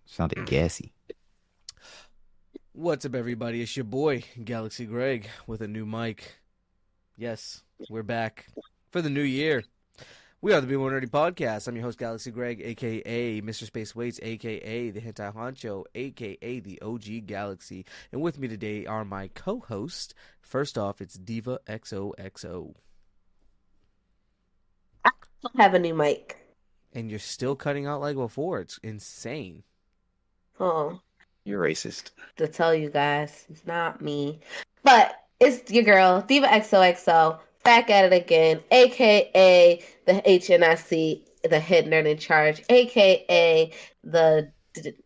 Sounded gassy. What's up, everybody? It's your boy, Galaxy Greg, with a new mic. Yes, we're back for the new year. We are the Bmore Nerdy Podcast. I'm your host, Galaxy Greg, aka Mr. Space Waits, aka the Hentai Honcho, aka the OG Galaxy. And with me today are my co hosts. First off, it's Diva XOXO. I don't have a new mic. And you're still cutting out like before. It's insane. Oh, You're racist. to tell you guys, it's not me. But it's your girl, Diva XOXO, back at it again, aka the HNIC, the head nerd in charge, aka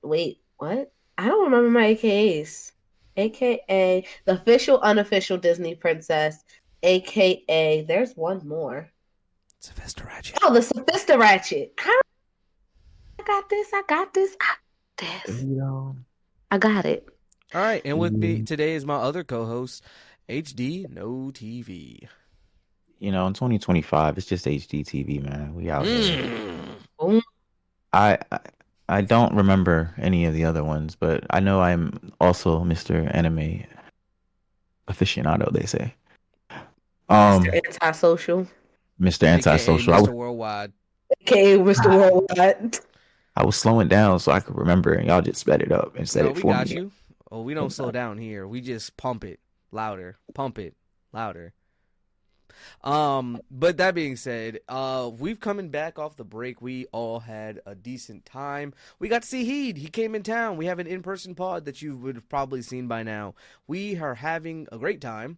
wait, what? I don't remember my AKAs. AKA the official, unofficial Disney princess, aka there's one more. Sylvester Ratchet. Oh, the Sophista Ratchet. I got this. I got this. I got this. I got it. All right, and with me today is my other co host, HD No TV. In 2025, it's just HD TV, man. We out here. Boom. I don't remember any of the other ones, but I know I'm also Mr. Anime aficionado, they say. Mr. Antisocial. Mr. AKA Antisocial. Mr. Worldwide. AKA Mr. Worldwide. I was slowing down so I could remember, and y'all just sped it up and said No, it we for got me. you. Oh, we don't slow down here. We just pump it louder. Pump it louder. But that being said, we've coming back off the break. We all had a decent time. We got to see Heed. He came in town. We have an in-person pod that you would have probably seen by now. We are having a great time.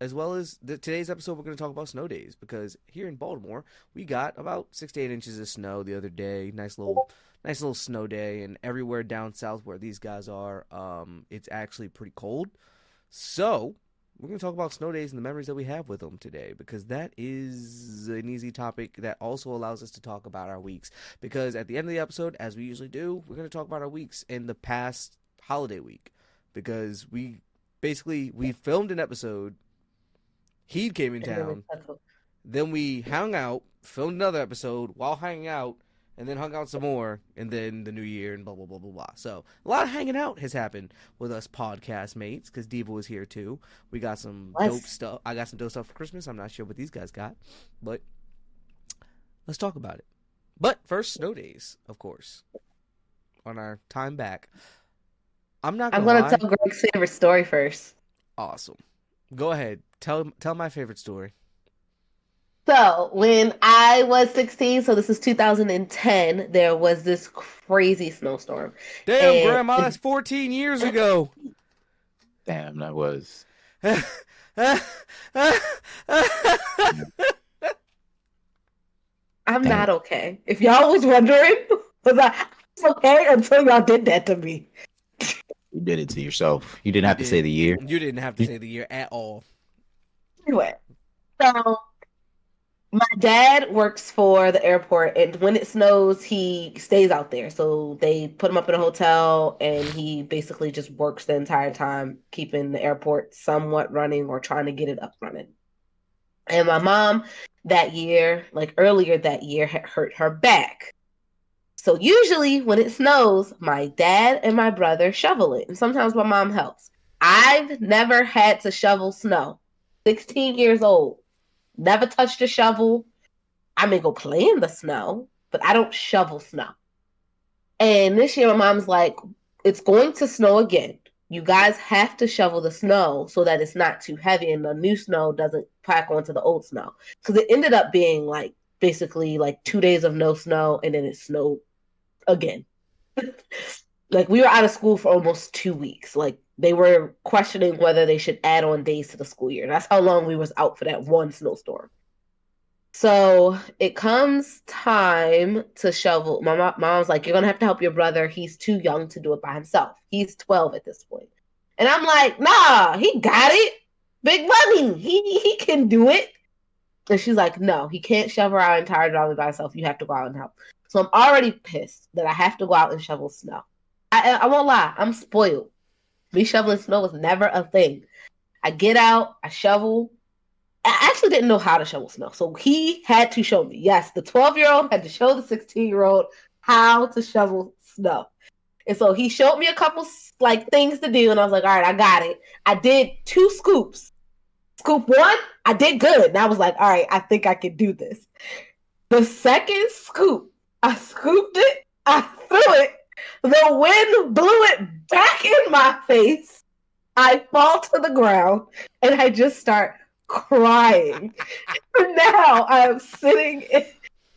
As well as today's episode, we're going to talk about snow days because here in Baltimore, we got about 6 to 8 inches of snow the other day. Nice little snow day, and everywhere down south where these guys are, it's actually pretty cold. So we're going to talk about snow days and the memories that we have with them today because that is an easy topic that also allows us to talk about our weeks. Because at the end of the episode, as we usually do, we're going to talk about our weeks in the past holiday week because we filmed an episode. He came in town. Then we hung out, filmed another episode while hanging out, and then hung out some more, and then the new year and blah, blah, blah, blah, blah. So a lot of hanging out has happened with us podcast mates because Diva was here too. We got some dope stuff. I got some dope stuff for Christmas. I'm not sure what these guys got, but let's talk about it. But first, snow days, of course, on our time back. I'm not I'm gonna going to lie. tell Greg's favorite story first. Awesome. Go ahead. Tell my favorite story. So, when I was 16, so this is 2010, there was this crazy snowstorm. Damn, And Grandma, that's 14 years ago. Damn, that was. I'm Damn, not okay. If y'all was wondering, was I okay until y'all did that to me? you did it to yourself. You didn't You have to say did. the year. You didn't have to say the year at all. Anyway, so my dad works for the airport, and when it snows, he stays out there. So they put him up in a hotel, and he basically just works the entire time, keeping the airport somewhat running or trying to get it up running. And my mom that year, like earlier that year, had hurt her back. So usually when it snows, my dad and my brother shovel it, and sometimes my mom helps. I've never had to shovel snow. 16 years old. Never touched a shovel. I may go play in the snow, but I don't shovel snow. And this year, my mom's like, it's going to snow again. You guys have to shovel the snow so that it's not too heavy and the new snow doesn't pack onto the old snow. Because it ended up being like basically like 2 days of no snow and then it snowed again. Like we were out of school for almost 2 weeks. Like they were questioning whether they should add on days to the school year. That's how long we was out for that one snowstorm. So it comes time to shovel. My mom's like, you're gonna have to help your brother. He's too young to do it by himself. He's 12 at this point. And I'm like, nah, he got it. Big money. He can do it. And she's like, no, he can't shovel our entire driveway by himself. You have to go out and help. So I'm already pissed that I have to go out and shovel snow. I won't lie, I'm spoiled. Me shoveling snow was never a thing. I get out, I shovel. I actually didn't know how to shovel snow. So he had to show me. Yes, the 12-year-old had to show the 16-year-old how to shovel snow. And so he showed me a couple like things to do, and I was like, all right, I got it. I did 2 scoops. Scoop 1, I did good. And I was like, all right, I think I can do this. The second scoop, I scooped it, I threw it. The wind blew it back in my face. I fall to the ground and I just start crying. Now I am sitting in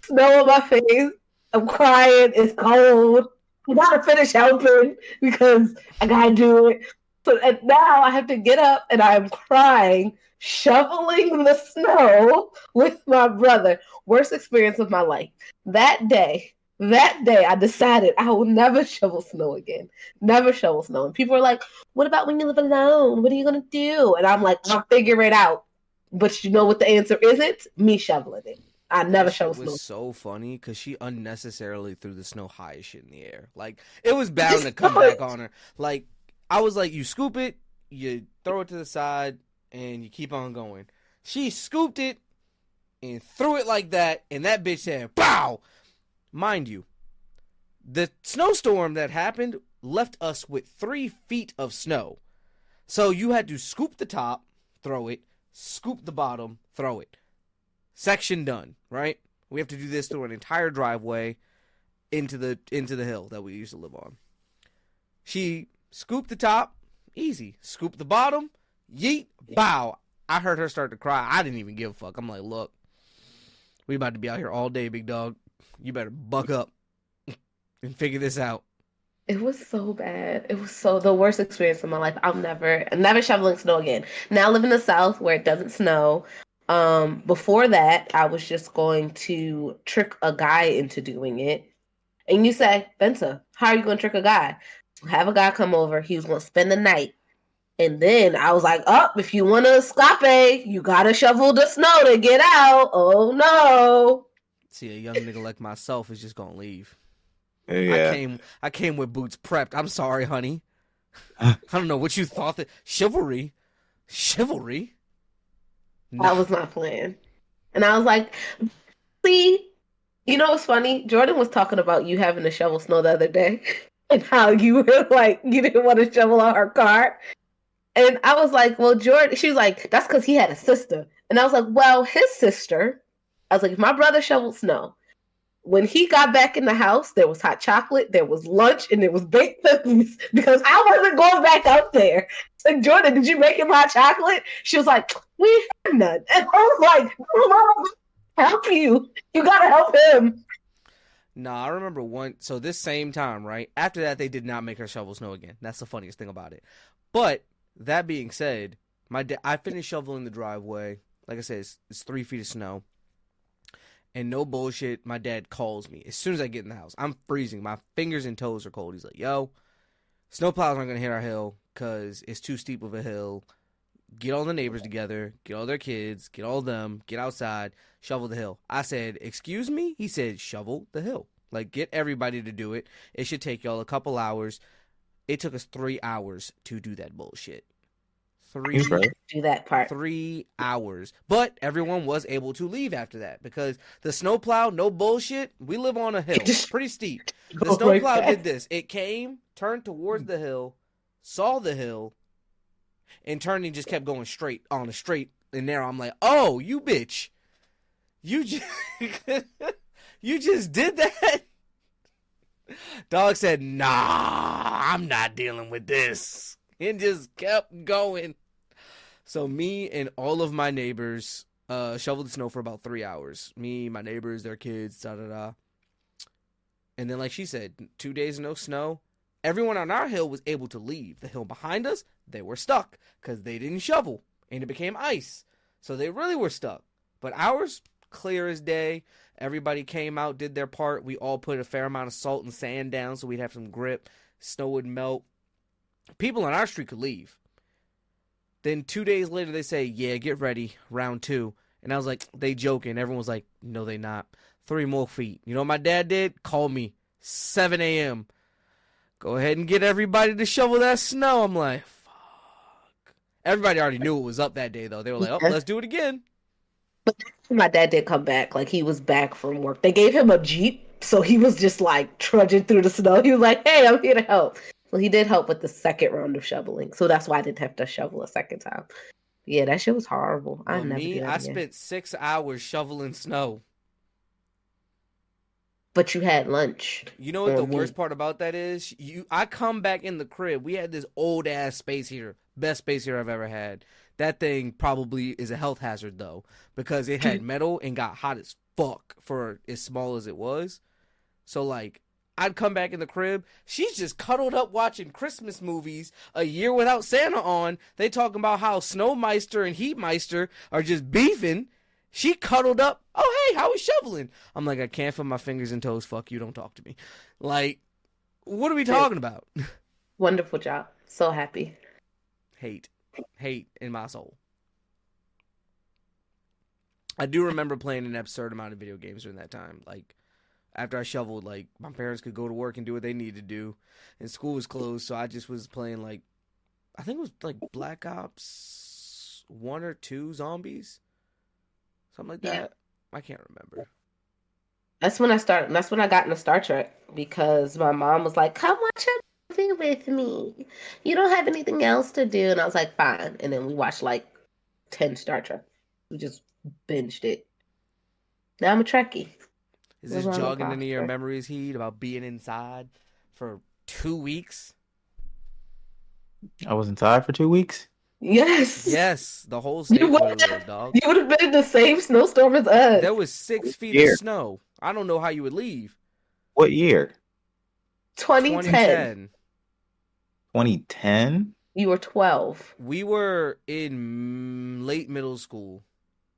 snow on my face. I'm crying. It's cold. I gotta finish helping because I gotta do it. So and now I have to get up and I'm crying, shoveling the snow with my brother. Worst experience of my life. That day, I decided I will never shovel snow again. Never shovel snow. And people are like, what about when you live alone? What are you going to do? And I'm like, I'll figure it out. But you know what the answer isn't? Me shoveling it. I never That shit shovel snow. was so funny because she unnecessarily threw the snow high as shit in the air. Like, it was bound to come back on her. Like, I was like, you scoop it, you throw it to the side, and you keep on going. She scooped it and threw it like that, and that bitch said, "Pow!" Mind you, the snowstorm that happened left us with 3 feet of snow. So you had to scoop the top, throw it, scoop the bottom, throw it. Section done, right? We have to do this through an entire driveway into the hill that we used to live on. She scooped the top, easy. Scooped the bottom, yeet, bow. I heard her start to cry. I didn't even give a fuck. I'm like, look, we about to be out here all day, big dog. You better buck up and figure this out. It was so bad. It was so the worst experience of my life. I'll never shoveling snow again. Now I live in the South where it doesn't snow. Before that, I was just going to trick a guy into doing it. And you say, Benta, how are you going to trick a guy? Have a guy come over. He was going to spend the night. And then I was like, oh, if you want to escape, you got to shovel the snow to get out. Oh, no. See, a young nigga like myself is just going to leave. Yeah. I came with boots prepped. I'm sorry, honey. I don't know what you thought that chivalry. That was my plan. And I was like, see, you know what's funny? Jordan was talking about you having to shovel snow the other day and how you were like, you didn't want to shovel out her car. And I was like, well, Jordan, she was like, that's because he had a sister. And I was like, well, his sister, I was like, if my brother shoveled snow, when he got back in the house, there was hot chocolate, there was lunch, and there was baked cookies because I wasn't going back up there. Like, Jordan, did you make him hot chocolate? She was like, we had none. And I was like, Mom, help you. You gotta help him. Nah, I remember one. So this same time, right? After that, they did not make her shovel snow again. That's the funniest thing about it. But that being said, I finished shoveling the driveway. Like I said, it's 3 feet of snow. And no bullshit, my dad calls me as soon as I get in the house. I'm freezing. My fingers and toes are cold. He's like, yo, snowplows aren't going to hit our hill because it's too steep of a hill. Get all the neighbors together, get all their kids, get all of them, get outside, shovel the hill. I said, excuse me? He said, shovel the hill. Like, get everybody to do it. It should take y'all a couple hours. It took us 3 hours to do that bullshit. Do that part. 3 hours. But everyone was able to leave after that because the snowplow, no bullshit, we live on a hill. Pretty steep. The snowplow did this. It came, turned towards the hill, saw the hill, and turned and just kept going straight on a straight and narrow. I'm like, oh, you bitch. You just, you just did that? Dog said, nah, I'm not dealing with this. And just kept going. So me and all of my neighbors shoveled the snow for about 3 hours. Me, my neighbors, their kids, da-da-da. And then, like she said, 2 days no snow. Everyone on our hill was able to leave. The hill behind us, they were stuck because they didn't shovel. And it became ice. So they really were stuck. But ours, clear as day. Everybody came out, did their part. We all put a fair amount of salt and sand down so we'd have some grip. Snow would melt. People on our street could leave. Then 2 days later, they say, yeah, get ready, round 2. And I was like, they joking. Everyone was like, no, they not. 3 more feet. You know what my dad did? Called me 7 a.m. Go ahead and get everybody to shovel that snow. I'm like, fuck. Everybody already knew it was up that day, though. They were like, oh, let's do it again. But my dad did come back. Like, he was back from work. They gave him a Jeep So he was just like trudging through the snow. He was like, "Hey, I'm here to help." Well, he did help with the second round of shoveling, so that's why I didn't have to shovel a second time. Yeah, that shit was horrible. I'd Well, never do me, that I again. spent 6 hours shoveling snow. But you had lunch You know what the on worst me. part about that is? I come back in the crib. We had this old ass space heater, best space heater I've ever had. That thing probably is a health hazard though, because it had metal and got hot as fuck for as small as it was. So like, I'd come back in the crib. She's just cuddled up watching Christmas movies. A Year Without Santa on. They talking about how Snowmeister and Heatmeister are just beefing. She cuddled up. Oh hey, how we shoveling? I'm like, I can't feel my fingers and toes. Fuck you, don't talk to me. Like, what are we talking about? Wonderful job. So happy. hate, hate in my soul. I do remember playing an absurd amount of video games during that time. Like, after I shoveled, like, my parents could go to work and do what they needed to do, and school was closed, so I just was playing, like, I think it was, like, Black Ops 1 or 2 Zombies? Something like Yeah. that? I can't remember. That's when I started. That's when I got into Star Trek because my mom was like, "Come watch a movie with me. You don't have anything else to do." And I was like, "Fine." And then we watched like 10 Star Trek. We just binged it. Now I'm a Trekkie. Is Live this on the jogging any of your prosper. memories, Heat, about being inside for 2 weeks? I was inside for 2 weeks. Yes. Yes, the whole You state would literally was, have, dog. you would have been in the same snowstorm as us. There was 6 feet of Year. snow. I don't know how you would leave. What year? 2010. 2010. 2010? You were 12. We were in late middle school,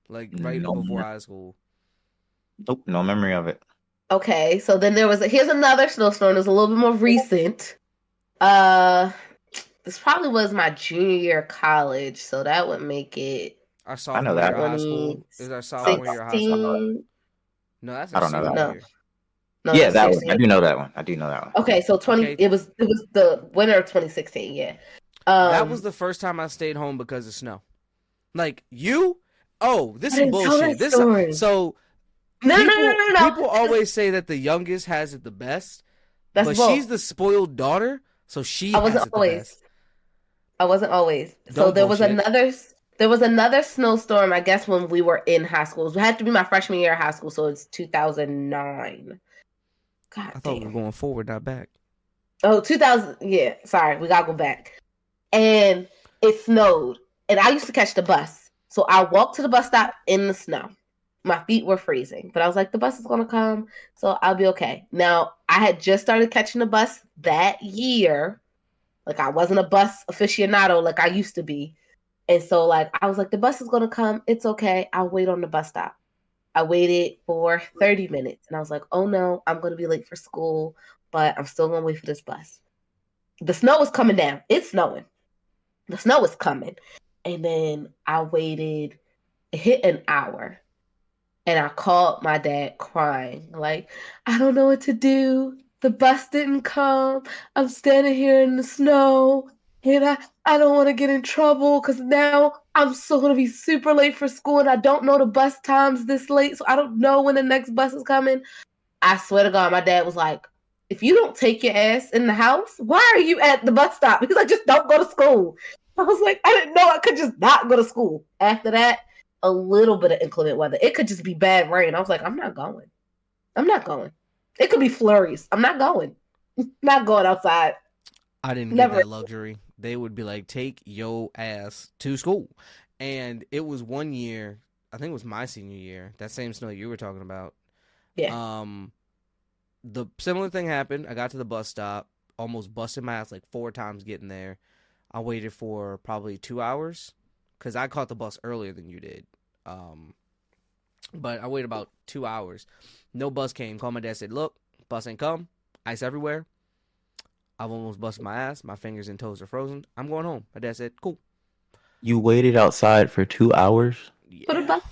like right No, before high school. nope, no memory of it. Okay, so then here's another snowstorm that's a little bit more recent. Uh this probably was my junior year of college, so that would make it Our I know sophomore year that. of high school. It was our sophomore year of high school. 2016. No, that's I our don't know that senior No, one. year. no, Yeah, that's that your one. I senior. do know that one. I do know that one. Okay, so 20 Okay, it was the winter of 2016, yeah. that was the first time I stayed home because of snow. Like you? Oh, this I is didn't tell bullshit. that This story. so No, no, no, people no, no. people always say that the youngest has it the best, That's but she's both. the spoiled daughter, so she I has wasn't it the always. best. I wasn't always. So Don't bullshit. there was another snowstorm, I guess, when we were in high school. It had to be my freshman year of high school, so it's 2009. God I thought we were damn. going forward, not back. Oh, 2000. Yeah, sorry, we gotta go back. And it snowed, and I used to catch the bus. So I walked to the bus stop in the snow. My feet were freezing, but I was like, the bus is gonna come, so I'll be okay. Now I had just started catching the bus that year. Like I wasn't a bus aficionado like I used to be. And so like I was like, the bus is gonna come. It's okay. I'll wait on the bus stop. I waited for 30 minutes and I was like, oh no, I'm gonna be late for school, but I'm still gonna wait for this bus. The snow is coming down. It's snowing. The snow is coming. And then I waited, it hit an hour. And I called my dad crying, like, I don't know what to do. The bus didn't come. I'm standing here in the snow. And I don't want to get in trouble because now I'm still going to be super late for school and I don't know the bus times this late. So I don't know when the next bus is coming. I swear to God, my dad was like, if you don't take your ass in the house, why are you at the bus stop? He's like, just don't go to school. I was like, I didn't know I could just not go to school. After that, a little bit of inclement weather. It could just be bad rain. I was like, I'm not going. I'm not going. It could be flurries. I'm not going. Not going outside. I didn't get Never. that luxury. They would be like, take your ass to school. And it was one year, I think it was my senior year, that same snow you were talking about. Yeah. The similar thing happened. I got to the bus stop, almost busted my ass like 4 times getting there. I waited for probably 2 hours because I caught the bus earlier than you did. But I waited about 2 hours. No bus came. Called my dad, said, look, bus ain't come. Ice everywhere. I've almost busted my ass. My fingers and toes are frozen. I'm going home. My dad said, cool. You waited outside for 2 hours? For the Yeah. bus.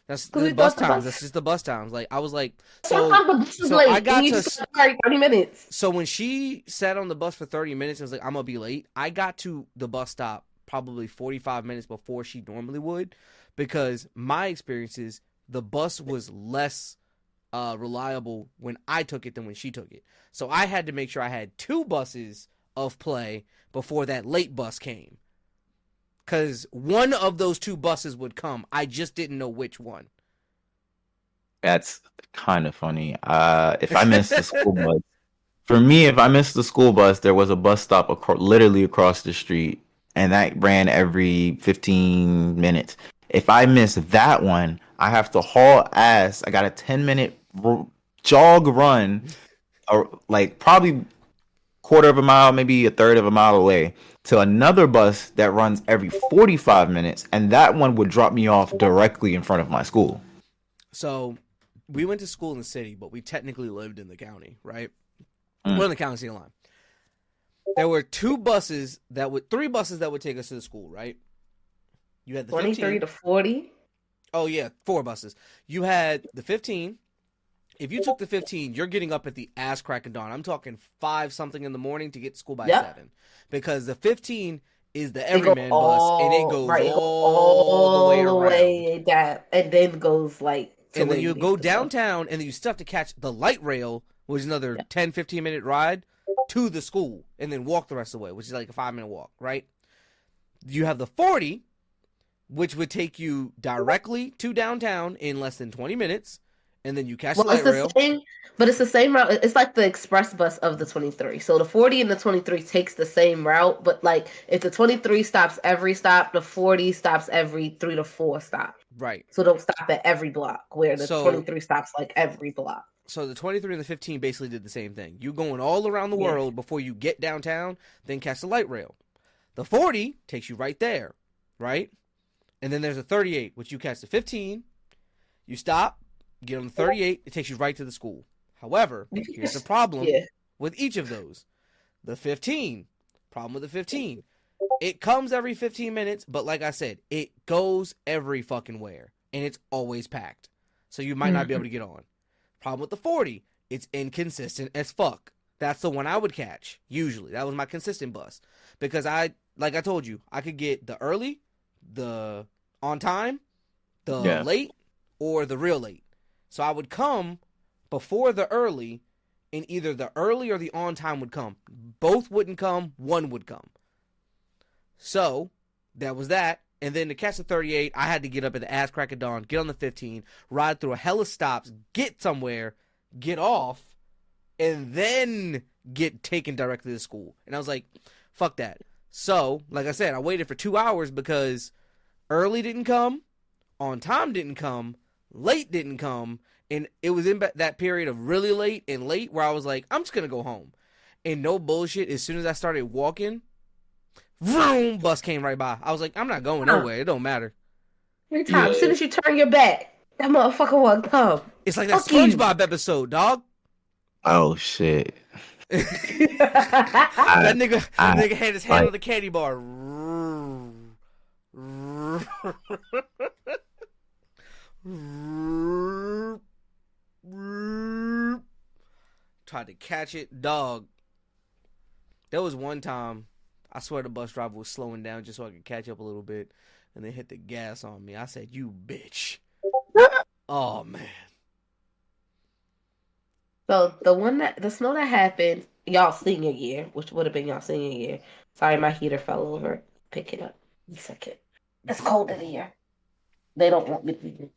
That's Because the we bus thought the times. bus. That's just the bus times. Like, I was like, Sometimes the bus is so late. I got and you to, just like 30 minutes. so when she sat on the bus for 30 minutes, I was like, I'm going to be late. I got to the bus stop probably 45 minutes before she normally would because my experiences, the bus was less reliable when I took it than when she took it. So I had to make sure I had 2 buses of play before that late bus came. Because one of those 2 buses would come. I just didn't know which one. That's kind of funny. If I missed the school bus, for me, if I missed the school bus, there was a bus stop literally across the street, and that ran every 15 minutes. If I miss that one, I have to haul ass. I got a 10-minute jog run, or like probably quarter of a mile, maybe a third of a mile away, to another bus that runs every 45 minutes, and that one would drop me off directly in front of my school. So we went to school in the city, but we technically lived in the county, right? Mm. We're in the county city line. There were 3 buses that would take us to the school, right? You had the 23 15. to 40. Oh yeah, 4 buses. You had the 15. If you took the 15, you're getting up at the ass crack of dawn. I'm talking 5 something in the morning to get to school by 7, because the 15 is the everyman bus, and it goes all the way around. Down, and then goes like to And where then you need go to downtown, and then you still have to catch the light rail, which is another 10, 15-minute ride to the school, and then walk the rest of the way, which is like a 5-minute walk, right? You have the 40, which would take you directly to downtown in less than 20 minutes, and then you catch the light rail. But it's the same route. It's like the express bus of the 23. So the 40 and the 23 takes the same route, but like if the 23 stops every stop, the 40 stops every 3 to 4 stops. Right. So don't stop at every block, where the 23 stops like every block. So the 23 and the 15 basically did the same thing. You going all around the world before you get downtown, then catch the light rail. The 40 takes you right there, right? And then there's a 38, which you catch the 15, you stop, get on the 38, it takes you right to the school. However, here's the problem with each of those. The 15, problem with the 15. It comes every 15 minutes, but like I said, it goes every fucking where, and it's always packed. So you might not be able to get on. Problem with the 40, it's inconsistent as fuck. That's the one I would catch, usually. That was my consistent bus. Because like I told you, I could get the early, the on time, the late, or the real late. So I would come before the early, and either the early or the on time would come. Both wouldn't come, one would come. So that was that. And then to catch the 38, I had to get up at the ass crack of dawn, get on the 15, ride through a hella stops, get somewhere, get off, and then get taken directly to school. And I was like, fuck that. So, like I said, I waited for 2 hours because early didn't come, on time didn't come, late didn't come, and it was in that period of really late and late where I was like, I'm just going to go home. And no bullshit, as soon as I started walking, vroom, bus came right by. I was like, I'm not going nowhere. It don't matter. Every time, as soon as you turn your back, that motherfucker won't come. It's like that SpongeBob episode, dog. Oh, shit. That nigga had his hand on the candy bar. Tried to catch it, dog. There was one time, I swear the bus driver was slowing down just so I could catch up a little bit, and then hit the gas on me. I said, "You bitch." Oh man. So the snow that happened y'all senior year, which would have been y'all senior year. Sorry, my heater fell over. Pick it up. One second. It's cold in here. They don't want me to be.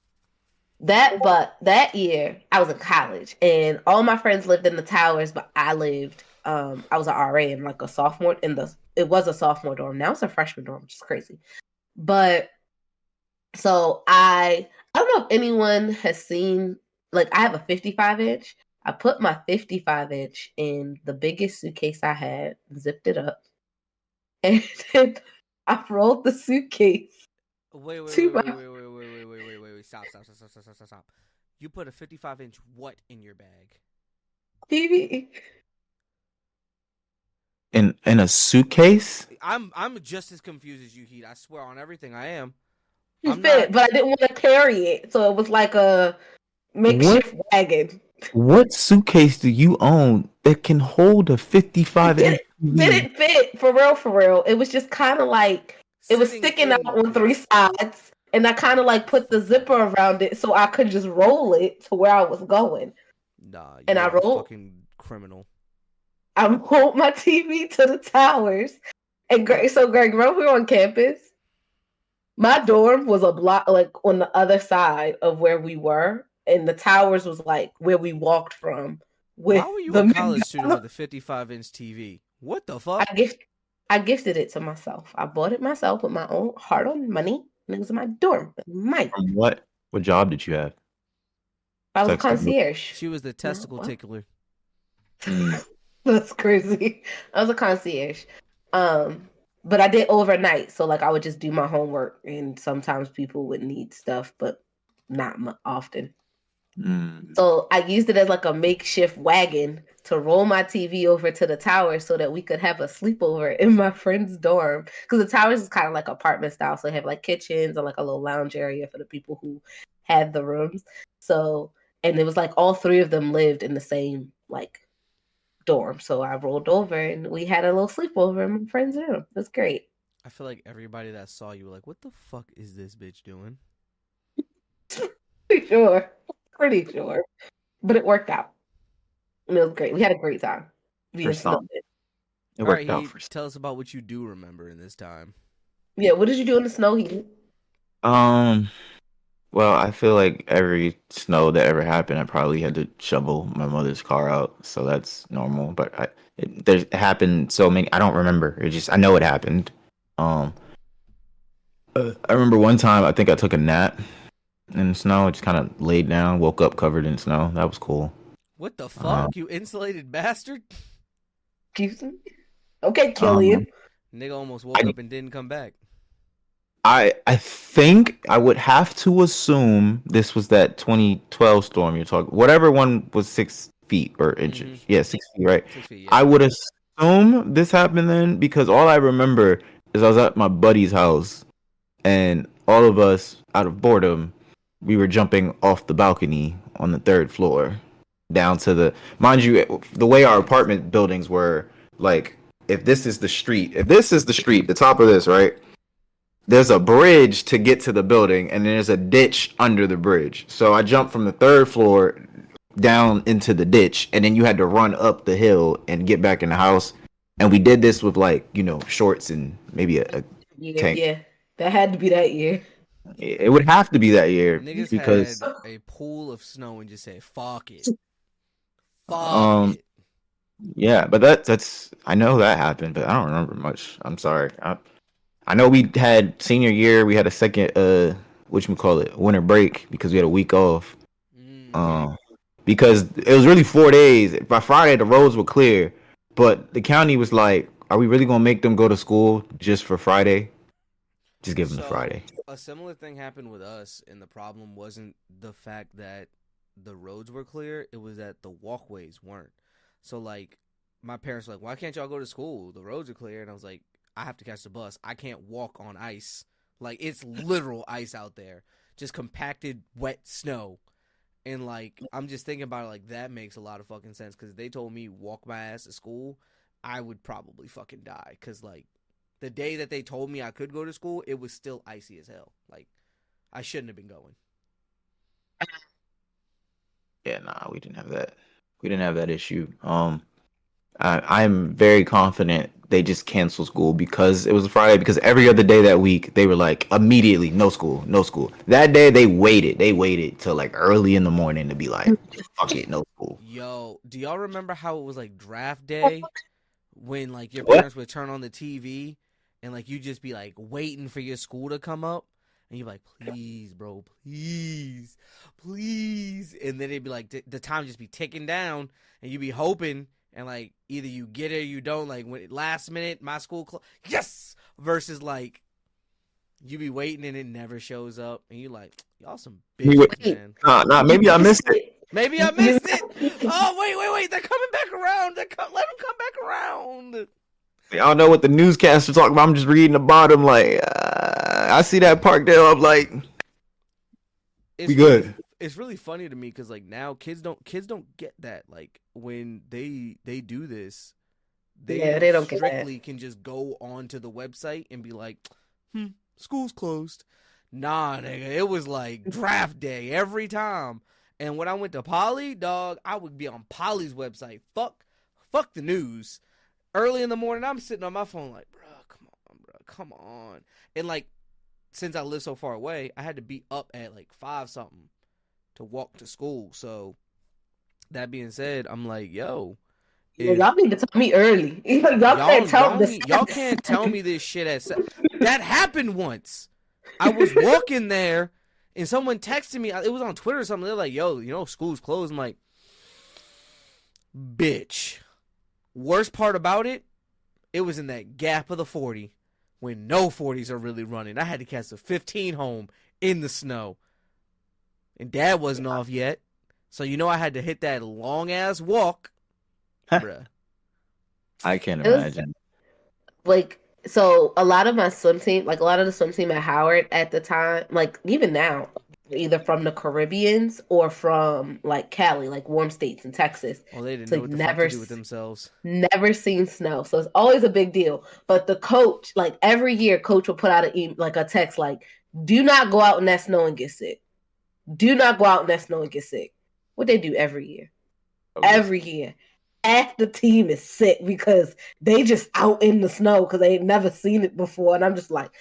But that year I was in college, and all my friends lived in the towers, but I lived. I was an RA and like a sophomore it was a sophomore dorm. Now it's a freshman dorm, which is crazy. But so I don't know if anyone has seen, like, I have a 55-inch. I put my 55-inch in the biggest suitcase I had, zipped it up, and then I rolled the suitcase. Wait. Stop. You put a 55-inch what in your bag? TV. In a suitcase? I'm just as confused as you, Heat. I swear on everything I am. But I didn't want to carry it, so it was like a makeshift wagon. What suitcase do you own that can hold a 55-inch? Didn't fit, for real. It was just kind of like, it was sticking out on 3 sides. and I kind of like put the zipper around it so I could just roll it to where I was going. Nah, And you are a fucking criminal. I rolled my TV to the towers. And Greg, remember we were on campus? My dorm was a block like on the other side of where we were, and the towers was like where we walked from Why with were you a the college student with McDonald's. a 55-inch TV? What the I fuck? gift I gifted it to myself. I bought it myself with my own hard-earned money, and it was in my dorm. Mine. From what? What job did you have? I was a Sex to concierge. She was the No, testicle what? tickler. That's crazy. I was a concierge. Um, but I did overnight, so like I would just do my homework, and sometimes people would need stuff, but not often. Mm. So I used it as like a makeshift wagon to roll my TV over to the tower so that we could have a sleepover in my friend's dorm. Because the towers is kind of like apartment style, so they have like kitchens and like a little lounge area for the people who had the rooms. So, and it was like all three of them lived in the same like dorm. So I rolled over and we had a little sleepover in my friend's room. It was great. I feel like everybody that saw you were like, what the fuck is this bitch doing? Pretty sure. Pretty sure. But it worked out. And it was great. We had a great time. We For had some, it. it All right, worked out he for some. tell us about what you do remember in this time. Yeah, what did you do in the snow heat? Um, well, I feel like every snow that ever happened, I probably had to shovel my mother's car out, so that's normal. But it happened so many. I don't remember. It just I know it happened. Um, I remember one time I think I took a nap in the snow. I just kind of laid down, woke up covered in snow. That was cool. What the Um, fuck, you insulated bastard? Excuse me? Okay, um, Killian. Nigga almost woke I up and didn't come back. I think I would have to assume this was that 2012 storm you're talking. Whatever one was 6 feet or inches. Mm-hmm. Yeah, 6 feet, right? 6 feet, I yep. would assume this happened then because all I remember is I was at my buddy's house and all of us, out of boredom, we were jumping off the balcony on the third floor down to the. Mind you, the way our apartment buildings were, like, if this is the street, the top of this, right? There's a bridge to get to the building and there's a ditch under the bridge. So I jumped from the third floor down into the ditch and then you had to run up the hill and get back in the house. And we did this with like, shorts and maybe a Yeah, tank. yeah. That had to be that year. It would have to be that year Niggas because had a pool of snow and just said, fuck it. Fuck um it. yeah, but that's I know that happened, but I don't remember much. I'm sorry. I know we had senior year, we had a second whatchamacallit, winter break because we had a week off. Mm. Um, because it was really 4 days. By Friday, the roads were clear, but the county was like, "Are we really gonna make them go to school just for Friday? Just give them the So, Friday." a similar thing happened with us, and the problem wasn't the fact that the roads were clear, it was that the walkways weren't. So, like, my parents were like, why can't y'all go to school? The roads are clear. And I was like, I have to catch the bus. I can't walk on ice. Like, it's literal ice out there. Just compacted, wet snow. And, like, I'm just thinking about it, like, that makes a lot of fucking sense. Because if they told me walk my ass to school, I would probably fucking die. Because, like, the day that they told me I could go to school, it was still icy as hell. Like, I shouldn't have been going. Yeah, nah, we didn't have that. We didn't have that issue. I'm very confident they just canceled school because it was a Friday. Because every other day that week, they were like immediately no school, no school. That day they waited. They waited till like early in the morning to be like, fuck it, no school. Yo, do y'all remember how it was like draft day when like your What? parents would turn on the TV and like you just be like waiting for your school to come up and you're like, please, bro, please, please, and then it'd be like the time just be ticking down and you be hoping and like either you get it or you don't. Like when last minute my school yes versus like you be waiting and it never shows up and you like y'all some bitches, Wait, man. Nah, you maybe I missed missed it. it. Maybe I You missed it. Oh, wait. They're coming back around. Let them come back around. I don't know what the newscaster talking about. I'm just reading the bottom. Like, I see that Park there. I'm like, we It's really good. it's really funny to me because like now kids don't get that. Like when they do this, Yeah, they they don't get that. strictly can just go onto the website and be like, school's closed. Nah, nigga, it was like draft day every time. And when I went to Poly, dog, I would be on Poly's website. Fuck the news. Early in the morning, I'm sitting on my phone like, bro, come on. And like, since I live so far away, I had to be up at like 5 something to walk to school. So that being said, I'm like, yo, Well, if y'all need to tell me early. Y'all can't tell me y'all can't tell me this shit that happened once. I was walking there and someone texted me. It was on Twitter or something. They're like, yo, school's closed. I'm like, bitch. Worst part about it, it was in that gap of the 40 when no 40s are really running. I had to catch the 15 home in the snow. And Dad wasn't off yet. So I had to hit that long-ass walk. Bruh. I can't It was imagine. like, so a lot of my swim team, like a lot of the swim team at Howard at the time, like even now, either from the Caribbeans or from like Cali, like warm states in Texas. Well, they didn't So know like what the fuck to do with themselves. never seen snow. So it's always a big deal. But the coach, like every year, coach will put out like a text like, do not go out in that snow and get sick. Do not go out in that snow and get sick. What they do every year. Every year. Half the team is sick because they just out in the snow because they ain't never seen it before. And I'm just like,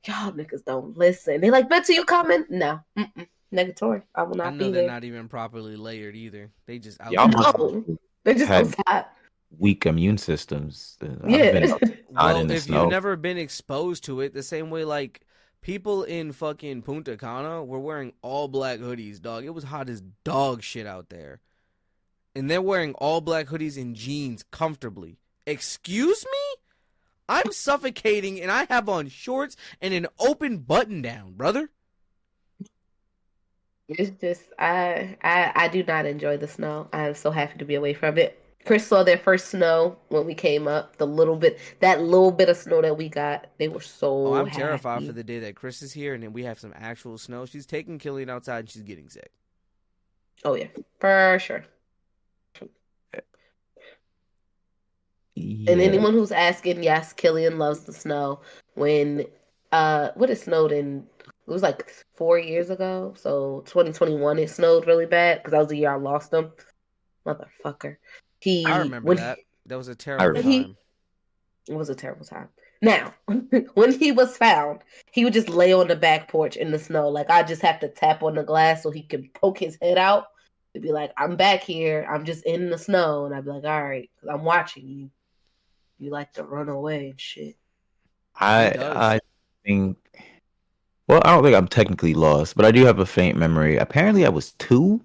y'all niggas don't listen. They like, Betsy, you coming? No. Negatory. I will I not know be they're there. not even properly layered either. They just Y'all must outside. No. They just had outside. weak immune systems. I've been Yeah. outside Well, in the if you've snow. never been exposed to it, the same way like people in fucking Punta Cana were wearing all black hoodies, dog. It was hot as dog shit out there. And they're wearing all black hoodies and jeans comfortably. Excuse me? I'm suffocating and I have on shorts and an open button down, brother. It's just I do not enjoy the snow. I'm so happy to be away from it. Chris saw their first snow when we came up. That little bit of snow that we got, they were Oh, so I'm terrified for happy. the day that Chris is here and then we have some actual snow. She's taking Killian outside and she's getting sick. Oh yeah, for sure. And Yeah, anyone who's asking, yes, Killian loves the snow. When what it snowed in, it was like 4 years ago. So 2021, it snowed really bad because that was the year I lost him. Motherfucker. I He remember when that. That was a I terrible remember. he time. It was a terrible time. Now, when he was found, he would just lay on the back porch in the snow. Like I just have to tap on the glass so he can poke his head out. To be like, I'm back here. I'm just in the snow, and I'd be like, all right, 'cause I'm watching you. You like to run away and shit. He I does. think. Well, I don't think I'm technically lost, but I do have a faint memory. Apparently, I was 2.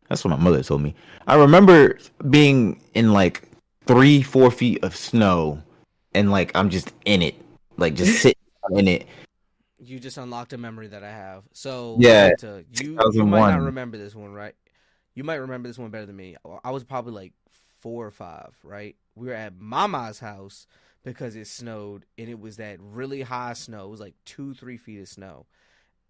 That's what my mother told me. I remember being in like 3, 4 feet of snow, and like I'm just in it, like just sitting in it. You just unlocked a memory that I have. So Yeah, Magenta, you might not 2001. remember this one, right? You might remember this one better than me. I was probably like 4 or 5, right? We were at Mama's house because it snowed and it was that really high snow. It was like 2, 3 feet of snow.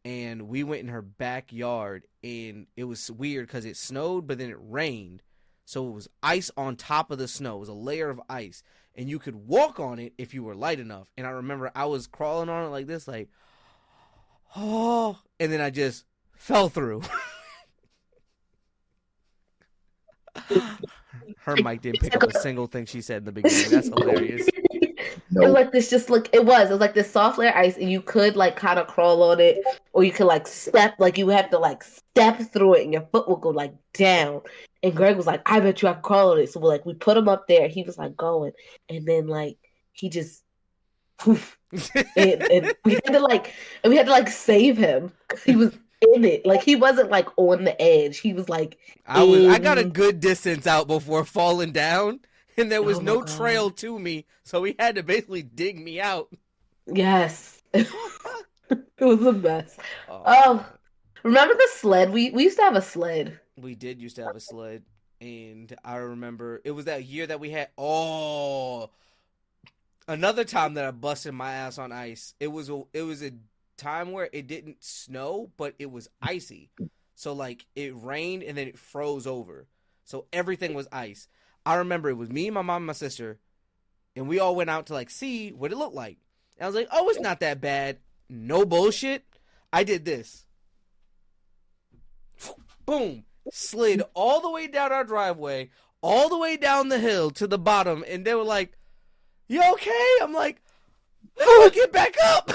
And we went in her backyard and it was weird because it snowed, but then it rained. So it was ice on top of the snow. It was a layer of ice. And you could walk on it if you were light enough. And I remember I was crawling on it like this, like, oh, and then I just fell through. Her mic didn't It's pick like up a single thing she said in the beginning. That's hilarious. it was Nope. like this, just like it was like this soft layer ice, and you could like kind of crawl on it, or you could like step, like you would have to like step through it, and your foot would go like down. And Greg was like, "I bet you I can crawl on it." So we put him up there. He was like going, and then like he just poof, and we had to like save him because he was in it. Like he wasn't like on the edge. He was like I got a in. good distance out before falling down, and there was Oh my no god! trail to me, so he had to basically dig me out. Yes, it was the best. Oh Oh, man. remember the sled? We used to have a sled. We did used to have a sled, and I remember it was that year that we had. Oh, another time that I busted my ass on ice. It was a time where it didn't snow, but it was icy. So like it rained and then it froze over. So everything was ice. I remember it was me, my mom, and my sister, and we all went out to like see what it looked like. And I was like, oh, it's not that bad. No bullshit. I did this. Boom. Slid all the way down our driveway, all the way down the hill to the bottom, and they were like, "You okay?" I'm like, "How do I get back up?"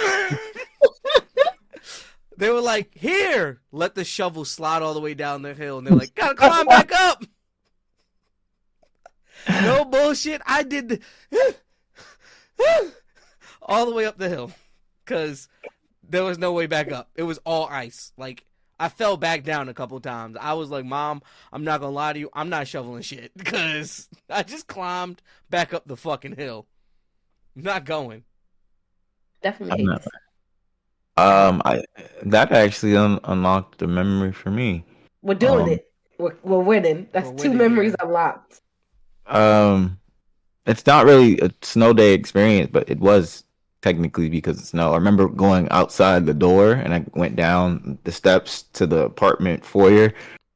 They were like, "Here, let the shovel slide all the way down the hill," and they're like, "Gotta climb back up." No bullshit. I did all the way up the hill because there was no way back up. It was all ice. Like, I fell back down a couple times. I was like, "Mom, I'm not gonna lie to you. I'm not shoveling shit because I just climbed back up the fucking hill. I'm not going." Definitely I'm hate not. this. I that actually unlocked the memory for me. We're doing Um, it. We're winning. We're That's two winning memories here. unlocked. um, it's not really a snow day experience, but it was technically because of snow. I remember going outside the door and I went down the steps to the apartment foyer,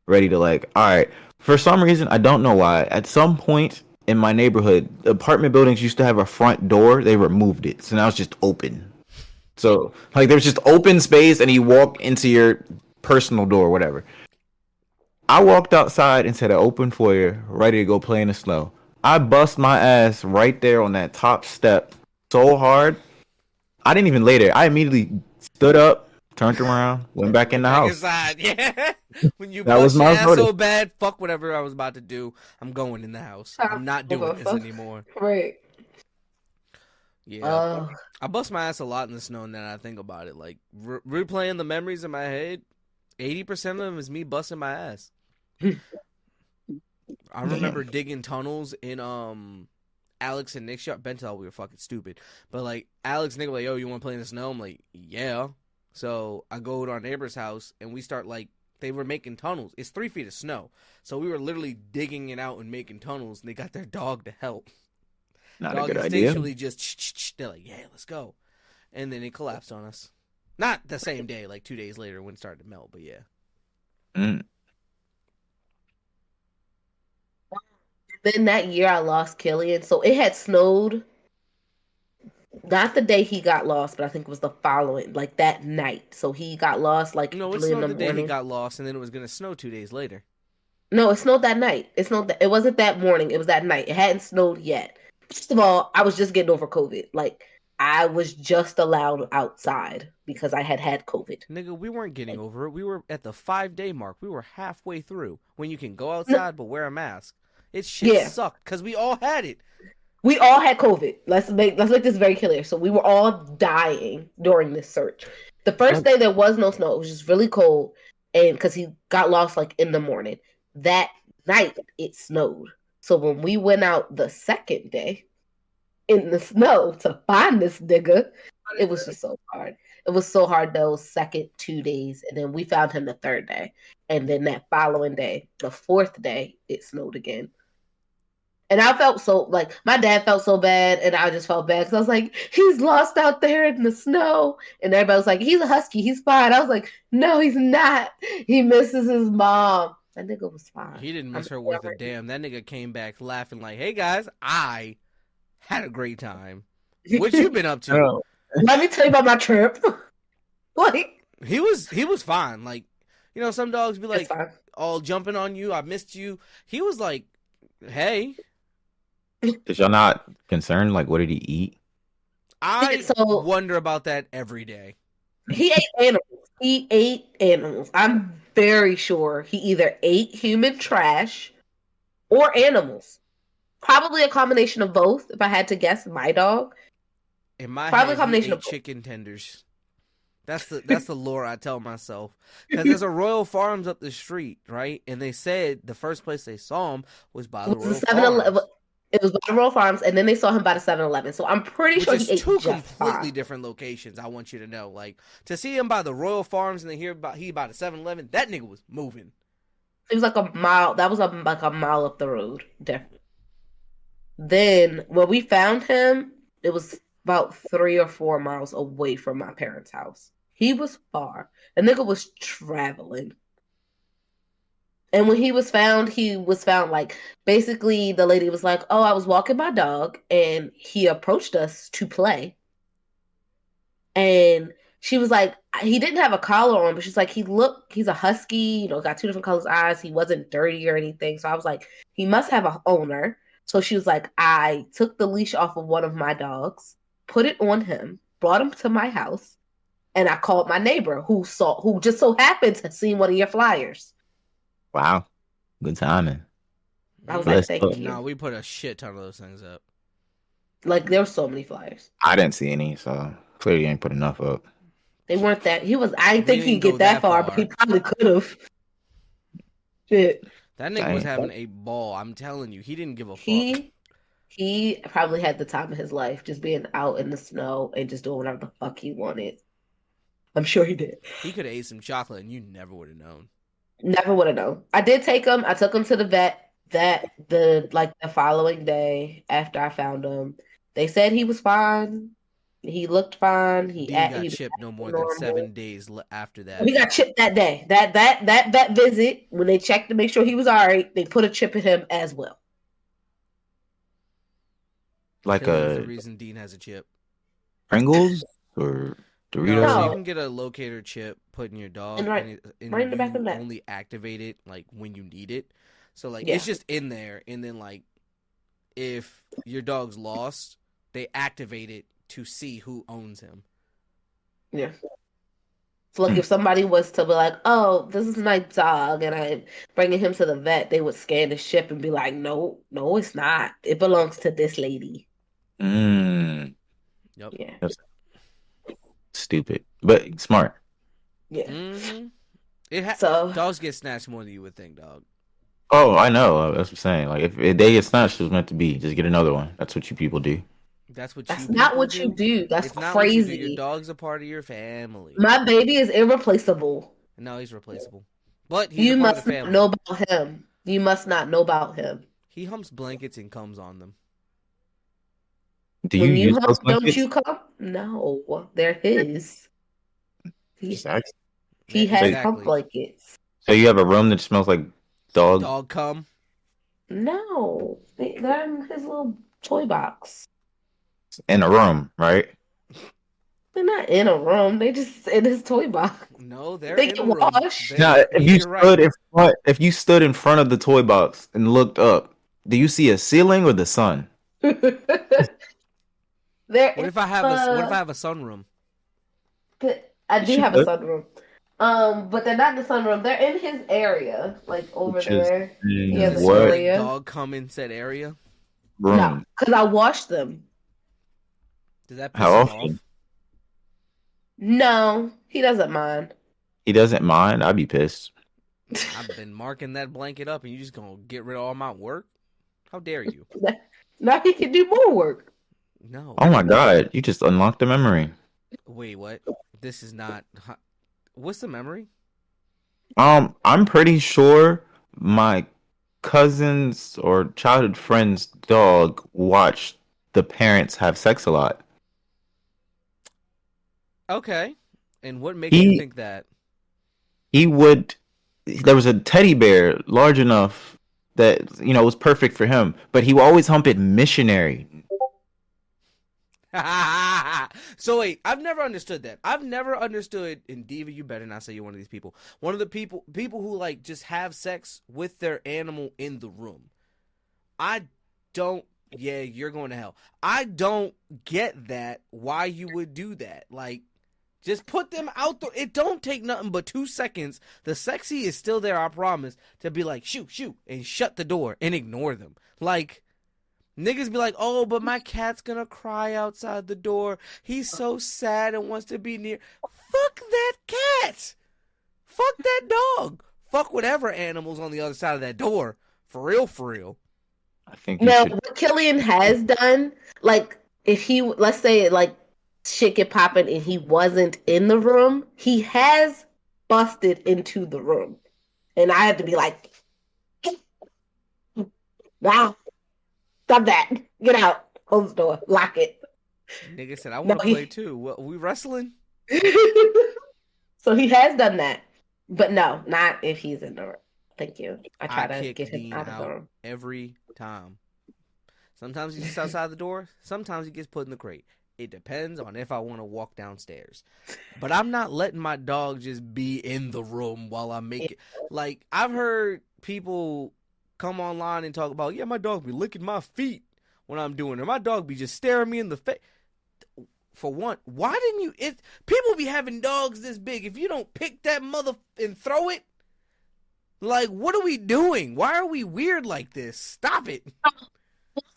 ready to like, all right. For some reason, I don't know why. At some point in my neighborhood, apartment buildings used to have a front door. They removed it, so now it's just open. So like there's just open space, and you walk into your personal door, whatever. I walked outside into the open foyer, ready to go play in the snow. I bust my ass right there on that top step so hard. I didn't even lay there. I immediately stood up, turned around, went back in Went the back house. inside. Yeah. When you That was bust your my ass notice. so bad, fuck whatever I was about to do. I'm going in the house. I'm not doing this anymore. Right. Yeah. Oh, I bust my ass a lot in the snow, and then I think about it. Like, replaying the memories in my head, 80% of them is me busting my ass. I remember Damn. digging tunnels in Alex and Nick's shop. Ben thought we were fucking stupid, but like Alex and Nick were like, "Yo, you want to play in the snow?" I'm like, "Yeah." So I go to our neighbor's house and we start like they were making tunnels. It's 3 feet of snow, so we were literally digging it out and making tunnels. And they got their dog to help. Not a Dog good idea. instinctually just they're like, "Yeah, let's go," and then it collapsed on us. Not the same day, like 2 days later when it started to melt, but yeah. Mm. then that year I lost Killian. So it had snowed. Not the day he got lost, but I think it was the following, like that night. So he got lost like No, it early in snowed the the day he morning. got lost, and then it was gonna snow 2 days later. No, it snowed that night. It snowed. It wasn't that morning. It was that night. It hadn't snowed yet. First of all, I was just getting over COVID. Like I was just allowed outside because I had COVID. Nigga, we weren't getting over it. We were at the 5 day mark. We were halfway through when you can go No, outside but wear a mask. It shit yeah, sucked because we all had it. we all had COVID. Let's make this very clear. So we were all dying during this search. The first That- day there was no snow. It was just really cold, and because he got lost like in the morning. That night it snowed. So when we went out the second day in the snow to find this nigga, it was just so hard. It was so hard those second 2 days, and then we found him the third day, and then that following day, the fourth day, it snowed again. And I felt so like my dad felt so bad, and I just felt bad because I was like, he's lost out there in the snow, and everybody was like, he's a husky, he's fine. I was like, no, he's not. He misses his mom. That nigga was fine. He didn't I'm miss her worth a never. damn. That nigga came back laughing like, "Hey guys, I had a great time. What you been up to?" Oh. Let me tell you about my trip. Like He was fine. Like, some dogs be it's like fine. all jumping on you. I missed you. He was like, "Hey, Is y'all not concerned? Like, what did he eat? I So wonder about that every day." he ate animals. He ate animals. I'm very sure he either ate human trash or animals. Probably a combination of both. If I had to guess, my dog. In my Probably a head, he combination ate of both. chicken tenders. That's the lore I tell myself. Because there's a Royal Farms up the street, right? And they said the first place they saw him was by the It was Royal the 7-Eleven. Farms, It was by the Royal Farms, and then they saw him by the 7-Eleven. So I'm pretty which sure he is ate two just fine. completely different locations. I want you to know, like, to see him by the Royal Farms and then hear about he by the 7-Eleven, that nigga was moving. It was like a mile. That was like a mile up the road, definitely. Then when we found him, it was about 3 or 4 miles away from my parents' house. He was far. The nigga was traveling. And when he was found like basically the lady was like, "Oh, I was walking my dog and he approached us to play." And she was like, he didn't have a collar on, but she's like, he's a husky, got two different colors eyes. He wasn't dirty or anything. So I was like, he must have a owner. So she was like, I took the leash off of one of my dogs, put it on him, brought him to my house, and I called my neighbor who just so happened to see one of your flyers. Wow. Good timing. I was like, Let's thank look. No, you. we put a shit ton of those things up. Like there were so many flyers. I didn't see any, so clearly ain't put enough up. They weren't that. I didn't We think didn't he'd go get that that far, but he far. probably could have. Shit. That nigga was Dang. having a ball. I'm telling you, he didn't give a fuck. He probably had the time of his life just being out in the snow and just doing whatever the fuck he wanted. I'm sure he did. He could have ate some chocolate and you never would have known. Never would have known. I did take him. I took him to the vet. The following day after I found him, they said he was fine. He looked fine. Dean got He was chipped no more than normal. 7 days after that. He got chipped that day. That vet visit when they checked to make sure he was all right. They put a chip in him as well. Like Philly's the a reason Dean has a chip. Pringles or No, so you Doritos? No, can get a locator chip put in your dog, and and right in the back of the you neck. only activate it like when you need it. So like Yeah. it's just in there, and then like if your dog's lost, they activate it to see who owns him. Yeah. So like if somebody was to be like, "Oh, this is my dog," and I'm bringing him to the vet, they would scan the ship and be like, "No, no, it's not. It belongs to this lady." Mm, Yep. Yeah, that's stupid, but smart. yeah. Mm-hmm. So Dogs get snatched more than you would think, dog. Oh, I know. That's what I'm saying. Like if they get snatched, it was meant to be. Just get another one. That's what you people do. That's what you that's not people what you do. do. That's It's not what you do. Your crazy. dog's a part of your family. My baby is irreplaceable. No, he's replaceable, but he's a You part of must the not know family. about him. You must not know about him. He humps blankets and comes on them. Do you When you use those hump, don't blankets? you come? No, they're his. Just He ask. he So, has hump Exactly. blankets. so you have a room that smells like dog Dog cum. No, they're in his little toy box. in a room, right? They're not in a room. They just in his toy box. No, they're They in get a room. washed. Now, You're right. if you stood in front of the toy box and looked up, do you see a ceiling or the sun? They're What in if I have a sunroom? I You do have a should, sunroom. But they're not in the sunroom. They're in his area, like over which is there. He Does has in it an smell what like area. dog cum in said area? No, room? because I washed them. Does that How piss him often? off? No, he doesn't mind. He doesn't mind. I'd be pissed. I've been marking that blanket up, and you just gonna get rid of all my work? How dare you? Now he can do more work. No. Oh my God, you just unlocked a memory. Wait, what? This is not. What's the memory? I'm pretty sure my cousin's or childhood friend's dog watched the parents have sex a lot. Okay. And what makes you He think that? he would there was a teddy bear large enough that was perfect for him, but he would always hump it missionary. So wait, I've never understood that. I've never understood. And Diva, you better not say you're one of these people. One of the people who like just have sex with their animal in the room. I don't. Yeah, you're going to hell. I don't get that. Why you would do that? Like, just put them out there. It don't take nothing but 2 seconds. The sexy is still there. I promise. To be like, shoot, and shut the door and ignore them. Like. Niggas be like, oh, but my cat's gonna cry outside the door. He's so sad and wants to be near. Fuck that cat. Fuck that dog. Fuck whatever animals on the other side of that door. For real, for real. I think you Now, should. what Killian has done, like if he, let's say, like shit get popping and he wasn't in the room, he has busted into the room, and I had to be like, "Wow, stop that! Get out! Close the door, lock it." Nigga said, I No, want to play too. What, we wrestling? So he has done that, but no, not if he's in the room. Thank you. I I try to kick get him Dean out of the out room. every time. Sometimes he's just outside the door. Sometimes he gets put in the crate. It depends on if I want to walk downstairs. But I'm not letting my dog just be in the room while I'm making. Like, I've heard people come online and talk about, yeah, my dog be licking my feet when I'm doing it. My dog be just staring me in the face. For one, why didn't you? People be having dogs this big. If you don't pick that mother and throw it, like, what are we doing? Why are we weird like this? Stop it.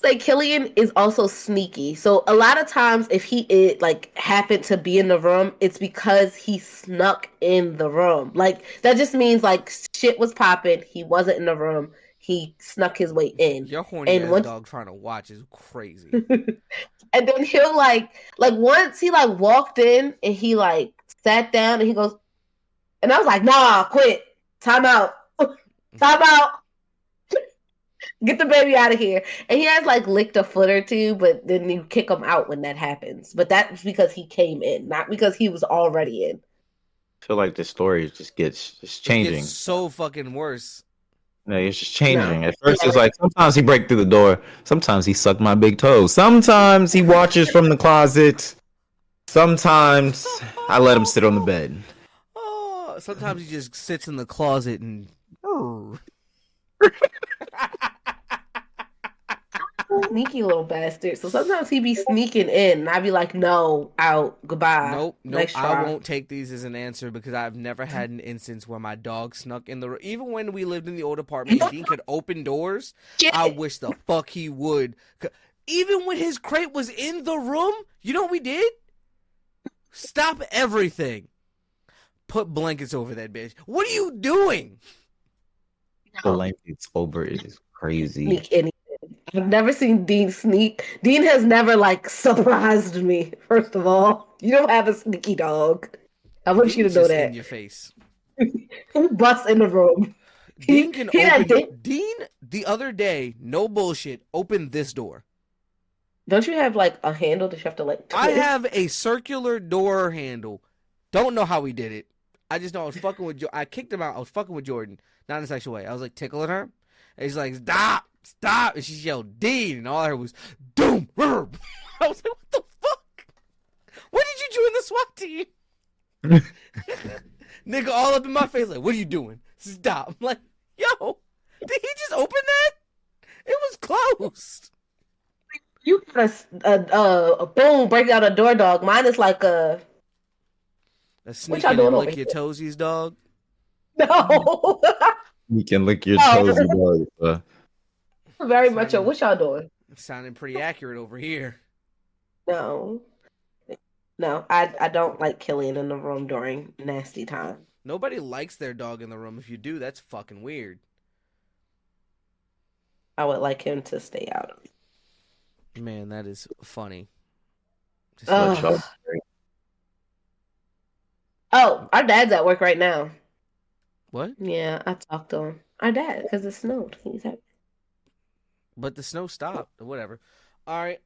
Say Killian is also sneaky. So a lot of times if like happened to be in the room, it's because he snuck in the room. Like that just means like shit was popping, he wasn't in the room, he snuck his way in. Your horny And ass once dog trying to watch is crazy. and then he'll like once he like walked in and he like sat down and he goes and I was like, nah, quit. Time out. Time out. Get the baby out of here. And he has like licked a foot or two, but then you kick him out when that happens. But that's because he came in, not because he was already in. I feel like the story just gets it's It gets changing. so fucking worse. No, it's just changing. No. At first, it's like sometimes he break through the door. Sometimes he sucked my big toe. Sometimes he watches from the closet. Sometimes I let him sit on the bed. Oh, sometimes he just sits in the closet and. Sneaky little bastard. So sometimes he be sneaking in, and I'd be like, no, out, goodbye. Nope. Nice I try. won't take these as an answer because I've never had an instance where my dog snuck in the room. Even when we lived in the old apartment and Dean could open doors, I wish the fuck he would. Even when his crate was in the room, you know what we did? Stop everything. Put blankets over that bitch. What are you doing? The length it's over is crazy. Sneak anything. I've never seen Dean sneak. Dean has never like surprised me. First of all, you don't have a sneaky dog. I want you to know Just that. in your face. Who busts in the room? Dean can open. Dean, Dean, the other day, no bullshit, opened this door. don't you have like a handle that you have to like twist? I have a circular door handle. Don't know how he did it. I just know I was fucking with. I kicked him out. I was fucking with Jordan, not in a sexual way. I was like tickling her, and he's like, "Stop, stop!" And she yelled, "Dean!" And all I heard was, "Doom!" I was like, "What the fuck? What did you do in the SWAT team?" Nigga, all up in my face, like, "What are you doing? Stop!" I'm like, "Yo, did he just open that? It was closed." You got a boom, break out a door dog. Mine is like a Sneak y'all in doing and over lick your here? toesies, dog. No. You can lick your No. toes, dog. Very much a what y'all doing? Sounding pretty accurate over here. No. No, I don't like Killian in the room during nasty time. Nobody likes their dog in the room. If you do, that's fucking weird. I would like him to stay out. Man, that is funny. Oh, oh, our dad's at work right now. What? Yeah, I talked to him. Our dad, because it snowed. He's happy. But the snow stopped. Whatever. All right.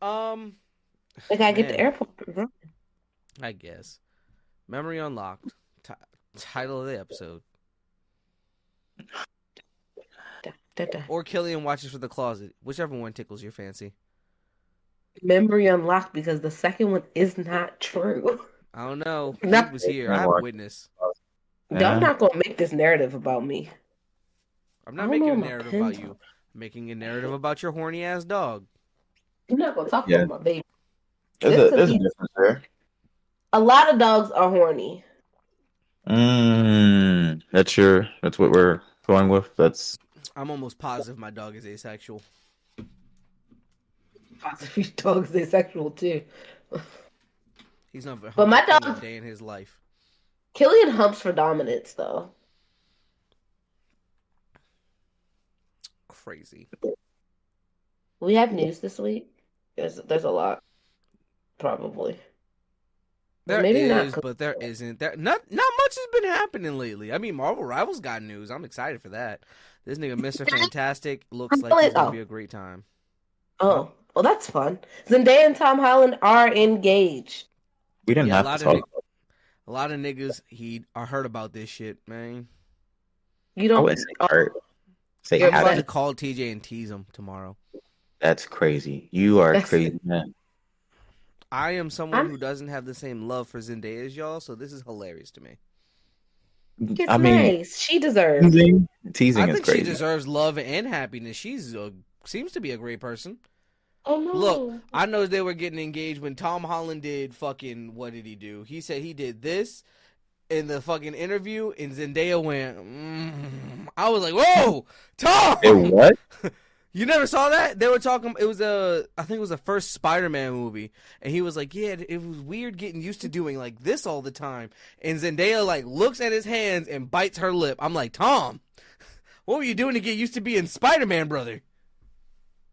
They gotta get to the Man, airport. I guess. Memory unlocked. Title of the episode. Or Killian watches from the closet. Whichever one tickles your fancy. Memory unlocked because the second one is not true. I don't know. No. He was here. I have a witness. Y'all not gonna make this narrative about me. I'm I not don't making know a my narrative pen about top. you. I'm making a narrative about your horny ass dog. You're not gonna talk Yeah. about my baby. There's a difference there. A lot of dogs are horny. That's what we're going with. That's I'm almost positive my dog is asexual. Possibly dogs asexual too. He's never But my humped a dog- day in his life. Killian humps for dominance though. Crazy. We have news this week. There's a lot. Probably. There Maybe is, not. but there isn't. There not much has been happening lately. I mean, Marvel Rivals got news. I'm excited for that. This nigga Mr. Fantastic looks like it's gonna be a great time. Oh, well, that's fun. Zendaya and Tom Holland are engaged. we didn't Yeah, have to talk. a lot of niggas I heard about this shit, man. You I don't. wouldn't say hurt. Say You're I'm about had to it. call TJ and tease him tomorrow. That's crazy. You are That's- crazy, man. I am someone I'm who doesn't have the same love for Zendaya as y'all, so this is hilarious to me. it's I mean, nice. She deserves. I teasing is think she crazy. deserves love and happiness. Seems to be a great person. Oh Look, no. I know they were getting engaged when Tom Holland did fucking, what did he do? He said he did this in the fucking interview, and Zendaya went, I was like, whoa, It Tom! what? You never saw that? They were talking. It was I think it was the first Spider-Man movie, and he was like, "Yeah, it was weird getting used to doing like this all the time." And Zendaya like looks at his hands and bites her lip. I'm like, Tom, what were you doing to get used to being Spider-Man, brother?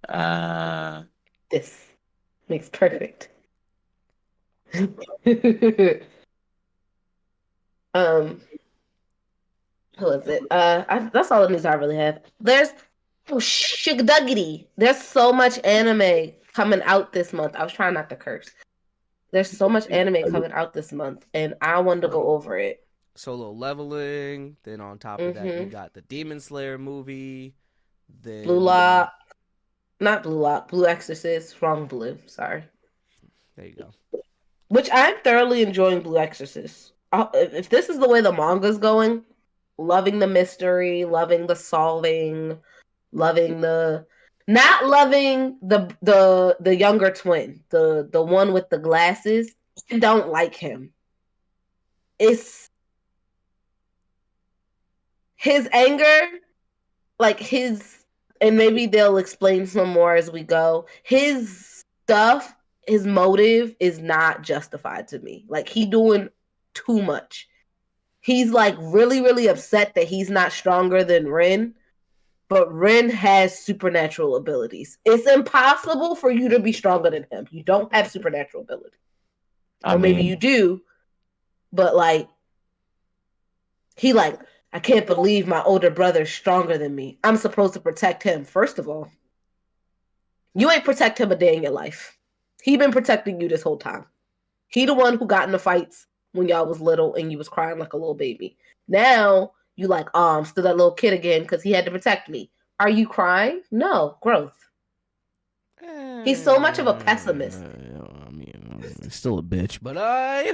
Uh, This makes perfect. um, who is it? That's all the news I really have. There's Shugduggity. There's so much anime coming out this month. I was trying not to curse. There's so much anime coming out this month, and I wanted to go over it. Solo Leveling. Then on top of that, you Mm-hmm. got the Demon Slayer movie. Blue Then Lock, not Blue Lock, Blue Exorcist, wrong Blue. Sorry. there you go. Which I'm thoroughly enjoying Blue Exorcist. If this is the way the manga's going, loving the mystery, loving the solving, loving the not loving the younger twin, the one with the glasses. I don't like him. It's his anger, like his, and maybe they'll explain some more as we go. His stuff, his motive is not justified to me. Like he doing too much. He's like really, really upset that he's not stronger than Ren, but Ren has supernatural abilities. It's impossible for you to be stronger than him. You don't have supernatural ability. I Or maybe you mean, do, but like he like, I can't believe my older brother's stronger than me. I'm supposed to protect him. First of all, you ain't protect him a day in your life. He been protecting you this whole time. He the one who got in the fights when y'all was little and you was crying like a little baby. Now you like, oh, I'm still that little kid again because he had to protect me. Are you crying? No, growth. He's so much of a pessimist. I mean, he's still a bitch, but He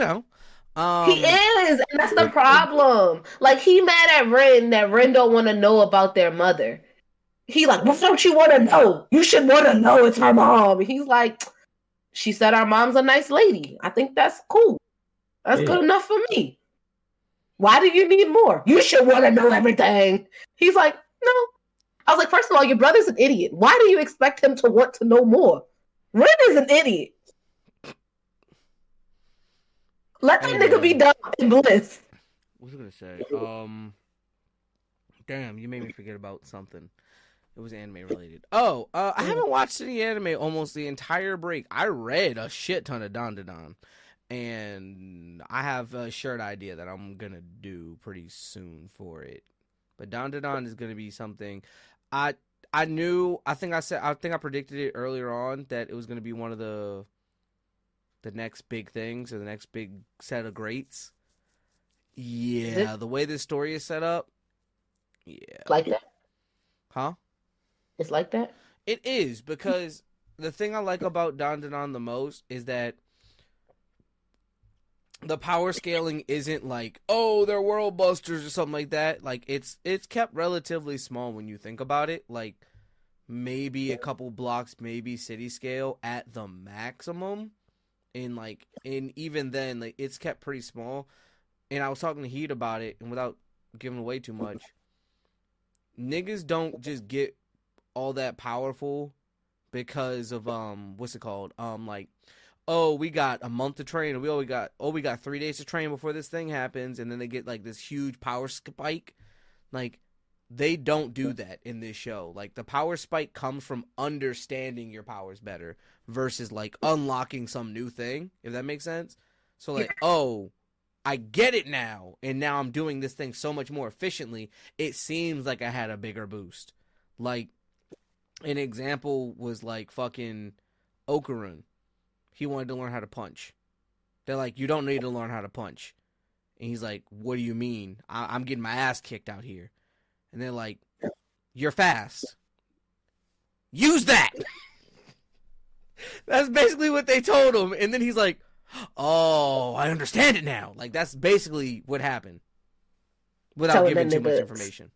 um, is, and that's the problem. Like he mad at Ren that Ren don't want to know about their mother. He like, what don't you want to know? You should want to know it's her mom. He's like, she said our mom's a nice lady. I think that's cool. That's yeah, good enough for me. Why do you need more? You should want to know everything. He's like, no. I was like, first of all, your brother's an idiot. Why do you expect him to want to know more? Ren is an idiot. Let hey that nigga be man, dumb in bliss. what was I gonna say? Damn, you made me forget about something. It was anime related. Oh, I haven't watched any anime almost the entire break. I read a shit ton of Dandadan, and I have a shirt idea that I'm gonna do pretty soon for it. But Dandadan is gonna be something. I I knew. I think I predicted it earlier on that it was gonna be one of the next big things or the next big set of greats. Yeah, the way this story is set up. Yeah. Like that? Huh? It's like that? It is, because the thing I like about Dandadan the most is that the power scaling isn't like, oh, they're world busters or something like that. Like it's kept relatively small when you think about it. Like maybe a couple blocks, maybe city scale at the maximum. And even then, like it's kept pretty small. And I was talking to Heat about it, and without giving away too much, niggas don't just get all that powerful because of what's it called? Like, oh, we got a month to train, and we got 3 days to train before this thing happens, and then they get like this huge power spike. Like, they don't do that in this show. Like, the power spike comes from understanding your powers better versus like unlocking some new thing, if that makes sense. So like, oh, I get it now, and now I'm doing this thing so much more efficiently. It seems like I had a bigger boost. Like, an example was like fucking Okarun. He wanted to learn how to punch. They're like, you don't need to learn how to punch. And he's like, what do you mean? I'm getting my ass kicked out here. And they're like, you're fast. Use that! That's basically what they told him, and then he's like, "Oh, I understand it now." Like that's basically what happened, without Telling giving that too much nigga, information.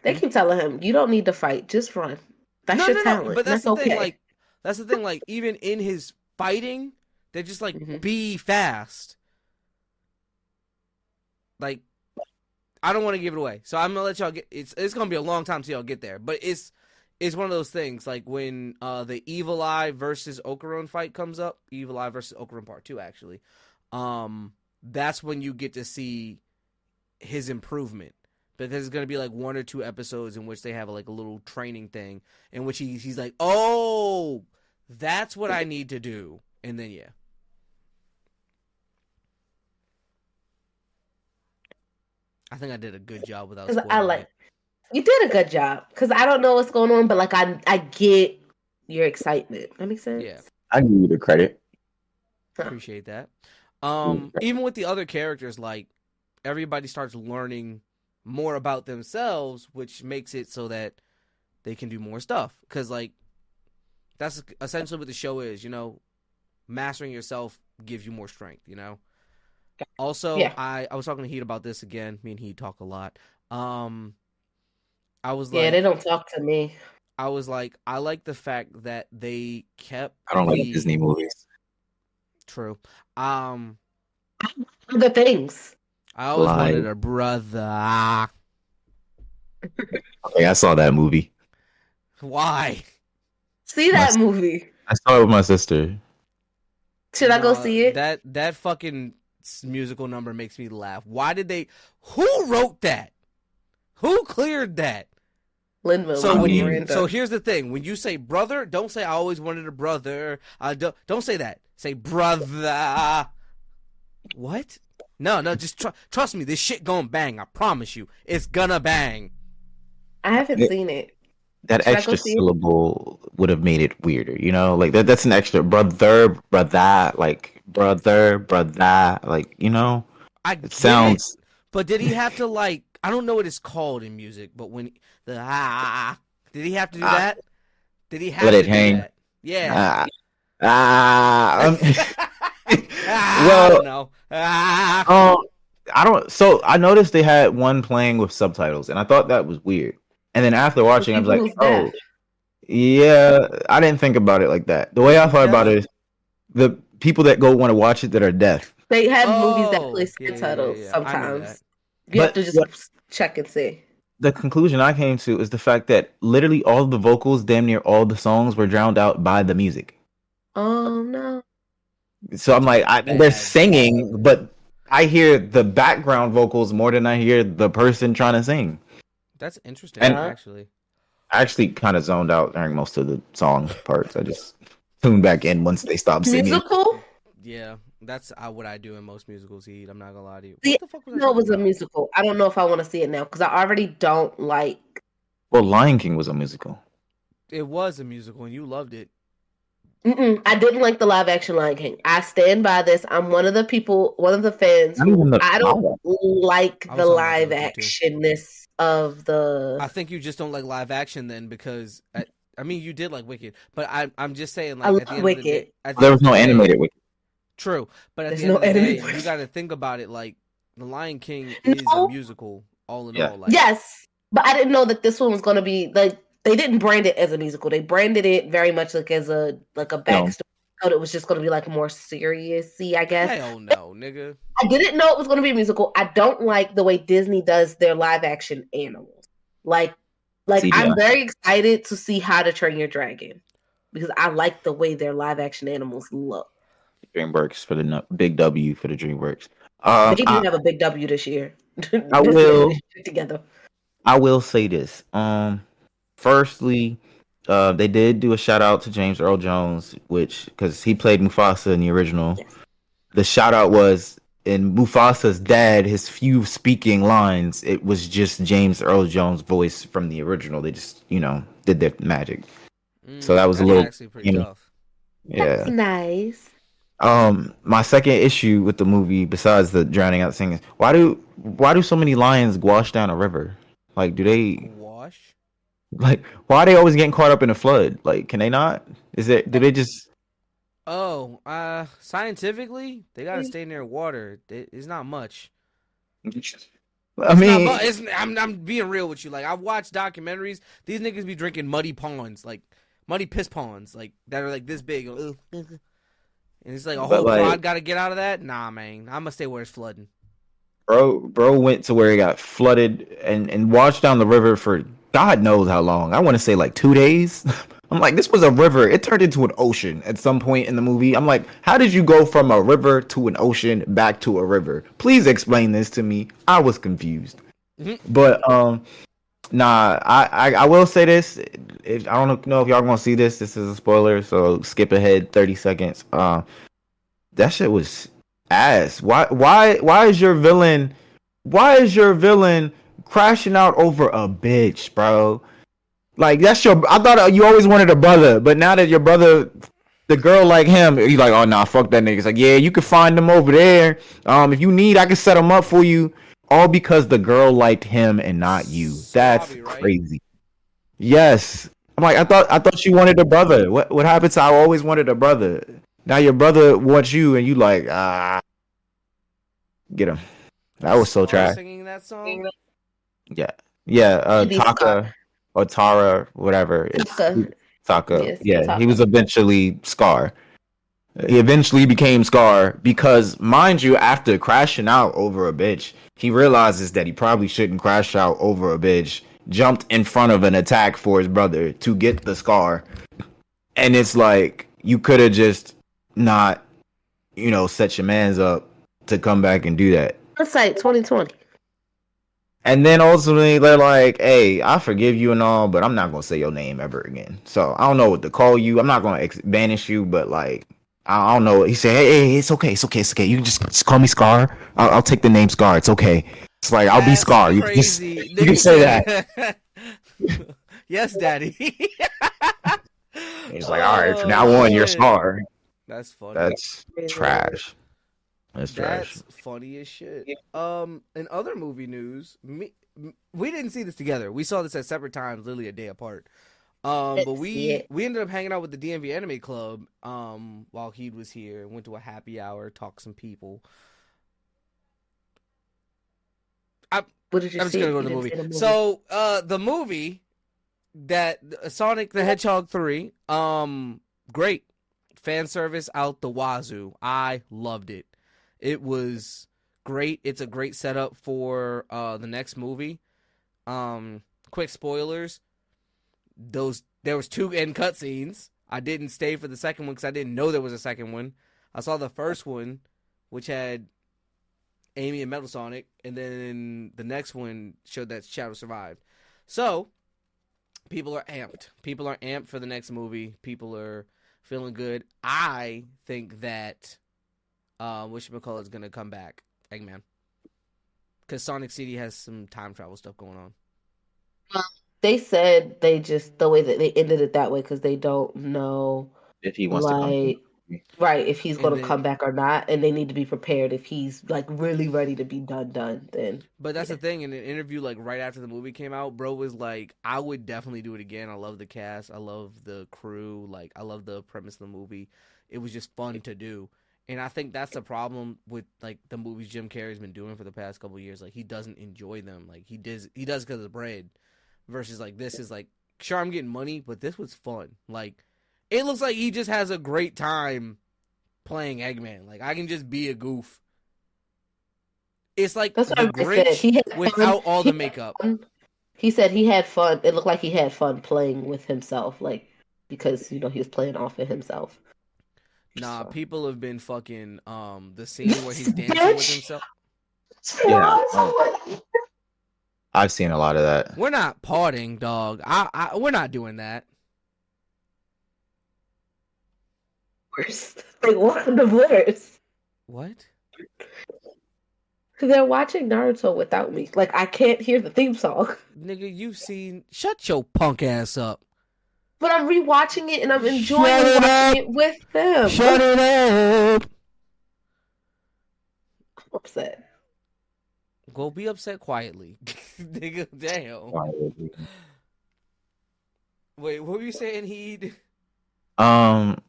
they keep telling him, "You don't need to fight, just run. That's No, your no, no. talent, But and that's that's the thing. okay." Like even in his fighting, they're just like Hmm. be fast. Like I don't want to give it away, so I'm gonna let y'all get. It's gonna be a long time till y'all get there, but it's one of those things like when the Evil Eye versus Okaron fight comes up, Evil Eye versus Okaron Part 2 actually. That's when you get to see his improvement. But there's gonna be like 1 or 2 episodes in which they have like a little training thing in which he's like, oh, that's what I need to do, and then yeah, I think I did a good job without Because I spoiling like it. you did a good job. Because I don't know what's going on, but like I get your excitement. That makes sense. Yeah, I give you the credit. Huh. appreciate that. Mm. Even with the other characters, like everybody starts learning more about themselves, which makes it so that they can do more stuff. Because like that's essentially what the show is. Mastering yourself gives you more strength. Also, Yeah, I was talking to Heat about this again. Me and Heat talk a lot. Um, I was yeah. They like, don't talk to me. I like the fact that they kept I don't like the Disney movies. true. Um, Other things. I always Like, wanted a brother. okay, I saw that movie. Why? See My, that movie. I saw it with my sister. Should I go No, see it? that fucking musical number makes me laugh. Why did they? Who wrote that? Who cleared that? So Lin-Manuel when you, Miranda. so here's the thing: when you say brother, don't say I always wanted a brother. Don't say that. Say brother. What? No, no, just trust me. This shit gonna bang. I promise you, it's gonna bang. I haven't It- seen it. that Should I go extra see it? syllable would have made it weirder, like that's an extra brother, like brother, like I it get it, sounds. but did he have to like? I don't know what it's called in music, but when the did he have to do Ah, that? Did he let have it to do hang. that? Yeah. Ah, ah, I well, don't know. Ah. um, I don't. So I noticed they had one playing with subtitles, and I thought that was weird. And then after For watching, I was people like, who's deaf. oh, yeah, I didn't think about it like that. The way I Who's thought about deaf? it is the people that go want to watch it that are deaf. They have movies that play Oh, yeah, yeah, yeah, subtitles yeah. I knew that. sometimes. You have But to just what check and see. the conclusion I came to is the fact that literally all the vocals, damn near all the songs, were drowned out by the music. Oh no. So I'm like, they're Bad. singing, but I hear the background vocals more than I hear the person trying to sing. That's interesting, And Uh, actually. I actually kind of zoned out during most of the song parts. I just tuned back in once they stopped singing. musical? Yeah, that's what I do in most musicals. Heat. I'm not gonna lie to you. See, What the fuck was I I know it talking was a about? musical. I don't know if I want to see it now because I already don't like. Well, Lion King was a musical. It was a musical, and you loved it. I didn't like the live action Lion King. I stand by this. I'm one of the people, one of the fans Not who even the I don't live. like I the was talking about the live OG too. actionness of I the. think you just don't like live action then because I mean you did like Wicked, but I'm just saying I like love Wicked. at the There end was of the no day, animated. true. But at There's the end no of the day, enemy. you got to think about it like The Lion King is a No, musical all in Yeah. all. Like yes, but I didn't know that this one was going to be like they didn't brand it as a musical. They branded it very much like as a No. backstory. I thought it was just going to be like more serious-y, I guess. hell no, nigga. I didn't know it was going to be a musical. I don't like the way Disney does their live action animals. Like, I'm CGI. very excited to see How to Train Your Dragon because I like the way their live action animals look. DreamWorks for the big W for the DreamWorks. They do I have a big W this year. I Disney had will this shit together. I will say this. Firstly, they did do a shout out to James Earl Jones, which because he played Mufasa in the original. Yes. The shout out was in Mufasa's dad, his few speaking lines. It was just James Earl Jones' voice from the original. They just did their magic. So that was a That's little, actually pretty you know, tough. That's yeah. nice. My second issue with the movie, besides the drowning out singing, why do so many lions wash down a river? Like, do they Wash. like why are they always getting caught up in a flood? Like, can they not? Do they just? Oh, scientifically, they gotta stay near water. It's not much. I It's not much. mean, I'm being real with you. Like I've watched documentaries. These niggas be drinking muddy ponds, like muddy piss ponds, like that are like this big. And it's like a but whole like, quad got to get out of that. Nah, man. I'm gonna stay where it's flooding. bro went to where he got flooded and washed down the river for God knows how long. I want to say like 2 days. I'm like, this was a river. It turned into an ocean at some point in the movie. I'm like, how did you go from a river to an ocean back to a river? Please explain this to me. I was confused. Mm-hmm. But nah, I will say this. If I don't know if y'all gonna see this. This is a spoiler, so skip ahead 30 seconds. That shit was ass. Why is your villain? Why is your villain crashing out over a bitch, bro? Like that's your. I thought you always wanted a brother, but now that your brother, the girl like him, he's like, oh nah, fuck that nigga. It's like, yeah, you can find them over there. If you need, I can set them up for you. All because the girl liked him and not you. That's Swabby, right? crazy. Yes. I'm like, I thought you wanted a brother. What happened to I always wanted a brother? Now your brother wants you and you like, get him. That Is was so Scar trash. singing that song? Yeah. Yeah, Maybe Scar. Taka or Tara, whatever. It's Taka. Taka. Yes, Yeah, he was Taka. eventually Scar. He eventually became Scar because, mind you, after crashing out over a bitch, he realizes that he probably shouldn't crash out over a bitch. Jumped in front of an attack for his brother to get the scar, and it's like you could have just not, set your man's up to come back and do that. Hindsight 2020. And then ultimately they're like, "Hey, I forgive you and all, but I'm not gonna say your name ever again. So I don't know what to call you. I'm not gonna banish you, but like." I don't know. He said, "Hey, it's okay. It's okay. It's okay. You can just call me Scar. I'll take the name Scar. It's okay. It's like I'll be That's Scar. crazy. You can Nigga say that." said, yes, daddy. He's like, "All right, from Oh, now on, you're shit. Scar." That's funny. That's trash. That's trash. That's funny as shit. In other movie news, we didn't see this together. We saw this at separate times, literally a day apart. But Let's see we it. we ended up hanging out with the DMV Anime Club while he was here. Went to a happy hour, talked to some people. I, What did you I'm just see? gonna go You to the didn't movie. see the movie. So the movie that Sonic the Hedgehog 3, great fan service out the wazoo. I loved it. It was great. It's a great setup for the next movie. Quick spoilers. There was two end cutscenes. I didn't stay for the second one because I didn't know there was a second one. I saw the first one, which had Amy and Metal Sonic, and then the next one showed that Shadow survived. So people are amped. People are amped for the next movie. People are feeling good. I think that whatchamacallit is gonna come back, Eggman, because Sonic City has some time travel stuff going on. They said they just the way that they ended it that way because they don't know, If he wants to come. like, right, if he's And going to then, come back or not, and they need to be prepared. If he's like really ready to be done, then but that's yeah. the thing. In an interview, like right after the movie came out, bro was like, "I would definitely do it again. I love the cast. I love the crew. Like, I love the premise of the movie. It was just fun to do." And I think that's the problem with like the movies Jim Carrey's been doing for the past couple of years. Like he doesn't enjoy them. Like he does because of bread. Versus like this is like, sure, I'm getting money, but this was fun. Like it looks like he just has a great time playing Eggman. Like I can just be a goof. It's like That's what the everybody said. Grinch He had fun. without all He the had makeup. fun. He said he had fun. It looked like he had fun playing with himself, like because he was playing off of himself. Nah, So. people have been fucking the scene where he's dancing with Bitch. himself. Yeah, I've seen a lot of that. We're not parting, dog. We're not doing that. Worse. Like one of the worst. What? They're watching Naruto without me. Like I can't hear the theme song. Nigga, you've seen shut your punk ass up. But I'm rewatching it and I'm Shut enjoying it watching up. it with them. Shut it up. I'm upset. Go be upset quietly. Nigga, damn. Wait, what were you saying, Heed? Um,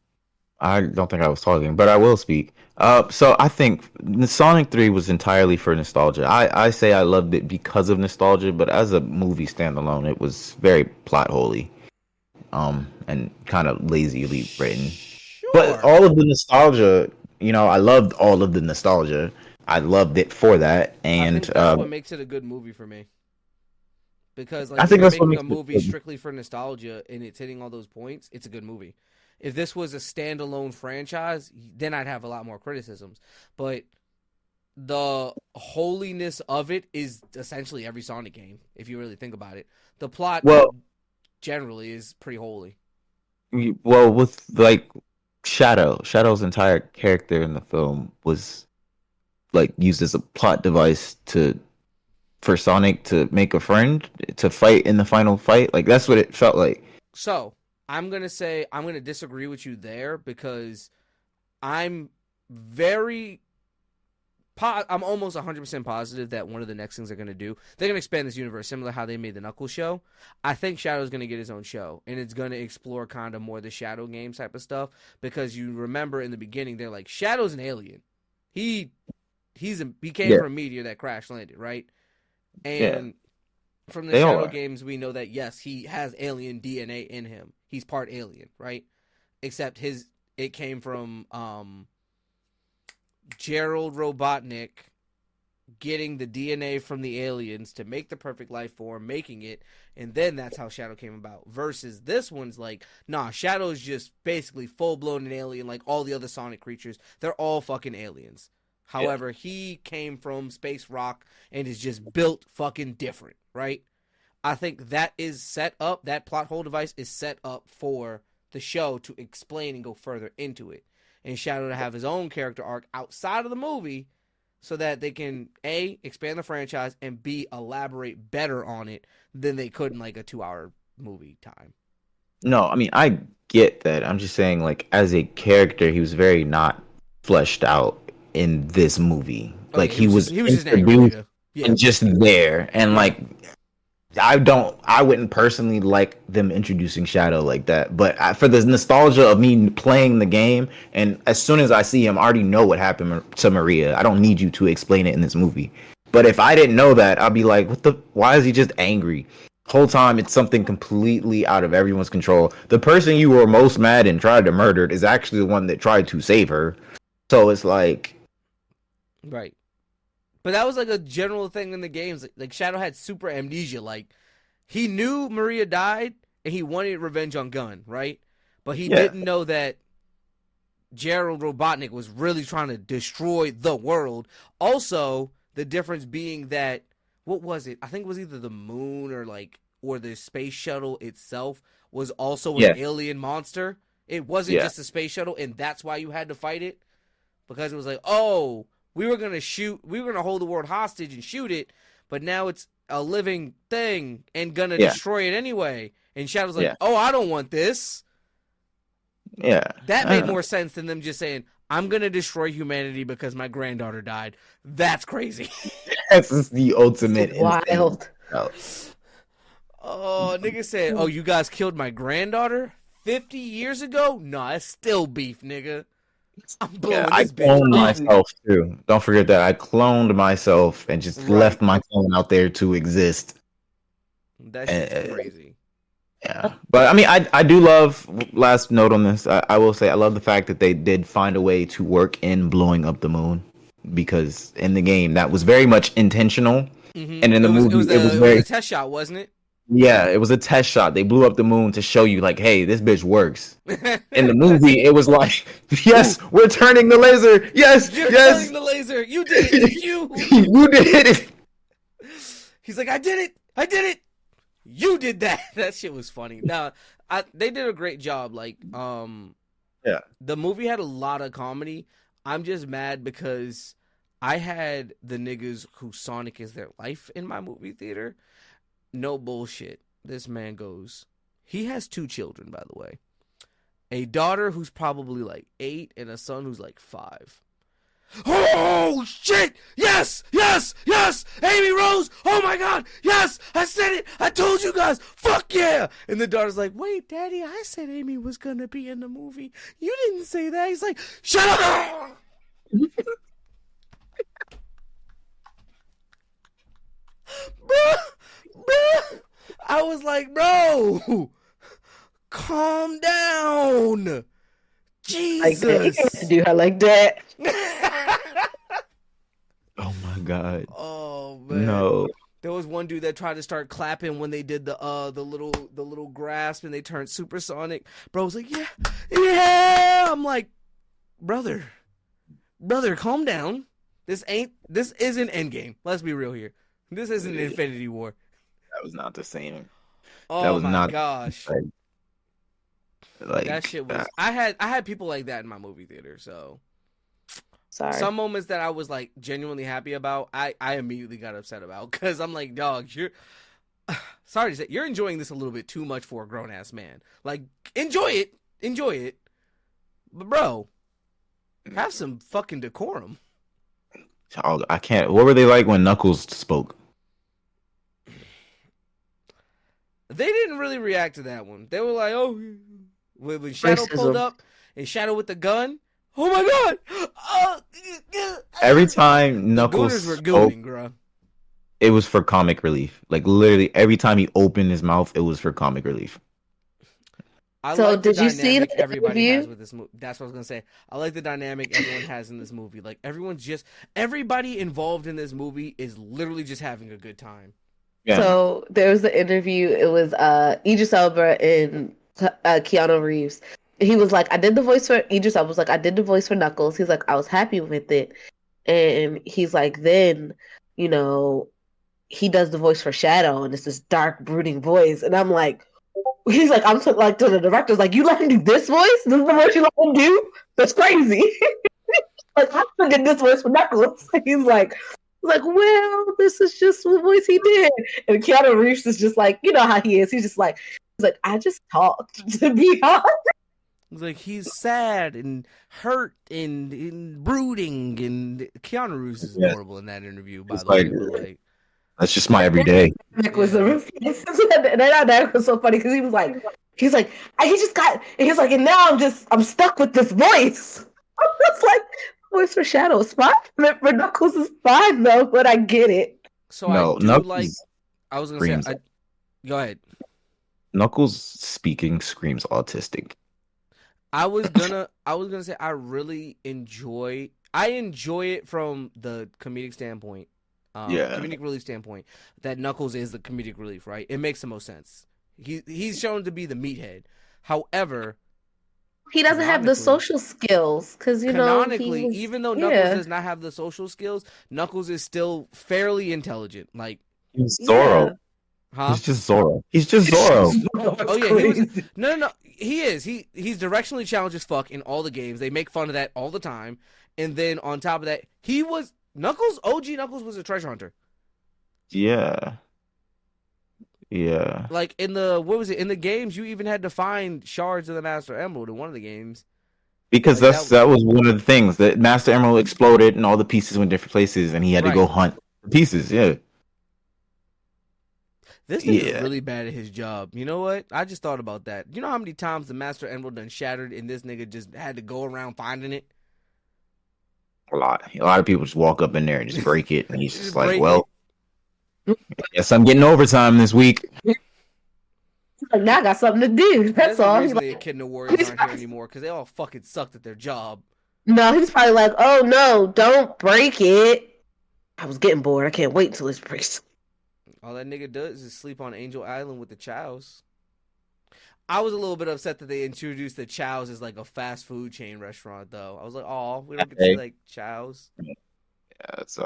I don't think I was talking, but I will speak. So I think Sonic 3 was entirely for nostalgia. I say I loved it because of nostalgia, but as a movie standalone, it was very plot holy, and kind of lazily written. But Sure. all of the nostalgia, I loved all of the nostalgia. I loved it for that, I and think that's what makes it a good movie for me. Because I like if think you're that's what making a makes it movie good. strictly for nostalgia and it's hitting all those points, it's a good movie. If this was a standalone franchise, then I'd have a lot more criticisms. But the holiness of it is essentially every Sonic game, if you really think about it. The plot Well, generally is pretty holy. with like Shadow's entire character in the film was like used as a plot device to for Sonic to make a friend to fight in the final fight. Like that's what it felt like. So I'm gonna disagree with you there because I'm very I'm almost 100% positive that one of the next things they're going to do, they're going to expand this universe, similar to how they made the Knuckles show. I think Shadow's going to get his own show, and it's going to explore kind of more the Shadow games type of stuff, because you remember in the beginning, they're like, Shadow's an alien. He he came Yeah, from a meteor that crash landed, right? yeah, And from the they all Shadow are. games, we know that, yes, he has alien DNA in him. He's part alien, right? Except it came from Gerald Robotnik getting the DNA from the aliens to make the perfect life form, making it, and then that's how Shadow came about. Versus this one's like, nah, Shadow's just basically full blown an alien like all the other Sonic creatures. They're all fucking aliens. Yeah. However, he came from space rock and is just built fucking different, right? I think that is set up, that plot hole device is set up for the show to explain and go further into it. And Shadow to have his own character arc outside of the movie so that they can A, expand the franchise, and B, elaborate better on it than they could in like a 2 hour movie time. No, I mean I get that. I'm just saying, like as a character, he was very not fleshed out in this movie. Oh Like yeah, he was he was just an angry introduced nigga. Yeah. and just there, and Yeah. like I wouldn't personally like them introducing Shadow like that, but for the nostalgia of me playing the game, and as soon as I see him, I already know what happened to Maria. I don't need you to explain it in this movie. But if I didn't know that, I'd be like, what the? Why is he just angry? Whole time it's something completely out of everyone's control. The person you were most mad and tried to murder is actually the one that tried to save her. So it's like, Right. But that was like a general thing in the games. Like Shadow had super amnesia. Like he knew Maria died and he wanted revenge on Gunn, right? But he yeah, didn't know that Gerald Robotnik was really trying to destroy the world. Also, the difference being that what was it? I think it was either the moon or the space shuttle itself was also an yeah, alien monster. It wasn't yeah, just a space shuttle, and that's why you had to fight it. Because it was like, oh, we were gonna hold the world hostage and shoot it, but now it's a living thing and gonna yeah, destroy it anyway. And Shadow's like, yeah, oh, I don't want this. yeah. That I made don't know. more sense than them just saying, I'm gonna destroy humanity because my granddaughter died. That's crazy. That's just the This ultimate is instant. wild. Oh, nigga said, oh, you guys killed my granddaughter 50 years ago? Nah, it's still beef, nigga. I'm Yeah, blowing I this bitch cloned up. myself too. Don't forget that I cloned myself and just Right. left my clone out there to exist. That shit's Uh, crazy. yeah, but I mean, I do love. Last note on this, I will say I love the fact that they did find a way to work in blowing up the moon, because in the game that was very much intentional, and in the movie it was It was very, a test shot, wasn't yeah, it was a test shot. They blew up the moon to show you like, hey, this bitch works. In the it? movie, it was like, yes, we're turning the laser. Yes, You're yes, turning the laser. You did it. It's you. you did it. He's like, I did it. I did it. You did that. That shit was funny. Now, they did a great job. Like, Yeah. the movie had a lot of comedy. I'm just mad because I had the niggas who Sonic is their life in my movie theater. No bullshit. This man goes. He has 2 children, by the way. A daughter who's probably like 8 and a son who's like 5. Oh shit! Yes! Yes! Yes! Amy Rose! Oh my god! Yes! I said it! I told you guys! Fuck yeah! And the daughter's like, wait, Daddy, I said Amy was gonna be in the movie. You didn't say that. He's like, shut up! Bro! Bro! I was like, bro! Calm down! Like that. You can't Jesus! do her like that. Oh my god. Oh man. No. There was one dude that tried to start clapping when they did the little grasp and they turned supersonic. Bro was like, yeah, yeah. I'm like, brother, calm down. This isn't Endgame. Let's be real here. This isn't Infinity War. That was not the same. That Oh was my not gosh. like That shit was. I had people like that in my movie theater. So Sorry. some moments that I was like genuinely happy about, I immediately got upset about because I'm like, dog, you're sorry to say, you're enjoying this a little bit too much for a grown ass man. Like, enjoy it, but bro, have some fucking decorum. Oh, I can't. What were they like when Knuckles spoke? They didn't really react to that one. They were like, oh, when Shadow pulled Racism. up and Shadow with the gun. Oh my god! Every time The Knuckles Gooners were spoke, gooning, bro. it was for comic relief. Like literally, every time he opened his mouth, it was for comic relief. I So like the did you see dynamic the everybody has interview? with this movie. That's what I was gonna say. I like the dynamic everyone has in this movie. Like everybody involved in this movie is literally just having a good time. Yeah, So there was the interview. It was Idris Elba and Keanu Reeves. He was like, I did the voice for Idris Elba was like, I did the voice for Knuckles. He's like, I was happy with it. And he's like, then, you know, he does the voice for Shadow, and it's this dark, brooding voice. And I'm like, he's like, like to the directors, like, you let him do this voice? This is the voice you let him do? That's crazy. Like, I did this voice for Knuckles. He's like, well, this is just the voice he did. And Keanu Reeves is just like, you know how he is. He's like, I just talked, to be honest. It's like he's sad and hurt and brooding, and Keanu Reeves is yeah. adorable in that interview, by It's the way. But like, that's just my everyday. Nick was yeah. and that was so funny because he's like, he just got, and he's like, and now I'm stuck with this voice. It's like, voice for Shadow is fine. For Knuckles is fine though, but I get it. So No, I do like. Knuckles I was gonna screams. say, go ahead. Knuckles speaking screams autistic. I was gonna say I really enjoy. I enjoy it from the comedic standpoint, Yeah, comedic relief standpoint. That Knuckles is the comedic relief, right? It makes the most sense. He's shown to be the meathead. However, He doesn't have the canonically, social skills because canonically, even though Knuckles yeah, does not have the social skills, Knuckles is still fairly intelligent. Like, he's yeah. Zoro. huh? He's just Zoro. He's just Zoro. Oh yeah, he was no. He is. He's directionally challenged as fuck in all the games. They make fun of that all the time. And then on top of that, he was Knuckles. OG Knuckles was a treasure hunter. Yeah, yeah. Like in the what was it in the games? You even had to find shards of the Master Emerald in one of the games. Because Like that was one of the things that Master Emerald exploded and all the pieces went different places, and he had to go right. hunt the pieces. Yeah, This nigga's yeah. really bad at his job. You know what? I just thought about that. You know how many times the Master Emerald done shattered and this nigga just had to go around finding it? A lot. A lot of people just walk up in there and just break it, and he's just Just like, break "Well, it. guess I'm getting overtime this week." Like, now I got something to do. There's That's a all. reason the Echidna Warriors aren't here anymore because they all fucking sucked at their job. No, he's probably like, oh no, don't break it. I was getting bored. I can't wait until this breaks. All that nigga does is sleep on Angel Island with the Chows. I was a little bit upset that they introduced the Chows as like a fast food chain restaurant, though. I was like, oh, we don't get to see like Chows. Yeah, it's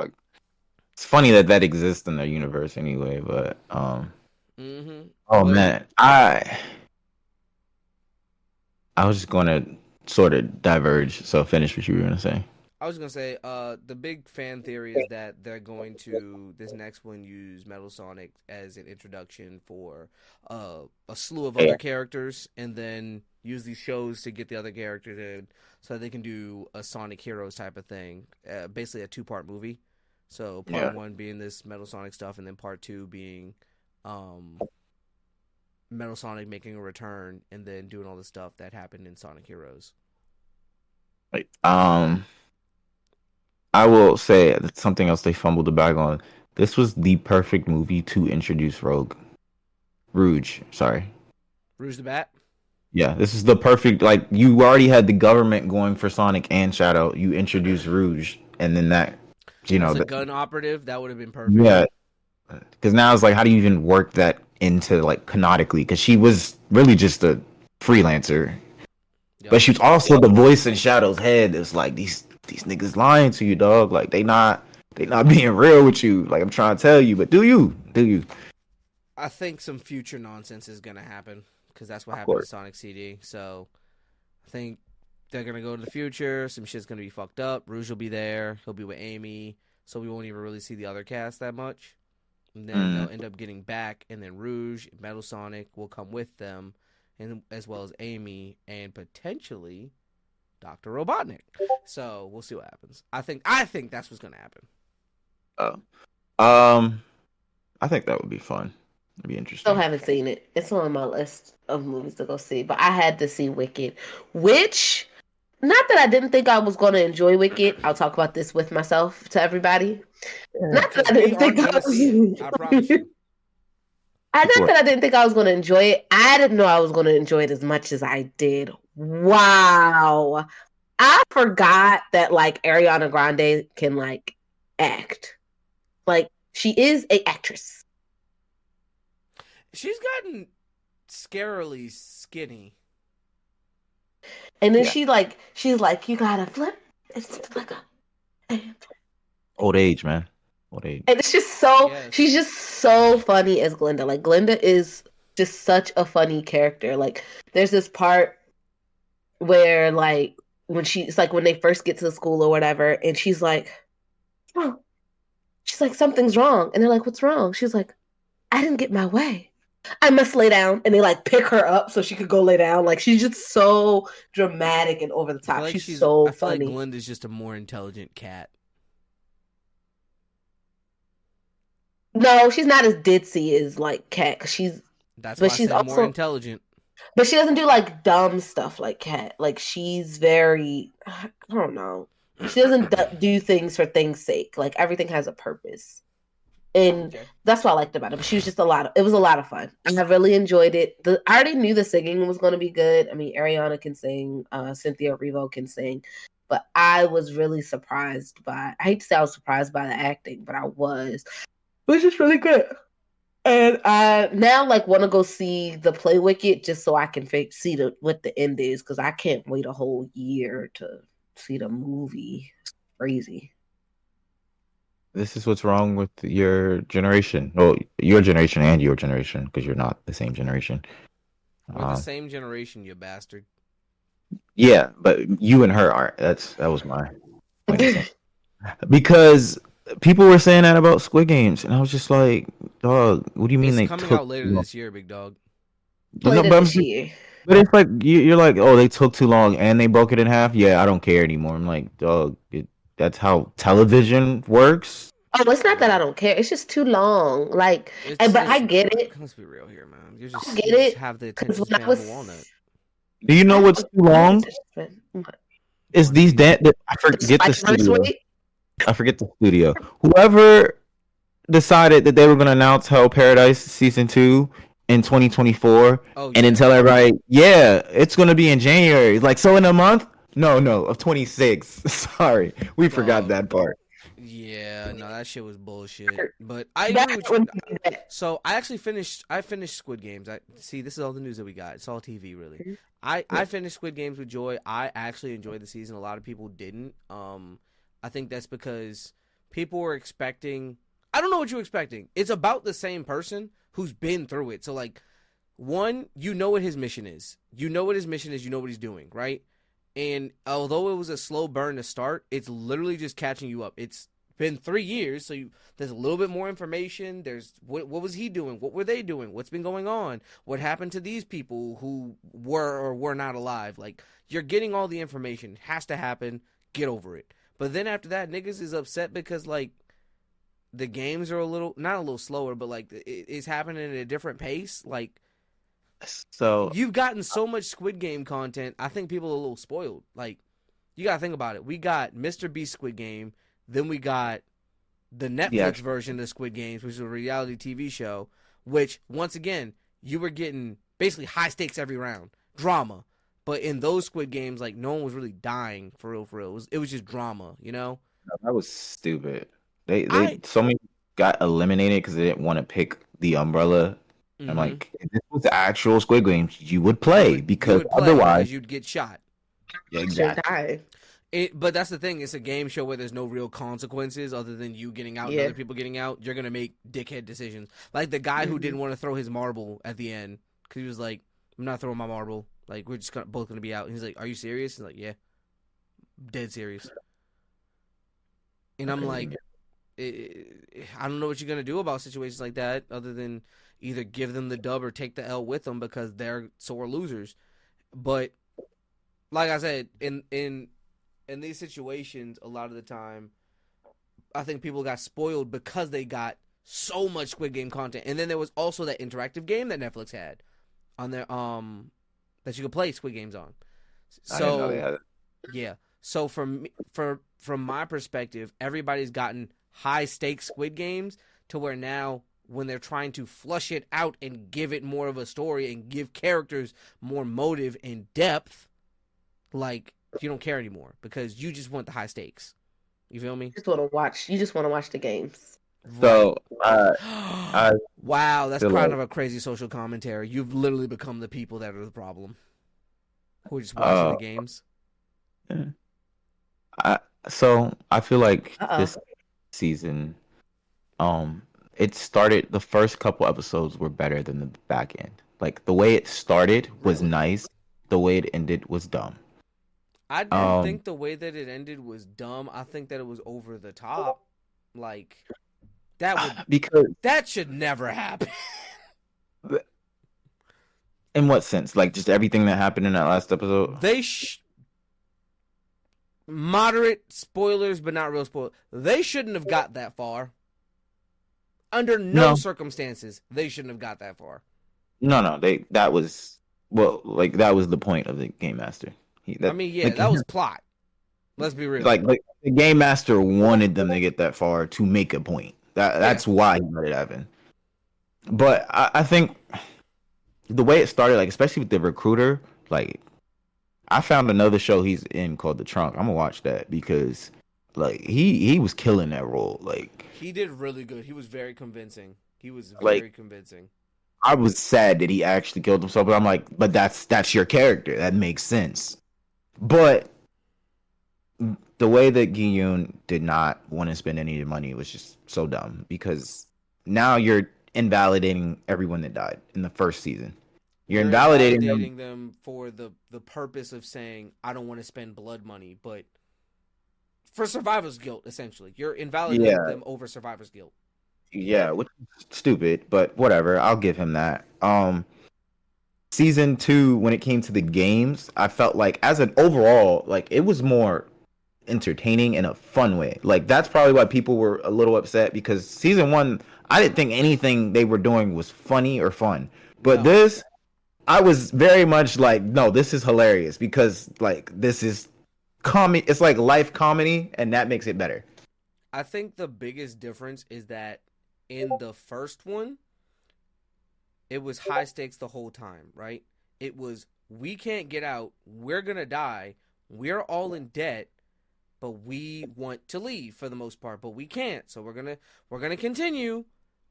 funny that exists in their universe anyway. But Mm-hmm. oh But man, I was just going to sort of diverge. So finish what you were going to say. I was gonna say, the big fan theory is that they're going to this next one use Metal Sonic as an introduction for a slew of Yeah, other characters, and then use these shows to get the other characters in, so they can do a Sonic Heroes type of thing. Basically, a 2-part movie. So part Yeah. one being this Metal Sonic stuff, and then part two being um, Metal Sonic making a return, and then doing all the stuff that happened in Sonic Heroes. Like, I will say that's something else they fumbled the bag on. This was the perfect movie to introduce Rouge. Sorry. Rouge the Bat. Yeah, this is the perfect. Like, you already had the government going for Sonic and Shadow. You introduce Rouge, and then that, As a gun operative, that would have been perfect. yeah. Because now it's like, how do you even work that into like canonically? Because she was really just a freelancer, but Yep. she was also the voice in Shadow's head. It's like these niggas lying to you, dog. Like they not being real with you. Like, I'm trying to tell you, but do you? I think some future nonsense is gonna happen because that's what Of happened to course. Sonic CD. So I think they're gonna go to the future. Some shit's gonna be fucked up. Rouge will be there. He'll be with Amy, so we won't even really see the other cast that much. And then Mm. they'll end up getting back, and then Rouge, Metal Sonic will come with them, and as well as Amy and potentially Dr. Robotnik. So we'll see what happens. I think that's what's gonna happen. Oh. I think that would be fun. It'd be Still interesting. haven't seen it. It's on my list of movies to go see, but I had to see Wicked, which not that I didn't think I was going to enjoy Wicked. I'll talk about this with myself to everybody. Not that Because I we didn't aren't think I gonna see it. was. I promise you. Not People are, that I didn't think I was going to enjoy it. I didn't know I was going to enjoy it as much as I did. Wow. I forgot that like Ariana Grande can like act. Like she is a actress. She's gotten scarily skinny. And then yeah, she's like, you gotta flip. It's like a old age, man. Old age. and it's just I so she's guess. just so funny as Glinda. Like Glinda is just such a funny character. Like there's this part where like when she's like when they first get to the school or whatever, and oh, she's like something's wrong, and they're like, what's wrong? She's like, I didn't get my way. I must lay down, and they like pick her up so she could go lay down. Like she's just so dramatic and over the top. She's so I feel like funny. Glinda's just a more intelligent cat. No, she's not as ditzy as like Cat, cause That's but why I she's said more also, intelligent. but she doesn't do like dumb stuff like Cat. Like she's very, I don't know, she doesn't do things for things' sake. Like everything has a purpose, and Okay. that's what I liked about it. But she was just it was a lot of fun, and I really enjoyed it. I already knew the singing was going to be good. I mean, Ariana can sing, Cynthia Erivo can sing, but I was really surprised by. I hate to say I was surprised by the acting, but I was. It was just really good. And I now like want to go see the Play Wicked just so I can see what the end is because I can't wait a whole year to see the movie. It's crazy. This is what's wrong with your generation. Well, your generation and your generation, because you're not the same generation. We're the Um, same generation, you bastard. yeah, but you and her aren't. That was my concern. Because people were saying that about Squid Games, and I was just like, dog, what do you mean It's they coming took out later too long? this year, big dog. No, Later this year. but it's like you're like, oh, they took too long and they broke it in half. Yeah, I don't care anymore. I'm like, dog, that's how television works. Oh, it's not that I Right. don't care. It's just too long. Like, but I It's get it. let's be real here, man. I You get just it have the because attention when I span of a walnut. was, Do you know I what's have too a great long? attention span. What? Is One these Piece. I forget the Spider-Verse studio. wait? I forget the studio. Whoever decided that they were going to announce Hell Paradise season 2 in 2024 Oh and then yeah. tell everybody, yeah, it's going to be in January. Like, so in a month? No, of 26. Sorry. We forgot Dog. that part. Yeah, no, that shit was bullshit. But I That agree with you. when they did that. So I actually finished. I finished Squid Games. I see. This is all the news that we got. It's all TV, really. I finished Squid Games with joy. I actually enjoyed the season. A lot of people didn't. I think that's because people were expecting. I don't know what you were expecting. It's about the same person who's been through it. So like, one, you know what his mission is. You know what his mission is. You know what he's doing, right? And although it was a slow burn to start, it's literally just catching you up. It's been 3 years, so there's a little bit more information. There's what was he doing? What were they doing? What's been going on? What happened to these people who were or were not alive? Like, you're getting all the information. It has to happen. Get over it. But then after that, niggas is upset because, like, the games are not a little slower, but, like, it's happening at a different pace. Like, So you've gotten so much Squid Game content. I think people are a little spoiled. Like, you gotta think about it. We got Mr. Beast Squid Game, then we got the Netflix version of Squid Games, which is a reality TV show. Which, once again, you were getting basically high stakes every round, drama. But in those Squid Games, like, no one was really dying for real. For real, it was just drama. You know, that was stupid. They so many got eliminated because they didn't want to pick the umbrella. I'm like, if this was actual Squid Games, you would play because otherwise you'd get shot. Yeah, exactly. But that's the thing. It's a game show where there's no real consequences other than you getting out and other people getting out. You're going to make dickhead decisions. Like the guy who didn't want to throw his marble at the end because he was like, I'm not throwing my marble. Like, we're just both going to be out. And he's like, are you serious? He's like, yeah. Dead serious. And I'm like, I don't know what you're going to do about situations like that other than either give them the dub or take the L with them because they're sore losers. But like I said, in these situations, a lot of the time, I think people got spoiled because they got so much Squid Game content. And then there was also that interactive game that Netflix had on their that you could play Squid Games on. So yeah. So from my perspective, everybody's gotten high stakes Squid Games to where now when they're trying to flush it out and give it more of a story and give characters more motive and depth, like, you don't care anymore because you just want the high stakes. You feel me? You just want to watch the games. So, wow, that's kind of a crazy social commentary. You've literally become the people that are the problem. Who are just watching the games. So I feel like this season, it started. The first couple episodes were better than the back end. Like the way it started was nice. The way it ended was dumb. I didn't think the way that it ended was dumb. I think that it was over the top. Like that should never happen. In what sense? Like just everything that happened in that last episode? Moderate spoilers, but not real spoilers. They shouldn't have got that far. Under no circumstances, they shouldn't have got that far. No. That was the point of the Game Master. That was plot. Let's be real. Like the Game Master wanted them to get that far to make a point. That's why he let it happen. But I think the way it started, like especially with the recruiter, like I found another show he's in called The Trunk. I'm gonna watch that because like he was killing that role. Like he did really good. He was very convincing. Convincing. I was sad that he actually killed himself, but I'm like, but that's your character. That makes sense. But the way that Gi-yoon did not want to spend any money was just so dumb because now you're invalidating everyone that died in the first season. You're invalidating them for the purpose of saying, I don't want to spend blood money, but for survivor's guilt, essentially. You're invalidating them over survivor's guilt. Yeah, which is stupid, but whatever. I'll give him that. Season 2, when it came to the games, I felt like as an overall, like it was more entertaining in a fun way. Like that's probably why people were a little upset because season 1, I didn't think anything they were doing was funny or fun. But this, I was very much like, no, this is hilarious because like this is comedy. It's like life comedy, and that makes it better. I think the biggest difference is that in the first one, it was high stakes the whole time, right? It was, we can't get out. We're going to die. We're all in debt, but we want to leave for the most part, but we can't. So we're going to continue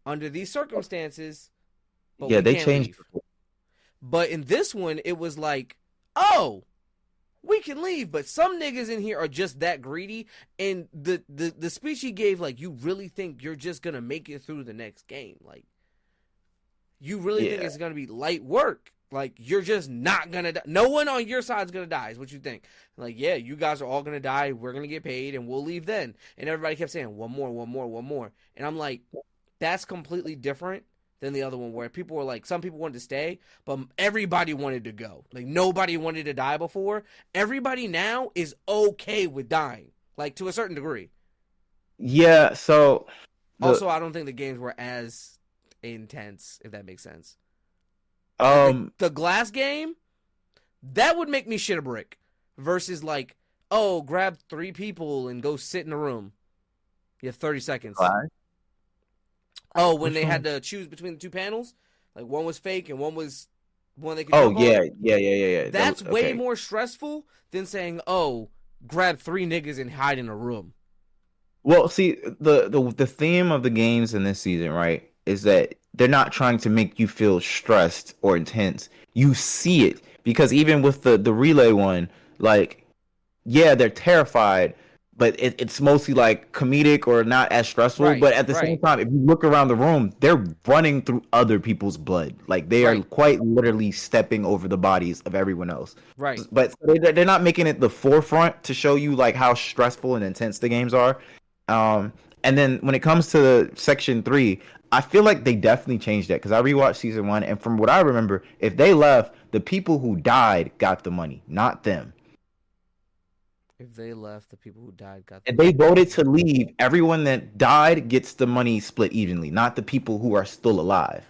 under these circumstances. But they changed. But in this one, it was like, oh, we can leave, but some niggas in here are just that greedy. And the speech he gave, like, you really think you're just going to make it through the next game? Like, you really think it's going to be light work? Like, you're just not gonna die. No one on your side's gonna die, is what you think. Like, yeah, you guys are all gonna die. We're gonna get paid, and we'll leave then. And everybody kept saying, one more, one more, one more. And I'm like, that's completely different than the other one, where people were like, some people wanted to stay, but everybody wanted to go. Like, nobody wanted to die before. Everybody now is okay with dying, like, to a certain degree. Yeah, so Also, the I don't think the games were as intense, if that makes sense. Like, um the glass game, that would make me shit a brick. Versus, like, oh, grab 3 people and go sit in a room. You have 30 seconds. Clash? Oh, when Which they had one? to choose between the 2 panels, like, one was fake and one was one they could Oh jump on. yeah, yeah. That was That's way okay. more stressful than saying, oh, grab 3 niggas and hide in a room. Well, see, the theme of the games in this season, right, is that they're not trying to make you feel stressed or intense. You see it because even with the relay one, like, yeah, they're terrified, but it's mostly like comedic or not as stressful. Right, But at the same right, time, if you look around the room, they're running through other people's blood. Like they are right, quite literally stepping over the bodies of everyone else. right. But they're not making it the forefront to show you like how stressful and intense the games are. Um, and then when it comes to section 3, I feel like they definitely changed that because I rewatched season 1, and from what I remember, if they left, the people who died got the money, not them. If they left, the people who died got the And they money. voted to leave. Everyone that died gets the money split evenly, not the people who are still alive.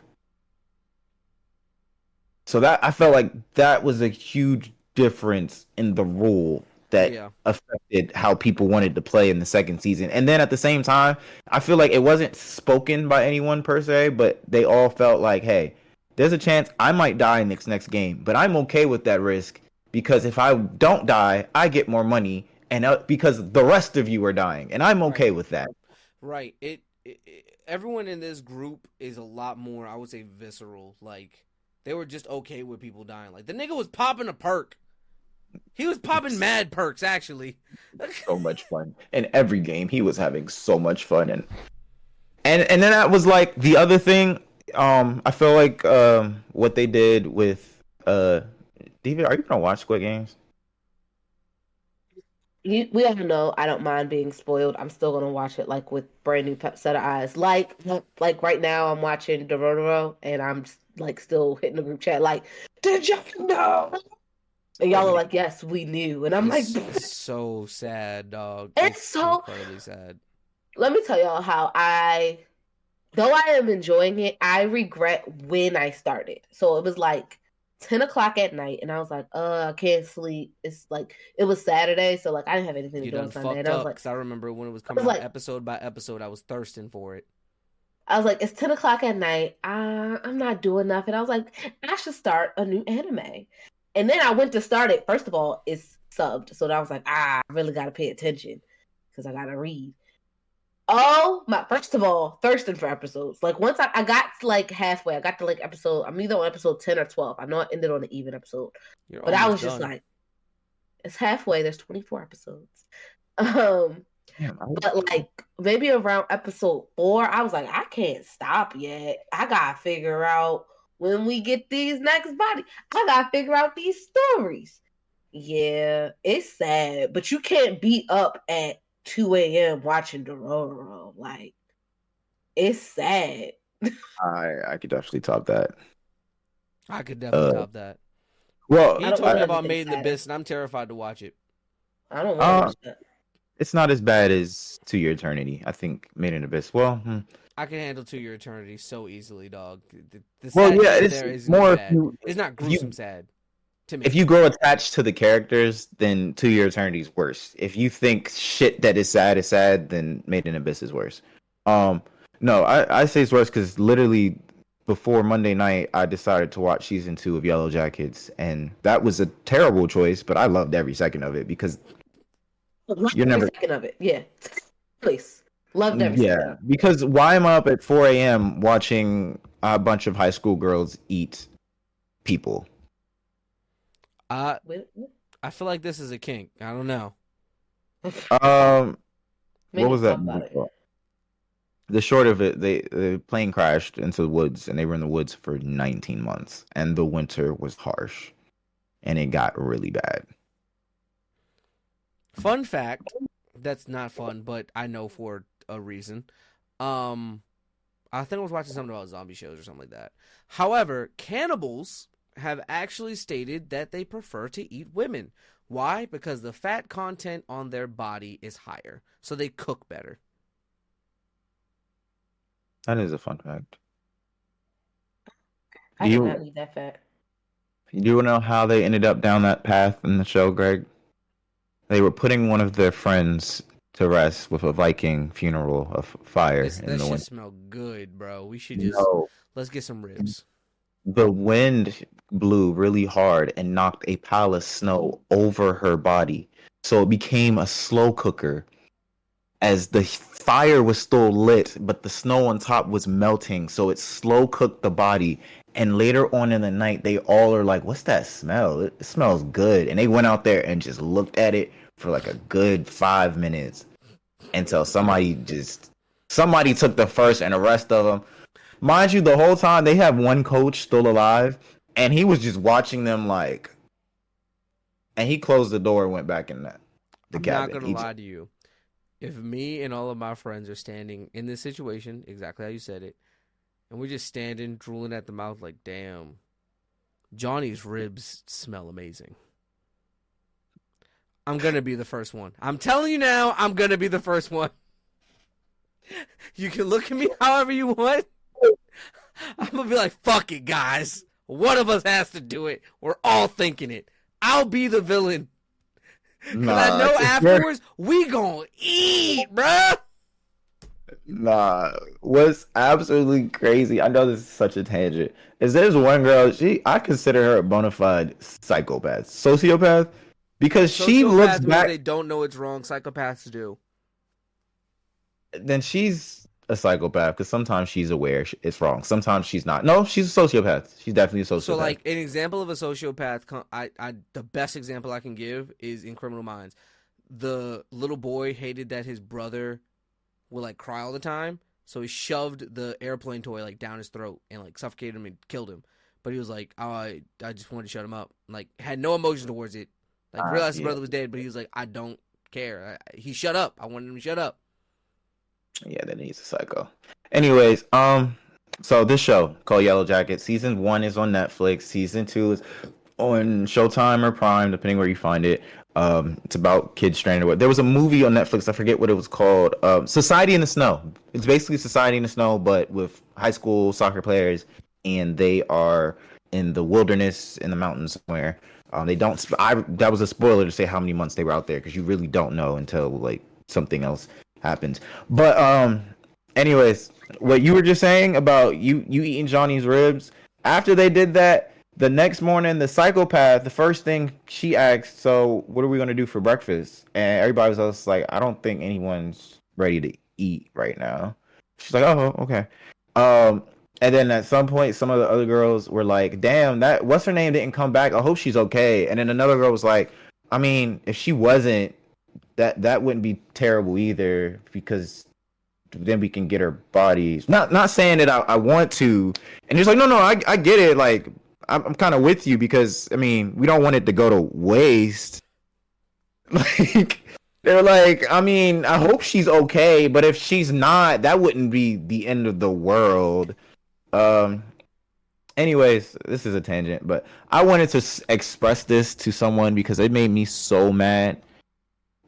So that I felt like that was a huge difference in the rule that Yeah. affected how people wanted to play in the second season. And then at the same time, I feel like it wasn't spoken by anyone per se, but they all felt like, hey, there's a chance I might die in this next game, but I'm okay with that risk because if I don't die, I get more money, and because the rest of you are dying, and I'm Right. okay with that. Right. Everyone in this group is a lot more, I would say, visceral. Like, they were just okay with people dying. Like, the nigga was popping a perk. He was popping It's mad perks, actually. so much fun. In every game, he was having so much fun, and then that was like the other thing. I feel like what they did with David, are you gonna watch Squid Games? We all know I don't mind being spoiled. I'm still gonna watch it like with brand new set of eyes. Like right now, I'm watching Dororo, and I'm just, like still hitting the group chat like, "Did you know?" And y'all are like, "Yes, we knew." And I'm like, It's so sad, dog. "It's It's so." incredibly sad. Let me tell y'all how though I am enjoying it, I regret when I started. So it was like 10 o'clock at night, and I was like, I can't sleep. It's like it was Saturday, so like I didn't have anything to You do done on Sunday, and fucked up, because I remember when it was I coming was out like, episode by episode, I was thirsting for it. it's 10 o'clock at night. I'm not doing nothing. I was like, I should start a new anime. And then I went to start it. First of all, it's subbed. So I was like, I really got to pay attention because I got to read. Oh my! First of all, thirsting for episodes. Like once I got to like halfway, I got to like episode. I'm either on episode 10 or 12. I know I ended on an even episode, You're but I almost was just done. like, it's halfway. There's 24 episodes. Um, Damn, but like maybe around episode 4, I was like, I can't stop yet. I gotta figure out when we get these next body. I gotta figure out these stories. Yeah, it's sad, but you can't be up at 2 a.m. watching Dororo. Like, it's sad. I could definitely top that. I could definitely Uh, top that. well, I He don't told want me about anything Made in the sadder. Abyss, and I'm terrified to watch it. I don't want to uh, watch that. it's not as bad as To Your Eternity. I think Made in Abyss. Well, I can handle To Your Eternity so easily, dog. The well, sad yeah, shit it's there isn't as more bad. It's not if gruesome you sad to if me. you grow attached to the characters, then To Your Eternity is worse. If you think shit that is sad, then Made in Abyss is worse. Um, no, I say it's worse because literally before Monday night, I decided to watch season 2 of Yellow Jackets, and that was a terrible choice, but I loved every second of it because Loved you're every never. second of it. Yeah, please. Loved every second Yeah, of because why am I up at 4 a.m. watching a bunch of high school girls eat people? Uh, it. I feel like this is a kink. I don't know. Um, what Maybe was that talk movie about it. called? The short of it, the plane crashed into the woods, and they were in the woods for 19 months, and the winter was harsh, and it got really bad. Fun fact, that's not fun, but I know for a reason. Um, I think I was watching something about zombie shows or something like that. However, cannibals have actually stated that they prefer to eat women. Why? Because the fat content on their body is higher, so they cook better. That is a fun fact. I Do did not you need that fact. do you know how they ended up down that path in the show, Greg? They were putting one of their friends to rest with a Viking funeral of fire This in that the shit winter. smell good, bro. We should just No, let's get some ribs. the wind blew really hard and knocked a pile of snow over her body. So it became a slow cooker as the fire was still lit, but the snow on top was melting. So it slow cooked the body. And later on in the night, they all are like, "What's that smell? It smells good." And they went out there and just looked at it for like a good 5 minutes until somebody took the first, and the rest of them, mind you, the whole time they have one coach still alive, and he was just watching them like, and he closed the door and went back in the I'm not cabin. gonna He just lie to you. If me and all of my friends are standing in this situation, exactly how you said it, and we're just standing, drooling at the mouth, like, damn, Johnny's ribs smell amazing. I'm gonna be the first one. I'm telling you now, I'm gonna be the first one. You can look at me however you want. I'm gonna be like, fuck it, guys. One of us has to do it. We're all thinking it. I'll be the villain. Cause I nah, know afterwards we gonna eat, bruh. nah. What's absolutely crazy? I know this is such a tangent. Is there's one girl? I consider her a bona fide psychopath, sociopath, because she looks Sociopaths means back. they don't know it's wrong. Psychopaths do. Then she's a psychopath because sometimes she's aware it's wrong. Sometimes she's not. No, she's a sociopath. She's definitely a So, sociopath. like an example of a sociopath, the best example I can give is in Criminal Minds. The little boy hated that his brother would like cry all the time, so he shoved the airplane toy like down his throat and like suffocated him and killed him. But he was like, oh, I just wanted to shut him up. Like had no emotion towards it. Like realized his Yeah, brother was dead, but he was like, I don't care. He shut up. I wanted him to shut up. yeah, that he's a psycho. Anyways, so this show called Yellow Jacket, season 1 is on Netflix. Season 2 is on Showtime or Prime, depending where you find it. It's about kids stranded. There was a movie on Netflix. I forget what it was called. Society in the Snow. It's basically Society in the Snow, but with high school soccer players, and they are in the wilderness in the mountains somewhere. They don't. That was a spoiler to say how many months they were out there because you really don't know until like something else happens. But anyways, what you were just saying about you eating Johnny's ribs after they did that. The next morning, the psychopath, the first thing she asked, "So, what are we gonna do for breakfast?" And everybody was just like, "I don't think anyone's ready to eat right now." She's like, "Oh, okay." Um, and then at some point, some of the other girls were like, "Damn, that what's her name didn't come back. I hope she's okay." And then another girl was like, "I mean, if she wasn't, that wouldn't be terrible either because then we can get her bodies." Not saying that I want to. And he's like, "No, no, I get it. Like, I'm kind of with you because I mean, we don't want it to go to waste." Like they're like, I mean, I hope she's okay, but if she's not, that wouldn't be the end of the world. Um. Anyways, this is a tangent, but I wanted to express this to someone because it made me so mad.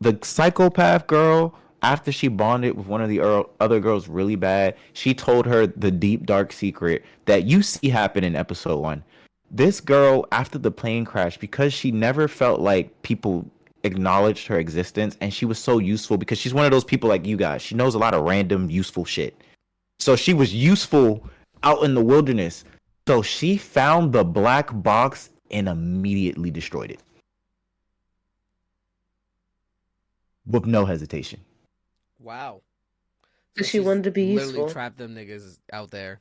The psychopath girl, after she bonded with one of the other girls really bad, she told her the deep dark secret that you see happen in episode 1. This girl, after the plane crash, because she never felt like people acknowledged her existence, and she was so useful because she's one of those people like you guys. She knows a lot of random useful shit. So she was useful out in the wilderness. So she found the black box and immediately destroyed it with no hesitation. Wow. So Because she she's wanted to be literally useful. trapped them niggas out there.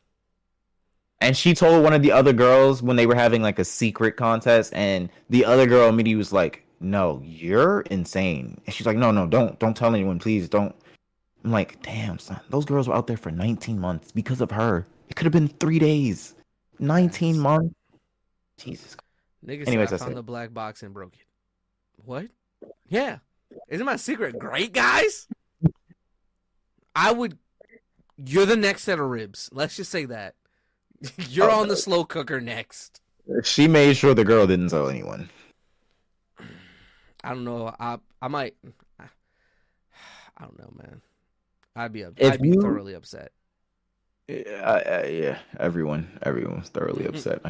And she told one of the other girls when they were having like a secret contest, and the other girl immediately was like, "No, you're insane." And she's like, "No, no, don't tell anyone, please, don't." I'm like, damn, son, those girls were out there for 19 months because of her. It could have been 3 days. 19 Facts. months. Jesus. Nigga said I Anyways, that's found it. the black box and broke it. What? Yeah. Isn't my secret great, guys? I would. You're the next set of ribs. Let's just say that. You're Oh, on the slow cooker next. she made sure the girl didn't tell anyone. I don't know. I might. I don't know, man. If I'd be you, thoroughly upset. yeah, everyone's thoroughly upset.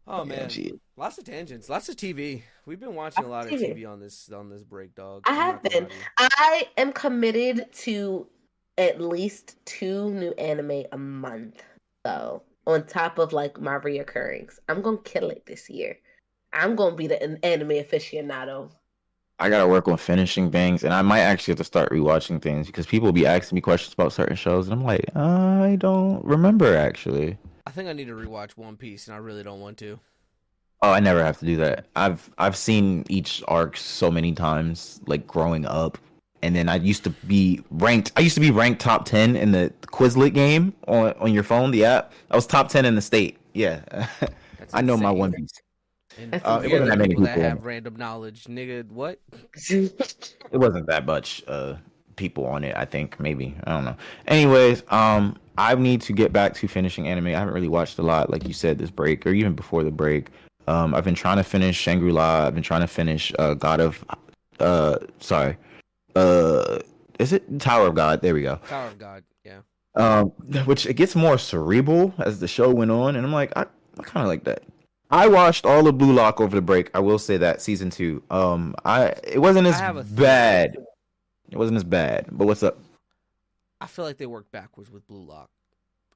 Oh Yeah, man, she. lots of tangents, lots of TV. We've been watching a lot of TV. TV on this break, dog. I I'm have not gonna been. lie to you. I am committed to at least 2 new anime a month, though. On top of like my reoccurrings, I'm gonna kill it this year. I'm gonna be the anime aficionado. I gotta work on finishing things, and I might actually have to start rewatching things because people be asking me questions about certain shows, and I'm like, I don't remember actually. I think I need to rewatch One Piece, and I really don't want to. Oh, I never have to do that. I've seen each arc so many times, like growing up, and then I used to be ranked. I used to be ranked top 10 in the Quizlet game on your phone, the app. I was top 10 in the state. Yeah, That's I know my insane. One Piece. And That's It we are wasn't the that insane. many people that people. have random knowledge, nigga. What? It wasn't that much people on it. I think maybe I don't know. Anyways, I need to get back to finishing anime. I haven't really watched a lot, like you said, this break or even before the break. I've been trying to finish Shangri-La. I've been trying to finish God of sorry. Uh is it Tower of God? There we go. Tower of God. Yeah. Um which it gets more cerebral as the show went on, and I'm like, I kinda like that. I watched all of Blue Lock over the break. I will say that season two. It wasn't I as have a theory. bad. It wasn't as bad. But what's up? I feel like they worked backwards with Blue Lock.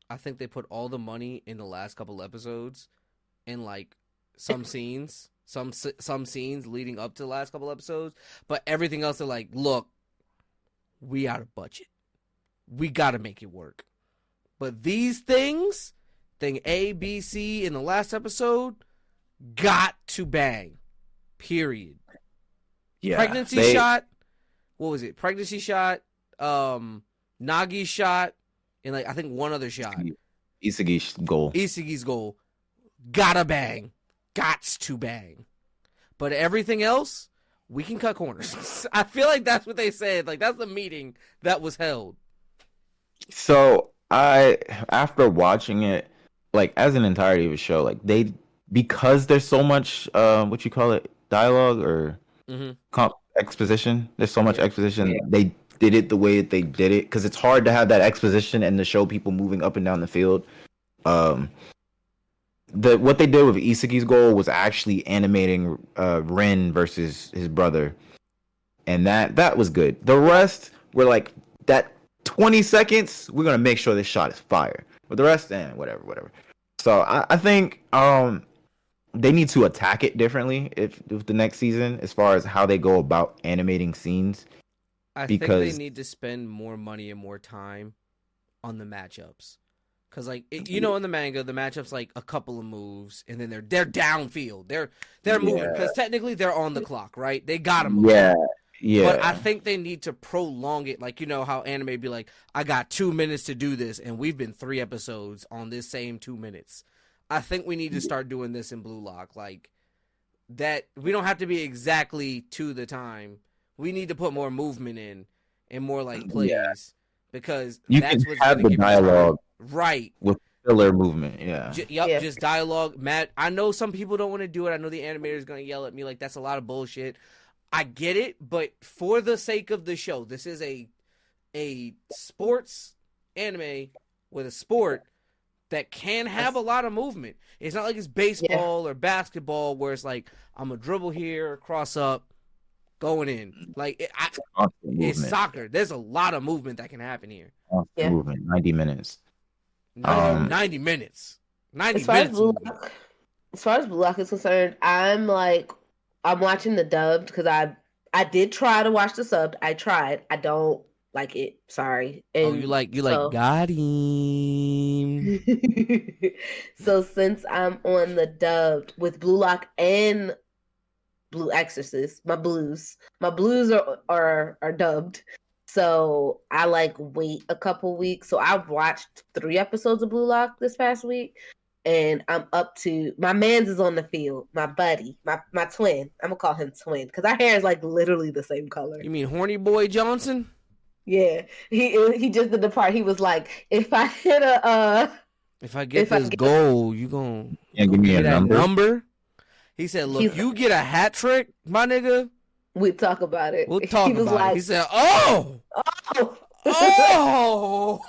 I think they put all the money in the last couple episodes, in like some scenes, some scenes leading up to the last couple episodes, but everything else they're like, look, we out of budget. We got to make it work. But these things, thing A, B, C in the last episode, got to bang. Period. Yeah, Pregnancy shot. What was it? Pregnancy shot. Nagi shot, and like I think one other shot. Isagi's goal. Isagi's goal. Gotta bang. Gots to bang. But everything else, we can cut corners. I feel like that's what they said. Like that's the meeting that was held. So after watching it, like as an entirety of a show, like because there's so much what you call it, dialogue or exposition. There's so much exposition. Yeah. They did it the way that they did it because it's hard to have that exposition and to show people moving up and down the field. What they did with Isagi's goal was actually animating Ren versus his brother, and that was good. The rest were like that 20 seconds. We're gonna make sure this shot is fire, but the rest, whatever. So I think they need to attack it differently if the next season, as far as how they go about animating scenes. I think they need to spend more money and more time on the matchups. Cause like in the manga, the matchups like a couple of moves, and then they're downfield. They're moving because technically they're on the clock, right? They gotta move. Yeah. But I think they need to prolong it. Like how anime be like, I got 2 minutes to do this, and we've been 3 episodes on this same 2 minutes. I think we need to start doing this in Blue Lock, like that. We don't have to be exactly to the time. We need to put more movement in and more like plays because you that's can what's have gonna the give you dialogue time. Right with filler movement. Yeah. Just dialogue. Matt, I know some people don't want to do it. I know the animator is gonna yell at me like that's a lot of bullshit. I get it, but for the sake of the show, this is a sports anime with a sport that can have a lot of movement. It's not like it's baseball or basketball where it's like I'm a dribble here, cross up, going in. Like it's soccer. There's a lot of movement that can happen here. Movement, 90 minutes. 90 minutes. 90 as far minutes. As far as Blue Lock is concerned, I'm watching the dubbed because I did try to watch the subbed. I tried. I don't like it. Sorry. And you like got him. So since I'm on the dubbed with Blue Lock and Blue Exorcist, my blues are dubbed. So I like wait a couple weeks. So I watched 3 episodes of Blue Lock this past week, and I'm up to my man's is on the field. My buddy, my twin. I'm gonna call him twin because our hair is like literally the same color. You mean Horny Boy Johnson? Yeah, he just did the part. He was like, if I hit a If I get if I this get, goal, you gonna Can't give me give a me that number. number? He said, "Look, he's you get a hat trick, my nigga. we talk about it. We'll He talk was about it." He like, said, "Oh, oh.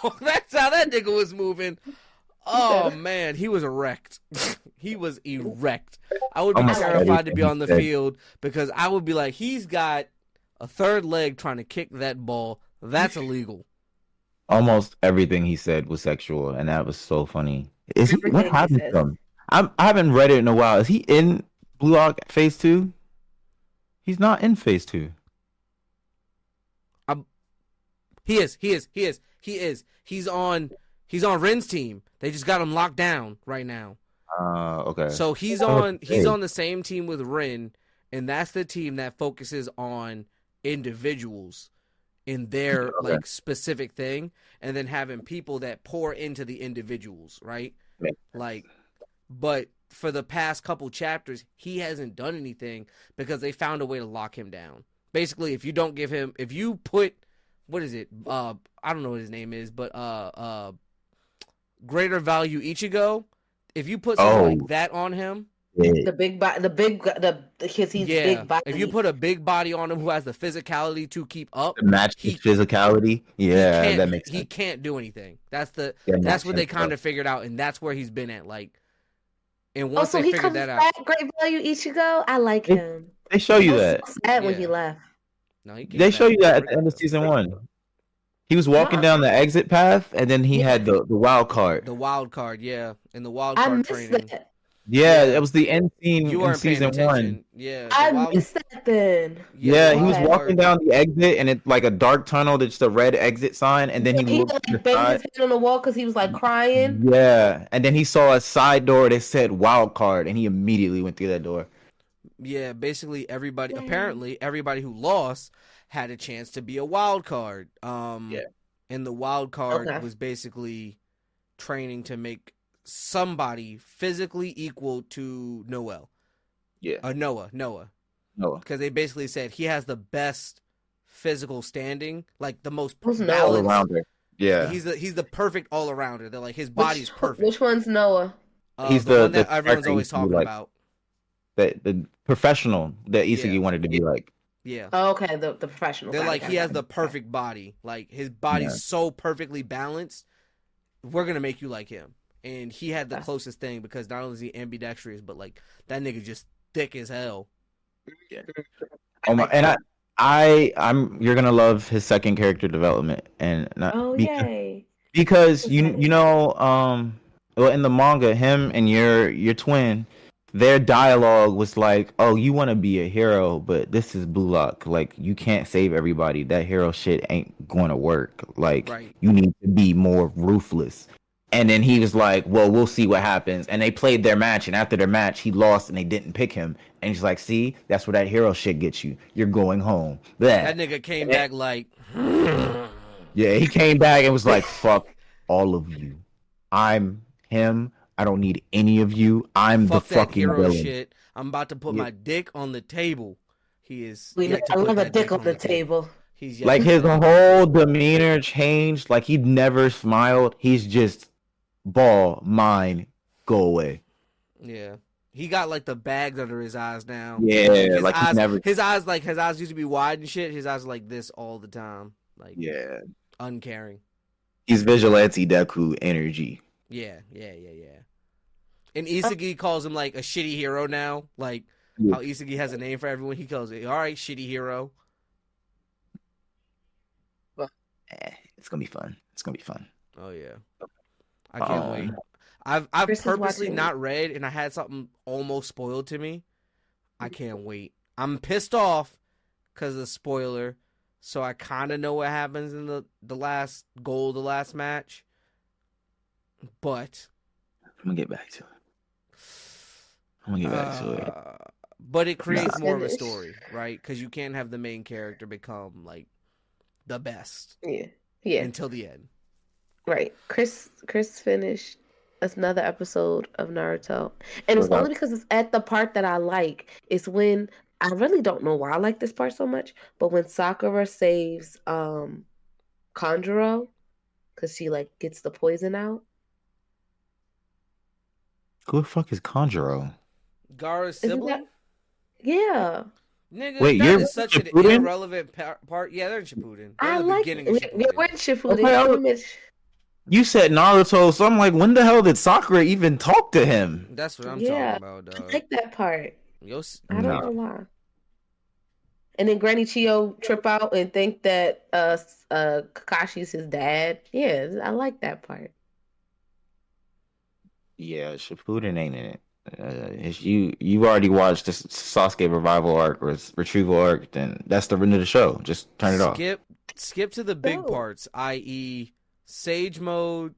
oh, that's how that nigga was moving." Oh said, man, he was erect. He was erect. I would be Almost terrified to everything be he on the said. field because I would be like, he's got a third leg trying to kick that ball. That's illegal. Almost everything he said was sexual, and that was so funny. Is he? What Everything he happened says. to him? I haven't read it in a while. Is he in Blue Lock Phase 2? He's not in Phase 2. He is. He's on Ren's team. They just got him locked down right now. Okay. So he's on the same team with Ren, and that's the team that focuses on individuals in their Okay. like specific thing, and then having people that pour into the individuals, right? Yeah. Like, but for the past couple chapters, he hasn't done anything because they found a way to lock him down. Basically, if you put, what is it? I don't know what his name is, but greater value Ichigo. If you put something like that on him, Yeah. The big body, because he's big body. if you put a big body on him who has the physicality to keep up, To match his physicality. Yeah, that makes sense. He can't do anything. That's Yeah, that's makes what they sense, kind though. of figured out, and that's where he's been at. Like, and Oh, once so they he figured comes that out, back. Great value Ichigo. I like They, him. they show I you was that. so sad when he Yeah. left. no, he came They back show you that at quick, the end of though. season 1. He was walking No, down the exit path, and then he Yeah. had the wild card. The wild card, yeah, and the wild I card missed training. that. Yeah, Yeah. it was the end scene You in weren't paying season 1. attention. Yeah, the I wild. missed that then. Yeah, the he was wild Okay. walking card. down the exit, and it's like a dark tunnel that's just a red exit sign, and then he He looked to like the banged side. his head on the wall because he was like crying. Yeah, and then he saw a side door that said wild card, and he immediately went through that door. Yeah, basically everybody. Dang. Apparently, everybody who lost had a chance to be a wild card. Yeah. And the wild card Okay. was basically training to make somebody physically equal to Noah. Yeah. Noah, No. because they basically said he has the best physical standing, like the most Who's Noah? All balanced. around her. Yeah. He's the perfect all arounder. They're like his body's perfect. Which one's Noah? He's the one the that everyone's character always you talking like. about. The professional that Isagi Yeah. wanted to be like. Yeah. Oh, okay, the professional. They're Got it, like got he it, has got the it. perfect body. Like his body's Yeah. so perfectly balanced. We're gonna make you like him. And he had the Okay. closest thing because not only is he ambidextrous, but like that nigga just thick as hell. Oh my! And I'm you're gonna love his second character development, and not Oh yay! because you know well in the manga him and your twin, their dialogue was like, oh, you want to be a hero, but this is Blue Lock, like you can't save everybody, that hero shit ain't going to work, like Right. you need to be more ruthless. And then he was like, well, we'll see what happens. And they played their match, and after their match he lost and they didn't pick him, and he's like, see, that's where that hero shit gets you, you're going home. That nigga came back like Yeah, he came back and was like, fuck all of you. I'm him. I don't need any of you. I'm fuck the that fucking hero villain. shit. I'm about to put Yeah. my dick on the table. He is We yet to I put love a that dick on the table. He's yet Like to his put that dick on whole the table. demeanor changed. Like he never smiled. He's just ball, mine, go away. Yeah. He got like the bags under his eyes now. Yeah, his like eyes, he never. his eyes used to be wide and shit. His eyes are like this all the time. Like Yeah, uncaring. he's vigilante Deku energy. Yeah. And Isagi calls him like a shitty hero now. Like Yeah. how Isagi has a name for everyone. He calls it, all right, shitty hero. It's gonna be fun. It's gonna be fun. Oh yeah. I can't wait. I've Chris is purposely watching. not read and I had something almost spoiled to me. I can't wait. I'm pissed off because of the spoiler. So I kind of know what happens in the last goal, the last match. But I'm gonna get back to it. I'm gonna get back to it. But it creates Nah. more of a Finish. story, right? Because you can't have the main character become like the best Yeah. Yeah. until the end. Right. Chris finished another episode of Naruto. And it's only because it's at the part that I like. It's when I really don't know why I like this part so much, but when Sakura saves Kanjuro, because she like gets the poison out. Who the fuck is Conjuro? Gaara's Isn't that sibling? yeah. Nigga, Wait, that you're is such an Shippuden? irrelevant part. Yeah, they're in Shippuden. They're in I the like beginning of we're Shippuden. in Shippuden. Okay, Put him in you said Naruto, so I'm like, when the hell did Sakura even talk to him? That's what I'm talking yeah. about, I dog. like that part. Yo, I don't No. know why. And then Granny Chio trip out and think that Kakashi's his dad. Yeah, I like that part. Yeah, Shippuden ain't in it. If you already watched the Sasuke revival arc or retrieval arc, then that's the end of the show. Just turn it off. skip to the big No, parts, i.e., Sage Mode,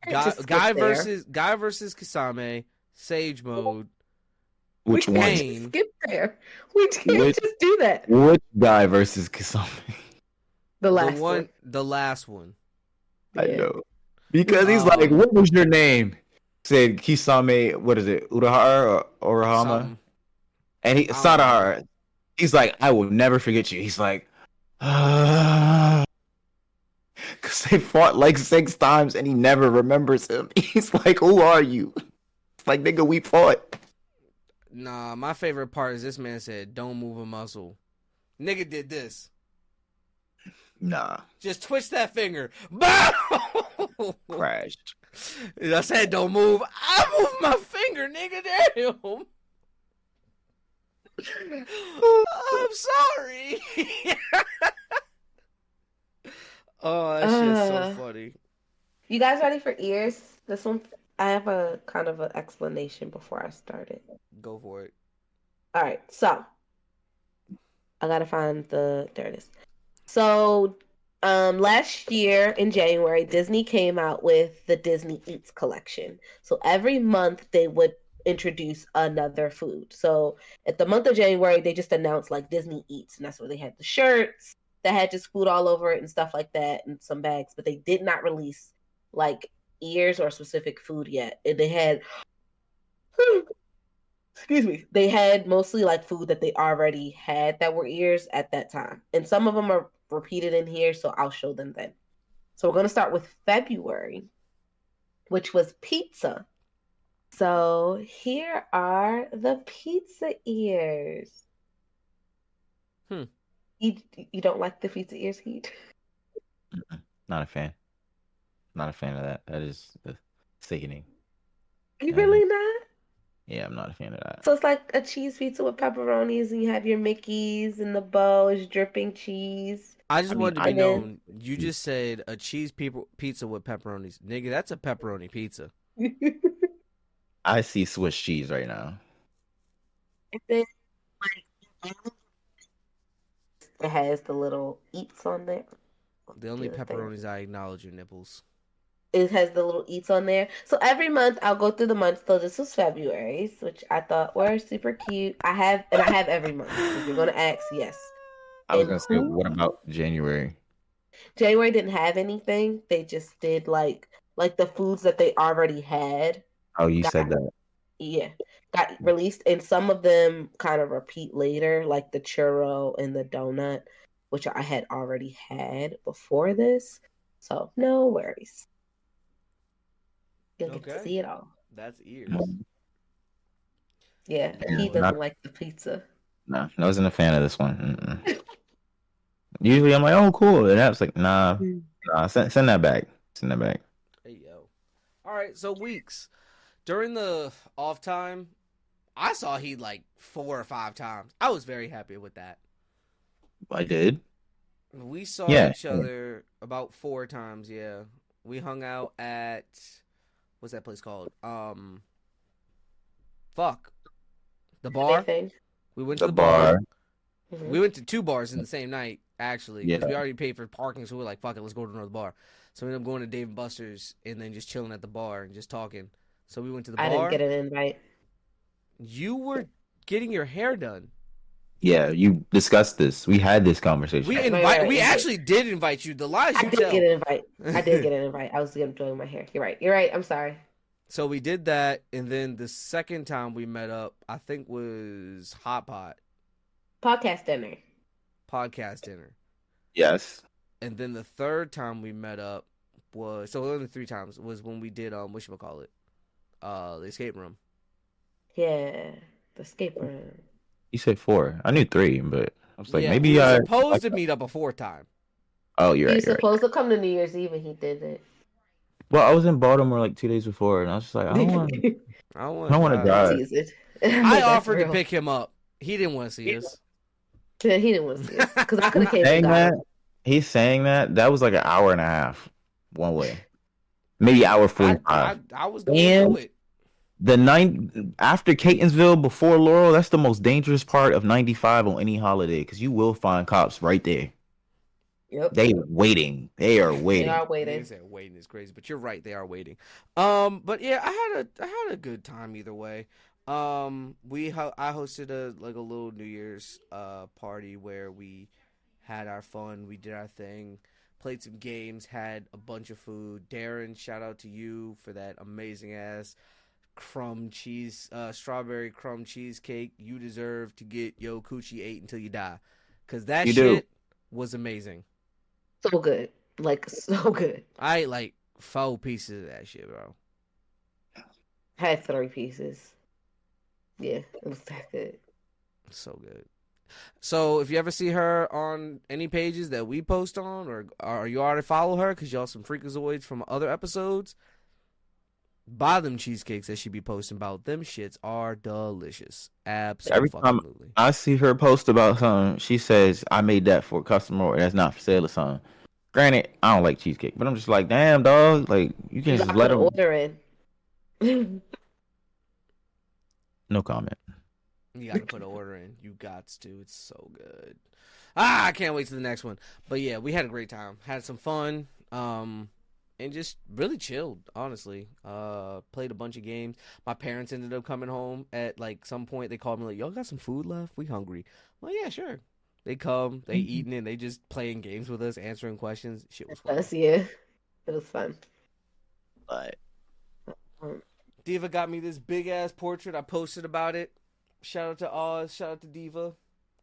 just skip there. Guy versus Kisame, Sage Mode, We Which can't one? just Pain. skip there. We can't Which just do that. which guy versus Kisame? The last one. The last one. I Yeah. know. Because he's like, Um, what was your name? Said Kisame, what is it? Urahara or Urahama? something. And he I don't know. Sadahara. He's like, I will never forget you. He's like, because they fought like 6 times and he never remembers him. He's like, who are you? It's like, nigga, we fought. Nah, my favorite part is this man said, "Don't move a muscle." Nigga did this. Nah, Just twitch that finger. Bow! crashed. I said, "Don't move." I moved my finger, nigga. Damn. I'm sorry. Oh, that shit's so funny. You guys ready for ears? This one, I have a kind of an explanation before I start it. Go for it. All right, so I gotta find there it is. So, last year in January, Disney came out with the Disney Eats collection. So every month they would introduce another food. So at the month of January, they just announced like Disney Eats, and that's where they had the shirts that had just food all over it and stuff like that, and some bags. But they did not release like ears or specific food yet. And they had excuse me, they had mostly like food that they already had that were ears at that time. And some of them are repeated in here, so I'll show them then. So we're going to start with February, which was pizza. So here are the pizza ears. You don't like the pizza ears, Heat? Not a fan. Not a fan of that. That is sickening. You really not? Yeah, I'm not a fan of that. So it's like a cheese pizza with pepperonis, and you have your Mickeys, and the bow is dripping cheese. I just wanted to be And then known. You just said a cheese pizza with pepperonis, nigga. That's a pepperoni pizza. I see Swiss cheese right now. and then like it has the little eats on there. The only Do it there. pepperonis I acknowledge are nipples. It has the little eats on there. So every month I'll go through the months. So this was February's, which I thought were super cute. I have every month. If you're gonna ask, yes. I was And gonna say, what about January? January didn't have anything. They just did like the foods that they already had. Oh, you Got said that. yeah, got released, and some of them kind of repeat later, like the churro and the donut, which I had already had before this. So no worries. You'll get to see it all. That's ears. Yeah, Yeah, he doesn't like the pizza. No, I wasn't a fan of this one. Usually, I'm like, oh, cool. And I was like, nah, send that back. Send that back. Hey yo. All right, so weeks during the off time, I saw he like 4 or 5 times. I was very happy with that. I did. We saw Yeah. each other about 4 times. Yeah, we hung out at what's that place called? The bar. Anything. We went to The the bar. bar. Mhm. We went to 2 bars in the same night, actually, because Yeah. we already paid for parking, so we were like, fuck it, let's go to another bar. So we ended up going to Dave and Buster's and then just chilling at the bar and just talking. So we went to the I didn't bar. get an invite. You were getting your hair done. Yeah, you discussed this. We had this conversation. We You did. actually did invite you. The lies I you did get tell. an invite. I did get an invite. I was doing my hair. You're right. You're right. I'm sorry. So we did that, and then the second time we met up, I think was Hot Pot Podcast dinner. podcast dinner, Yes. and then the third time we met up was so only three times was when we did whatchamacallit, the escape room. Yeah, the escape room. You said 4. I knew 3, but I was like, Yeah, we maybe were I. supposed to meet up a fourth time. Oh, you're He right. was You're right. supposed to come to New Year's Eve and he didn't. Well, I was in Baltimore like 2 days before, and I was just like, I don't want. I don't I want don't to want to drive. I'm drive. teasing. I'm I like, that's offered to real. pick him up. He didn't want to see us. He didn't want to see us because I could He's have came and saying got that. him. He's saying that. That was like an hour and a half one way, maybe hour I 45. I was going And through it. the night after Catonsville, before Laurel, that's the most dangerous part of 95 on any holiday because you will find cops right there. Yep, They waiting. They are they waiting. are Niggas waiting. said waiting is crazy, but you're right. They are waiting. But yeah, I had a good time either way. I hosted a little New Year's party where we had our fun. We did our thing, played some games, had a bunch of food. Darren, shout out to you for that amazing ass strawberry crumb cheesecake. You deserve to get yo coochie ate until you die, cause that You do. shit was amazing. So good, like so good. I ate like 4 pieces of that shit, bro. Had 3 pieces. Yeah, it was that good. So good. So if you ever see her on any pages that we post on, or you already follow her because y'all some freakazoids from other episodes, buy them cheesecakes that she be posting about. Them shits are delicious. Every time Absolutely. I see her post about something, she says, I made that for a customer or that's not for sale or something. Granted, I don't like cheesecake, but I'm just like, damn, dog. Like, you You can just gotta let put an them. order in. No comment. You got to put an order in. You got to. It's so good. I can't wait to the next one. But yeah, we had a great time. Had some fun. And just really chilled, honestly. Played a bunch of games. My parents ended up coming home at like some point. They called me like, "Y'all got some food left? We hungry." Well, yeah, sure. They come, they eating, and they just playing games with us, answering questions. Shit was fun. Yes, yeah, it was fun. But Um, Diva got me this big ass portrait. I posted about it. Shout out to Oz. Shout out to Diva.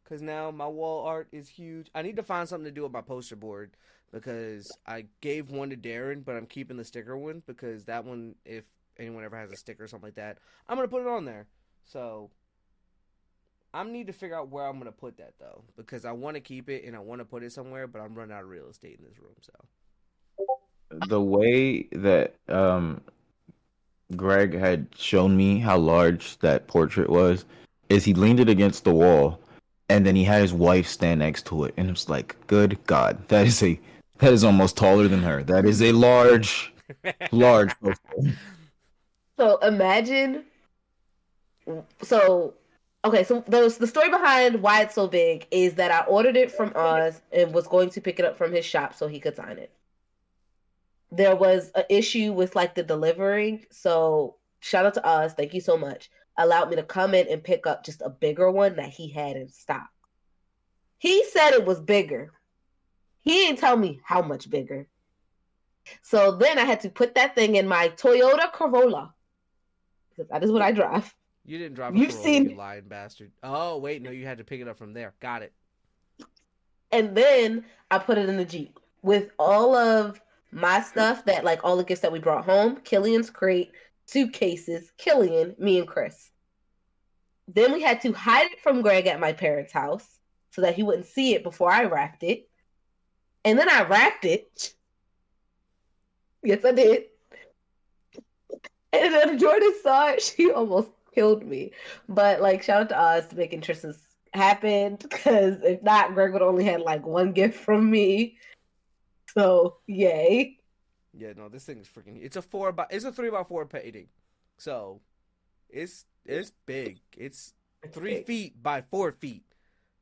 Because now my wall art is huge. I need to find something to do with my poster board because I gave one to Darren, but I'm keeping the sticker one because that one, if anyone ever has a sticker or something like that, I'm going to put it on there. So I need to figure out where I'm going to put that though because I want to keep it and I want to put it somewhere, but I'm running out of real estate in this room. So the way that Greg had shown me how large that portrait was is he leaned it against the wall and then he had his wife stand next to it and it's like, good God, that is almost taller than her. That is a large poster. so imagine. So okay, so the story behind why it's so big is that I ordered it from Oz and was going to pick it up from his shop so he could sign it. There was an issue with like the delivering, so shout out to Oz, thank you so much. Allowed me to come in and pick up just a bigger one that he had in stock. He said it was bigger. He didn't tell me how much bigger. So then I had to put that thing in my Toyota Corolla because that is what I drive. you didn't drive a You've Corolla, you seen, lying bastard. Oh, wait, no, you had to pick it up from there. Got it. and then I put it in the Jeep with all of my stuff that like all the gifts that we brought home, Killian's crate, suitcases, Killian, me and Chris. Then we had to hide it from Greg at my parents' house so that he wouldn't see it before I wrapped it. And then I wrapped it. Yes, I did. And then Jordan saw it. She almost killed me. But like, shout out to us to making Tristan's happen because if not, Greg would only had like one gift from me. So yay. Yeah, no, this thing is freaking. It's a 3x4 painting, so it's big. It's It's 3 feet by 4 feet.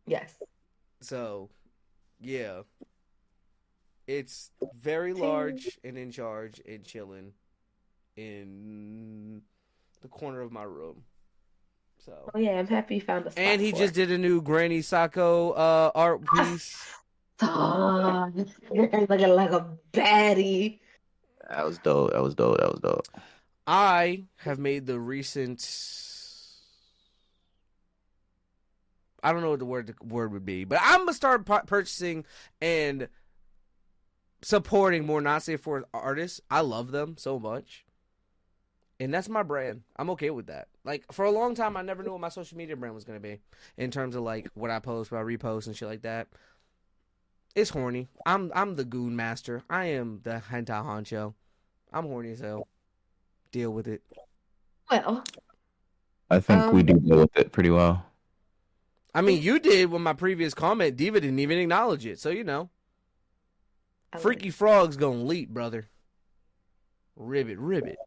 Yes. So yeah, it's very large and in charge and chilling in the corner of my room. So, Oh yeah, I'm happy you found a and spot he for just it. did a new Granny Sacco art piece. Stop. You're looking like a baddie. That was dope. That was dope. That was dope. I have made the recent. I don't know what the word would be, but I'm gonna start purchasing and supporting more not safe for artists. I love them so much, and that's my brand. I'm okay with that. Like for a long time, I never knew what my social media brand was gonna be in terms of like what I post, what I repost, and shit like that. It's horny. I'm the goon master. I am the hentai honcho. I'm horny as hell. Deal with it. Well, I think we um, do deal with it pretty well. I mean, you did with my previous comment. Diva didn't even acknowledge it, so you know. I learned. Freaky Frog's gonna leap, brother. Ribbit, ribbit.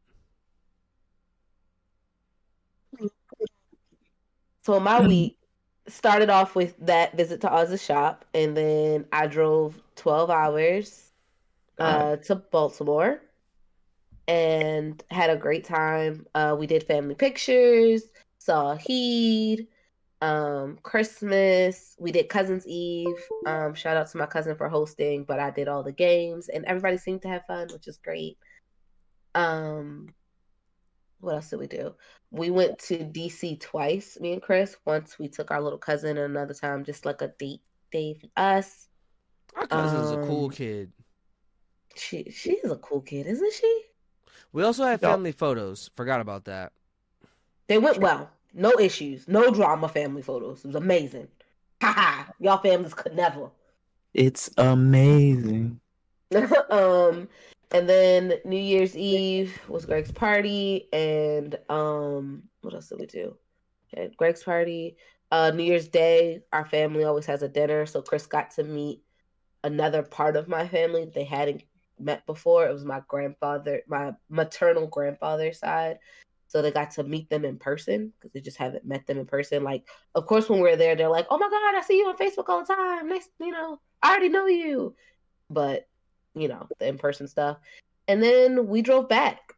So my week started off with that visit to Oz's shop, and then I drove 12 hours God. to Baltimore and had a great time. We did family pictures, saw Heed, Christmas. We did Cousins Eve. Shout out to my cousin for hosting, but I did all the games, and everybody seemed to have fun, which is great. Um, what else did we do? We went to DC twice, me and Chris. Once we took our little cousin, and another time just like a date day for us. Our cousin's a cool Um, kid. she is a cool kid, isn't she? We also had Y'all, family photos. Forgot about that. They went well. No issues. No drama family photos. It was amazing. Haha. Y'all families could never. it's amazing. um and then New Year's Eve was Greg's party and what else did we do? Okay, Greg's party. New Year's Day, our family always has a dinner, so Chris got to meet another part of my family they hadn't met before. It was my grandfather, my maternal grandfather's side. So they got to meet them in person because they just haven't met them in person. Like, of course, when we're there, they're like, "Oh my God, I see you on Facebook all the time. Nice, I already know you." But the in person stuff. And then we drove back.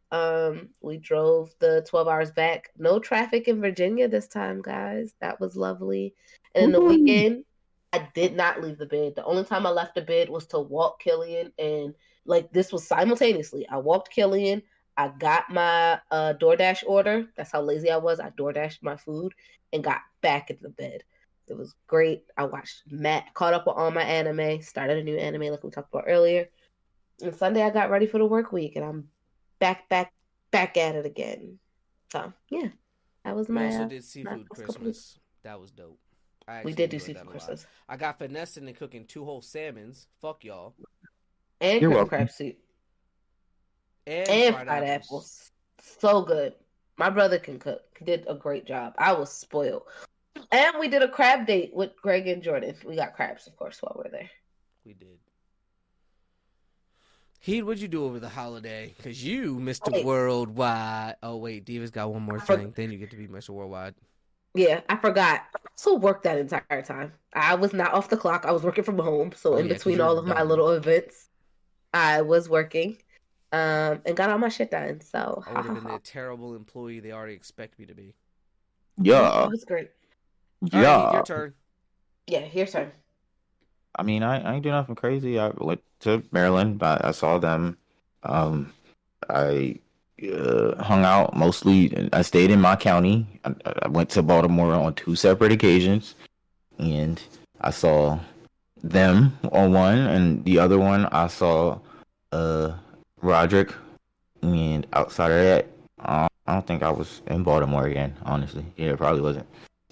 We drove the 12 hours back. No traffic in Virginia this time, guys. That was lovely. And in the Woo. weekend, I did not leave the bed. The only time I left the bed was to walk Killian, and like this was simultaneously. I walked Killian. I got my DoorDash order. That's how lazy I was. I DoorDashed my food and got back into the bed. It was great. I watched Matt, caught up with all my anime, started a new anime like we talked about earlier. And Sunday I got ready for the work week, and I'm back, back, back at it again. So yeah, that was We my also did my seafood first couple weeks. Christmas. That was dope. I We actually did do enjoyed that seafood a lot. Christmas I got finessed into cooking 2 whole salmons. Fuck y'all. and You're cream of welcome. crab soup And and fried fried apples. apples. So good. My brother can cook. He did a great job. I was spoiled. And we did a crab date with Greg and Jordan. We got crabs, of course, while we're there. We did. Heed, what'd you do over the holiday? Because you, Mr. Wait, Worldwide. Oh, wait, Diva's got one more I for- thing. Then you get to be Mr. Worldwide. yeah, I forgot. I also worked that entire time. I was not off the clock. I was working from home. So Oh, in yeah, because between you're all of my dumb. little events, I was working and got all my shit done. So I ha would have ha been ha. the terrible employee they already expect me to be. Nope, Yeah. it was great. All right, Heed, your Yeah. turn. Yeah, here's her. I mean, I ain't do nothing crazy. I went to Maryland. I saw them. Um, I hung out mostly. I stayed in my county. I went to Baltimore on 2 separate occasions, and I saw them on one, and the other one I saw uh Roderick. And outside of that, I don't think I was in Baltimore again. Honestly, yeah, it probably wasn't.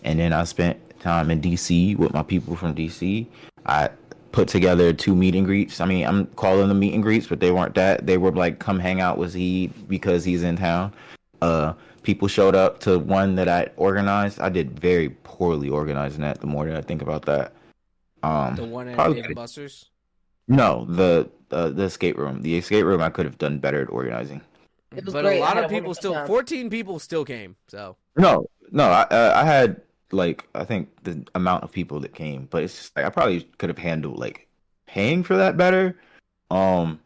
And then I spent time in DC with my people from DC. I put together 2 meet and greets. I mean, I'm calling them meet and greets, but they weren't that. They were like, come hang out with he because he's in town. Uh, People showed up to one that I organized. I did very poorly organizing that. The more that I think about that, The one at probably Dave and Buster's. no, the escape room. The escape room I could have done better at organizing. It was But a great. I lot had of a people wonderful still, time. 14 people still came. So, No, no, I had like I think the amount of people that came, but it's just like I probably could have handled like paying for that better, um,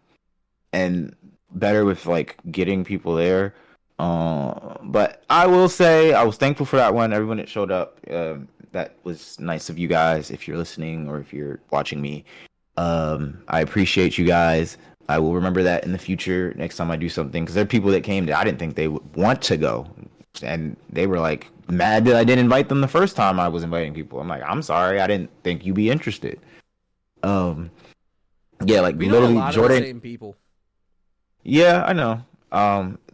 and better with like getting people there. But I will say I was thankful for that one. Everyone that showed up, that was nice of you guys. If you're listening or if you're watching me, I appreciate you guys. I will remember that in the future next time I do something because there are people that came that I didn't think they would want to go, and they were like mad that I didn't invite them the first time I was inviting people. I'm like, I'm sorry, I didn't think you'd be interested. Um, yeah, like We know a literally lot of the Jordan. same people. Yeah, I know.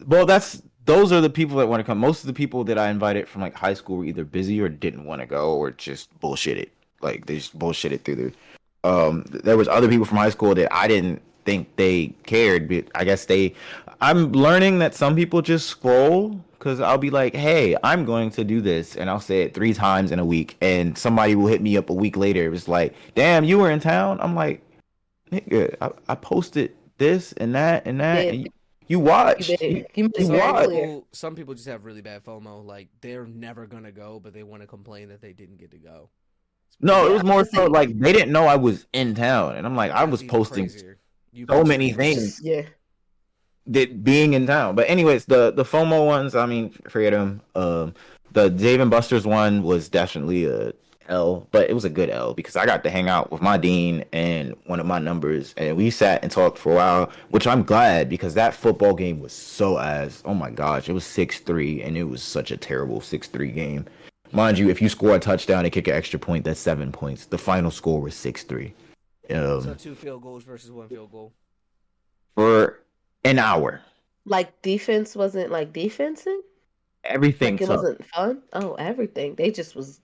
Well, those are the people that want to come. Most of the people that I invited from like high school were either busy or didn't want to go or just bullshitted. Like they just bullshitted through the. There was other people from high school that I didn't think they cared, but I guess they. I'm learning that some people just scroll because I'll be like, "Hey, I'm going to do this," and I'll say it 3 times in a week, and somebody will hit me up a week later. It was like, "Damn, you were in town." I'm like, nigga, I posted this and that, Did and you watched. you made it You very watched. clear. Some people just have really bad FOMO. Like they're never gonna go, but they want to complain that they didn't get to go. No, it Yeah, was more so see, like they didn't know I was in town, and I'm like, I That's was even posting crazier. You so posted many more. it's things just yeah. that being in town. But anyways, the FOMO ones, I mean, forget them. The Dave and Buster's one was definitely a L, but it was a good L because I got to hang out with my dean and one of my numbers, and we sat and talked for a while, which I'm glad because that football game was so ass. Oh my gosh, it was 6-3, and it was such a terrible 6-3 game. Mind you, if you score a touchdown and kick an extra point, that's 7 points. The final score was 6-3. So Um, 2 field goals versus 1 field goal. for an hour, Like defense wasn't like defensing. everything Like it sucked. wasn't fun. Oh, everything. They just was.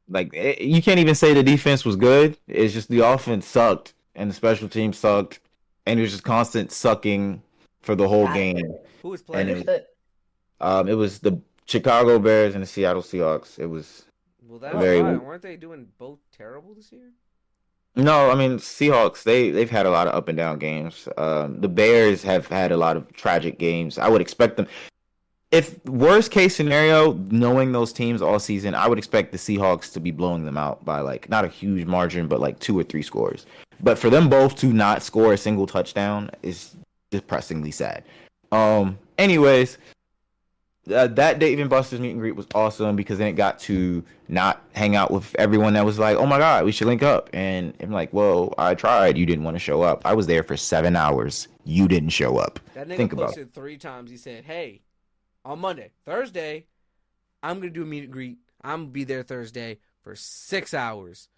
You can't even say the defense was good. It's just the offense sucked and the special team sucked, and it was just constant sucking for the whole I game. Who was And playing? it was the Chicago Bears and the Seattle Seahawks. It was Well, a that's Well, very why. Weren't they doing both terrible this year? no. I mean Seahawks. They've had a lot of up and down games. The Bears have had a lot of tragic games. I would expect them. If worst case scenario, knowing those teams all season, I would expect the Seahawks to be blowing them out by like not a huge margin, but like 2 or 3 scores. But for them both to not score a single touchdown is depressingly sad. Anyways, that Dave and Buster's meet and greet was awesome because then it got to not hang out with everyone that was like, "Oh my God, we should link up." And I'm like, "Well, I tried. You didn't want to show up. I was there for 7 hours. You didn't show up. That nigga Think about it." posted 3 times. He said, "Hey, on Monday, Thursday, I'm gonna do a meet and greet. I'm gonna be there Thursday for 6 hours.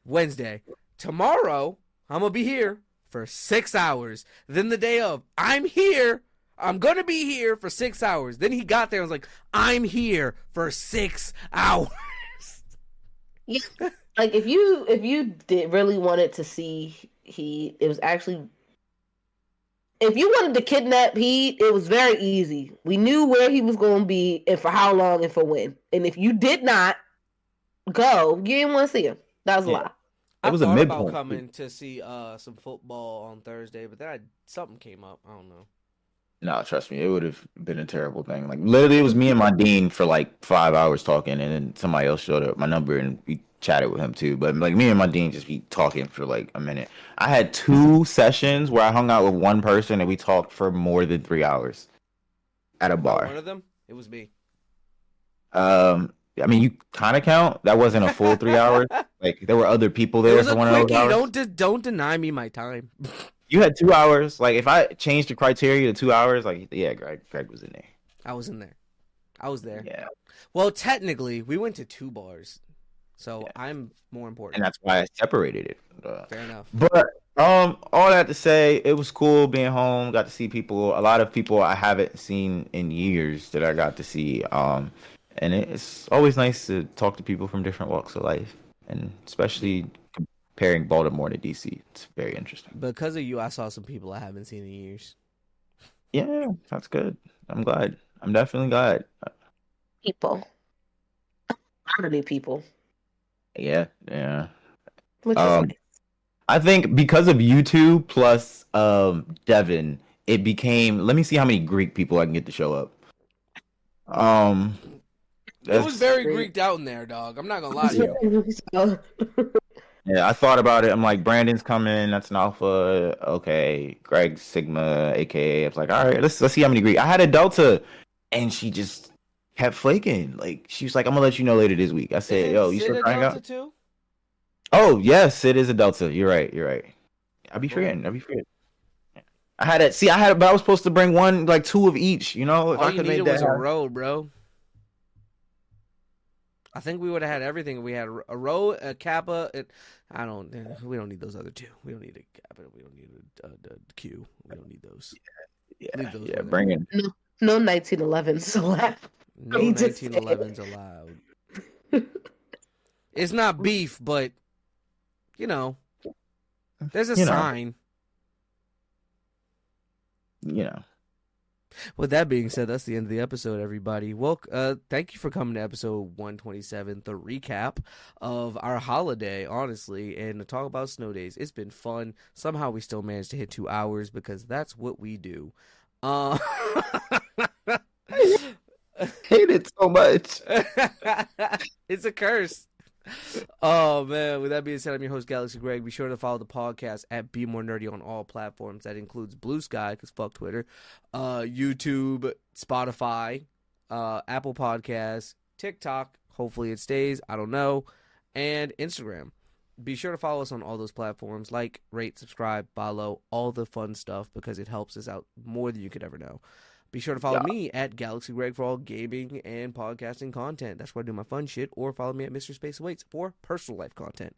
Wednesday, tomorrow, I'm gonna be here for 6 hours. Then the day of, I'm here. I'm gonna be here for 6 hours." Then he got there and was like, "I'm here for 6 hours." yeah. Like if you did really wanted to see it was actually if you wanted to kidnap it was very easy. We knew where he was going to be and for how long and for when. And if you did not go, you didn't want to see him. That was a Yeah, lie. it I was a thought about midpoint. coming to see some football on Thursday, but then something came up. I don't know. No, trust me, it would have been a terrible thing. Like literally, it was me and my dean for like 5 hours talking, and then somebody else showed up my number, and we chatted with him too. But like me and my dean just be talking for like a minute. I had 2 sessions where I hung out with one person, and we talked for more than 3 hours at a About bar. one of them, it was me. I mean, you kind of count. That wasn't a full 3 hours. Like there were other people It there was for a one of those quickie. hours. Don't deny me my time. You had 2 hours. Like if I changed the criteria to 2 hours, like yeah, Greg was in there. I was in there. I was there. Yeah, Well, technically, we went to 2 bars, so yeah. I'm more important. And that's why I separated it. Fair enough. But all that to say, it was cool being home. Got to see people, a lot of people I haven't seen in years that I got to see. And it's always nice to talk to people from different walks of life, and especially comparing Baltimore to DC. It's very interesting. Because of you, I saw some people I haven't seen in years. Yeah, that's good. I'm glad. I'm definitely glad. People. A lot of new people. Yeah, yeah. Which is Um, nice. I think because of you two plus Devin, it became. Let me see how many Greek people I can get to show up. Um, It was that's very Great. Greeked out in there, dog. I'm not gonna lie to you. So, yeah. I thought about it. I'm like, Brandon's coming. That's an alpha. Okay, Greg Sigma, aka. I was like, all right, let's see how many Greek. I had a Delta. and she just kept flaking. Like she was like, "I'm gonna let you know later this week." I said, Isn't "Yo, you Sid still a trying Delta out?" too? Oh yes, it is a Delta. You're right. You're right. I be Well, forgetting. I be forgetting. I had it. See, I had it, but I was supposed to bring one, like two of each. You know, if all I you could needed make that was a happen. row, bro. I think we would have had everything. We had a row, a kappa. I don't. We don't need those other two. We don't need a kappa. We don't need a Q. We don't need those. Leave Yeah, those yeah. where they're Bring at. it. No, no 1911s allowed. No He just said. 1911s allowed. It's not beef, but you know, there's a You know. sign. You know. With that being said, that's the end of the episode, everybody. Well, thank you for coming to episode 127, the recap of our holiday, honestly, and to talk about snow days. It's been fun. Somehow we still managed to hit 2 hours because that's what we do. Uh, Hate it so much. it's a curse. Oh man! With that being said, I'm your host Galaxy Greg. Be sure to follow the podcast at Bmore Nerdy on all platforms. That includes Blue Sky, because fuck Twitter, YouTube, Spotify, Apple Podcasts, TikTok. Hopefully it stays. I don't know, and Instagram. Be sure to follow us on all those platforms. Like, rate, subscribe, follow, all the fun stuff because it helps us out more than you could ever know. Be sure to follow Yeah. me at Galaxy Greg for all gaming and podcasting content. That's where I do my fun shit. Or follow me at Mr. Space Awaits for personal life content.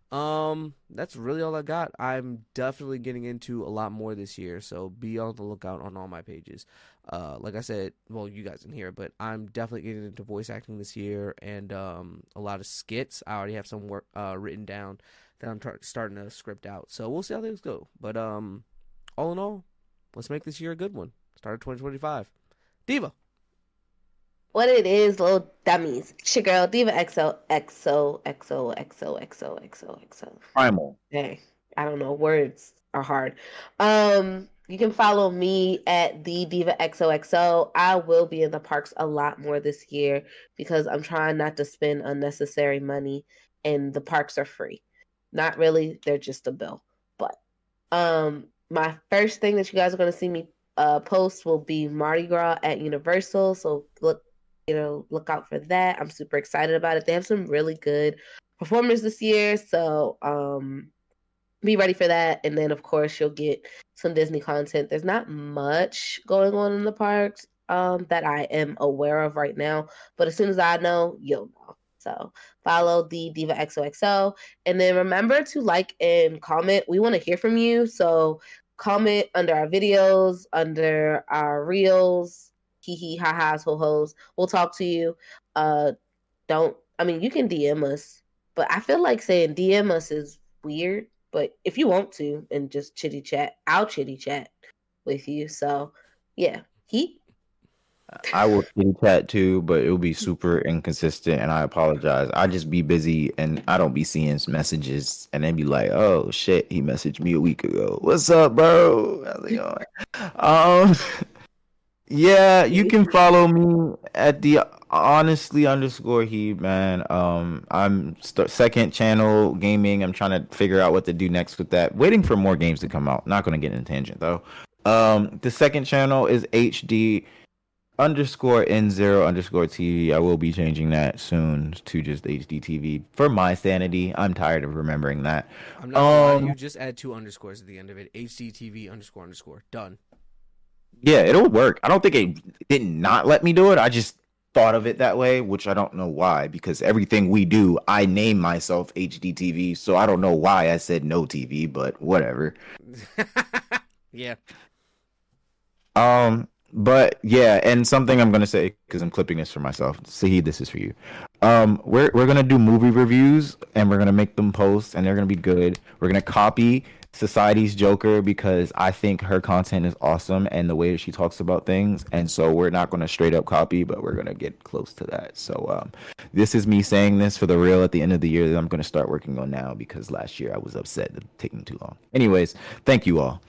That's really all I got. I'm definitely getting into a lot more this year, so be on the lookout on all my pages. Like I said, well, you guys can hear, but I'm definitely getting into voice acting this year and a lot of skits. I already have some work written down that I'm starting to script out. So we'll see how things go. But all in all, let's make this year a good one. Start of 2025. Diva. What it is, little dummies. It's your girl, Diva XO. Primal. Hey, I don't know. Words are hard. You can follow me at the Diva XOXO. I will be in the parks a lot more this year because I'm trying not to spend unnecessary money, and the parks are free. Not really, they're just a bill. But my first thing that you guys are going to see me post will be Mardi Gras at Universal. So look out for that. I'm super excited about it. They have some really good performers this year, so be ready for that. And then of course you'll get some Disney content. There's not much going on in the parks that I am aware of right now, but as soon as I know, you'll know. So follow the Diva XOXO, and then remember to like and comment. We want to hear from you, so comment under our videos, under our reels, hee hee ha ha's ho hos. We'll talk to you. Don't I mean you can DM us, but I feel like saying DM us is weird. But if you want to and just chitty chat, I'll chitty chat with you. So yeah, he. I will kitty chat too, but it will be super inconsistent, and I apologize. I just be busy, and I don't be seeing messages, and then be like, "Oh shit, he messaged me a week ago. What's up, bro? How's it going?" Um, yeah, you can follow me at the honestly underscore he man. I'm second channel gaming. I'm trying to figure out what to do next with that. Waiting for more games to come out. Not gonna get in a tangent though. The second channel is HD underscore N0 underscore TV. I will be changing that soon to just HD TV for my sanity. I'm tired of remembering that. I'm not gonna lie to Um, you. Just add 2 underscores at the end of it. HDTV underscore underscore. Done. yeah, it'll work. I don't think it did not let me do it. I just thought of it that way, which I don't know why, because everything we do, I name myself HDTV, so I don't know why I said no TV, but whatever. Yeah. But yeah, and something I'm gonna say because I'm clipping this for myself. See, this is for you. We're gonna do movie reviews and we're gonna make them posts and they're gonna be good. We're gonna copy Society's Joker because I think her content is awesome and the way that she talks about things. And so we're not gonna straight up copy, but we're gonna get close to that. So this is me saying this for the real at the end of the year that I'm gonna start working on now because last year I was upset that it taking too long. Anyways, thank you all.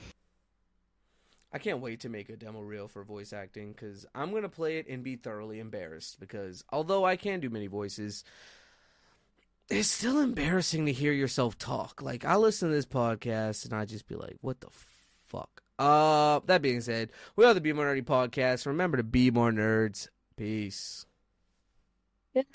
I can't wait to make a demo reel for voice acting because I'm going to play it and be thoroughly embarrassed because although I can do many voices, it's still embarrassing to hear yourself talk. Like, I listen to this podcast and I just be like, what the fuck? That being said, we are the Be More Nerdy podcast. Remember to be more nerds. Peace. Yes,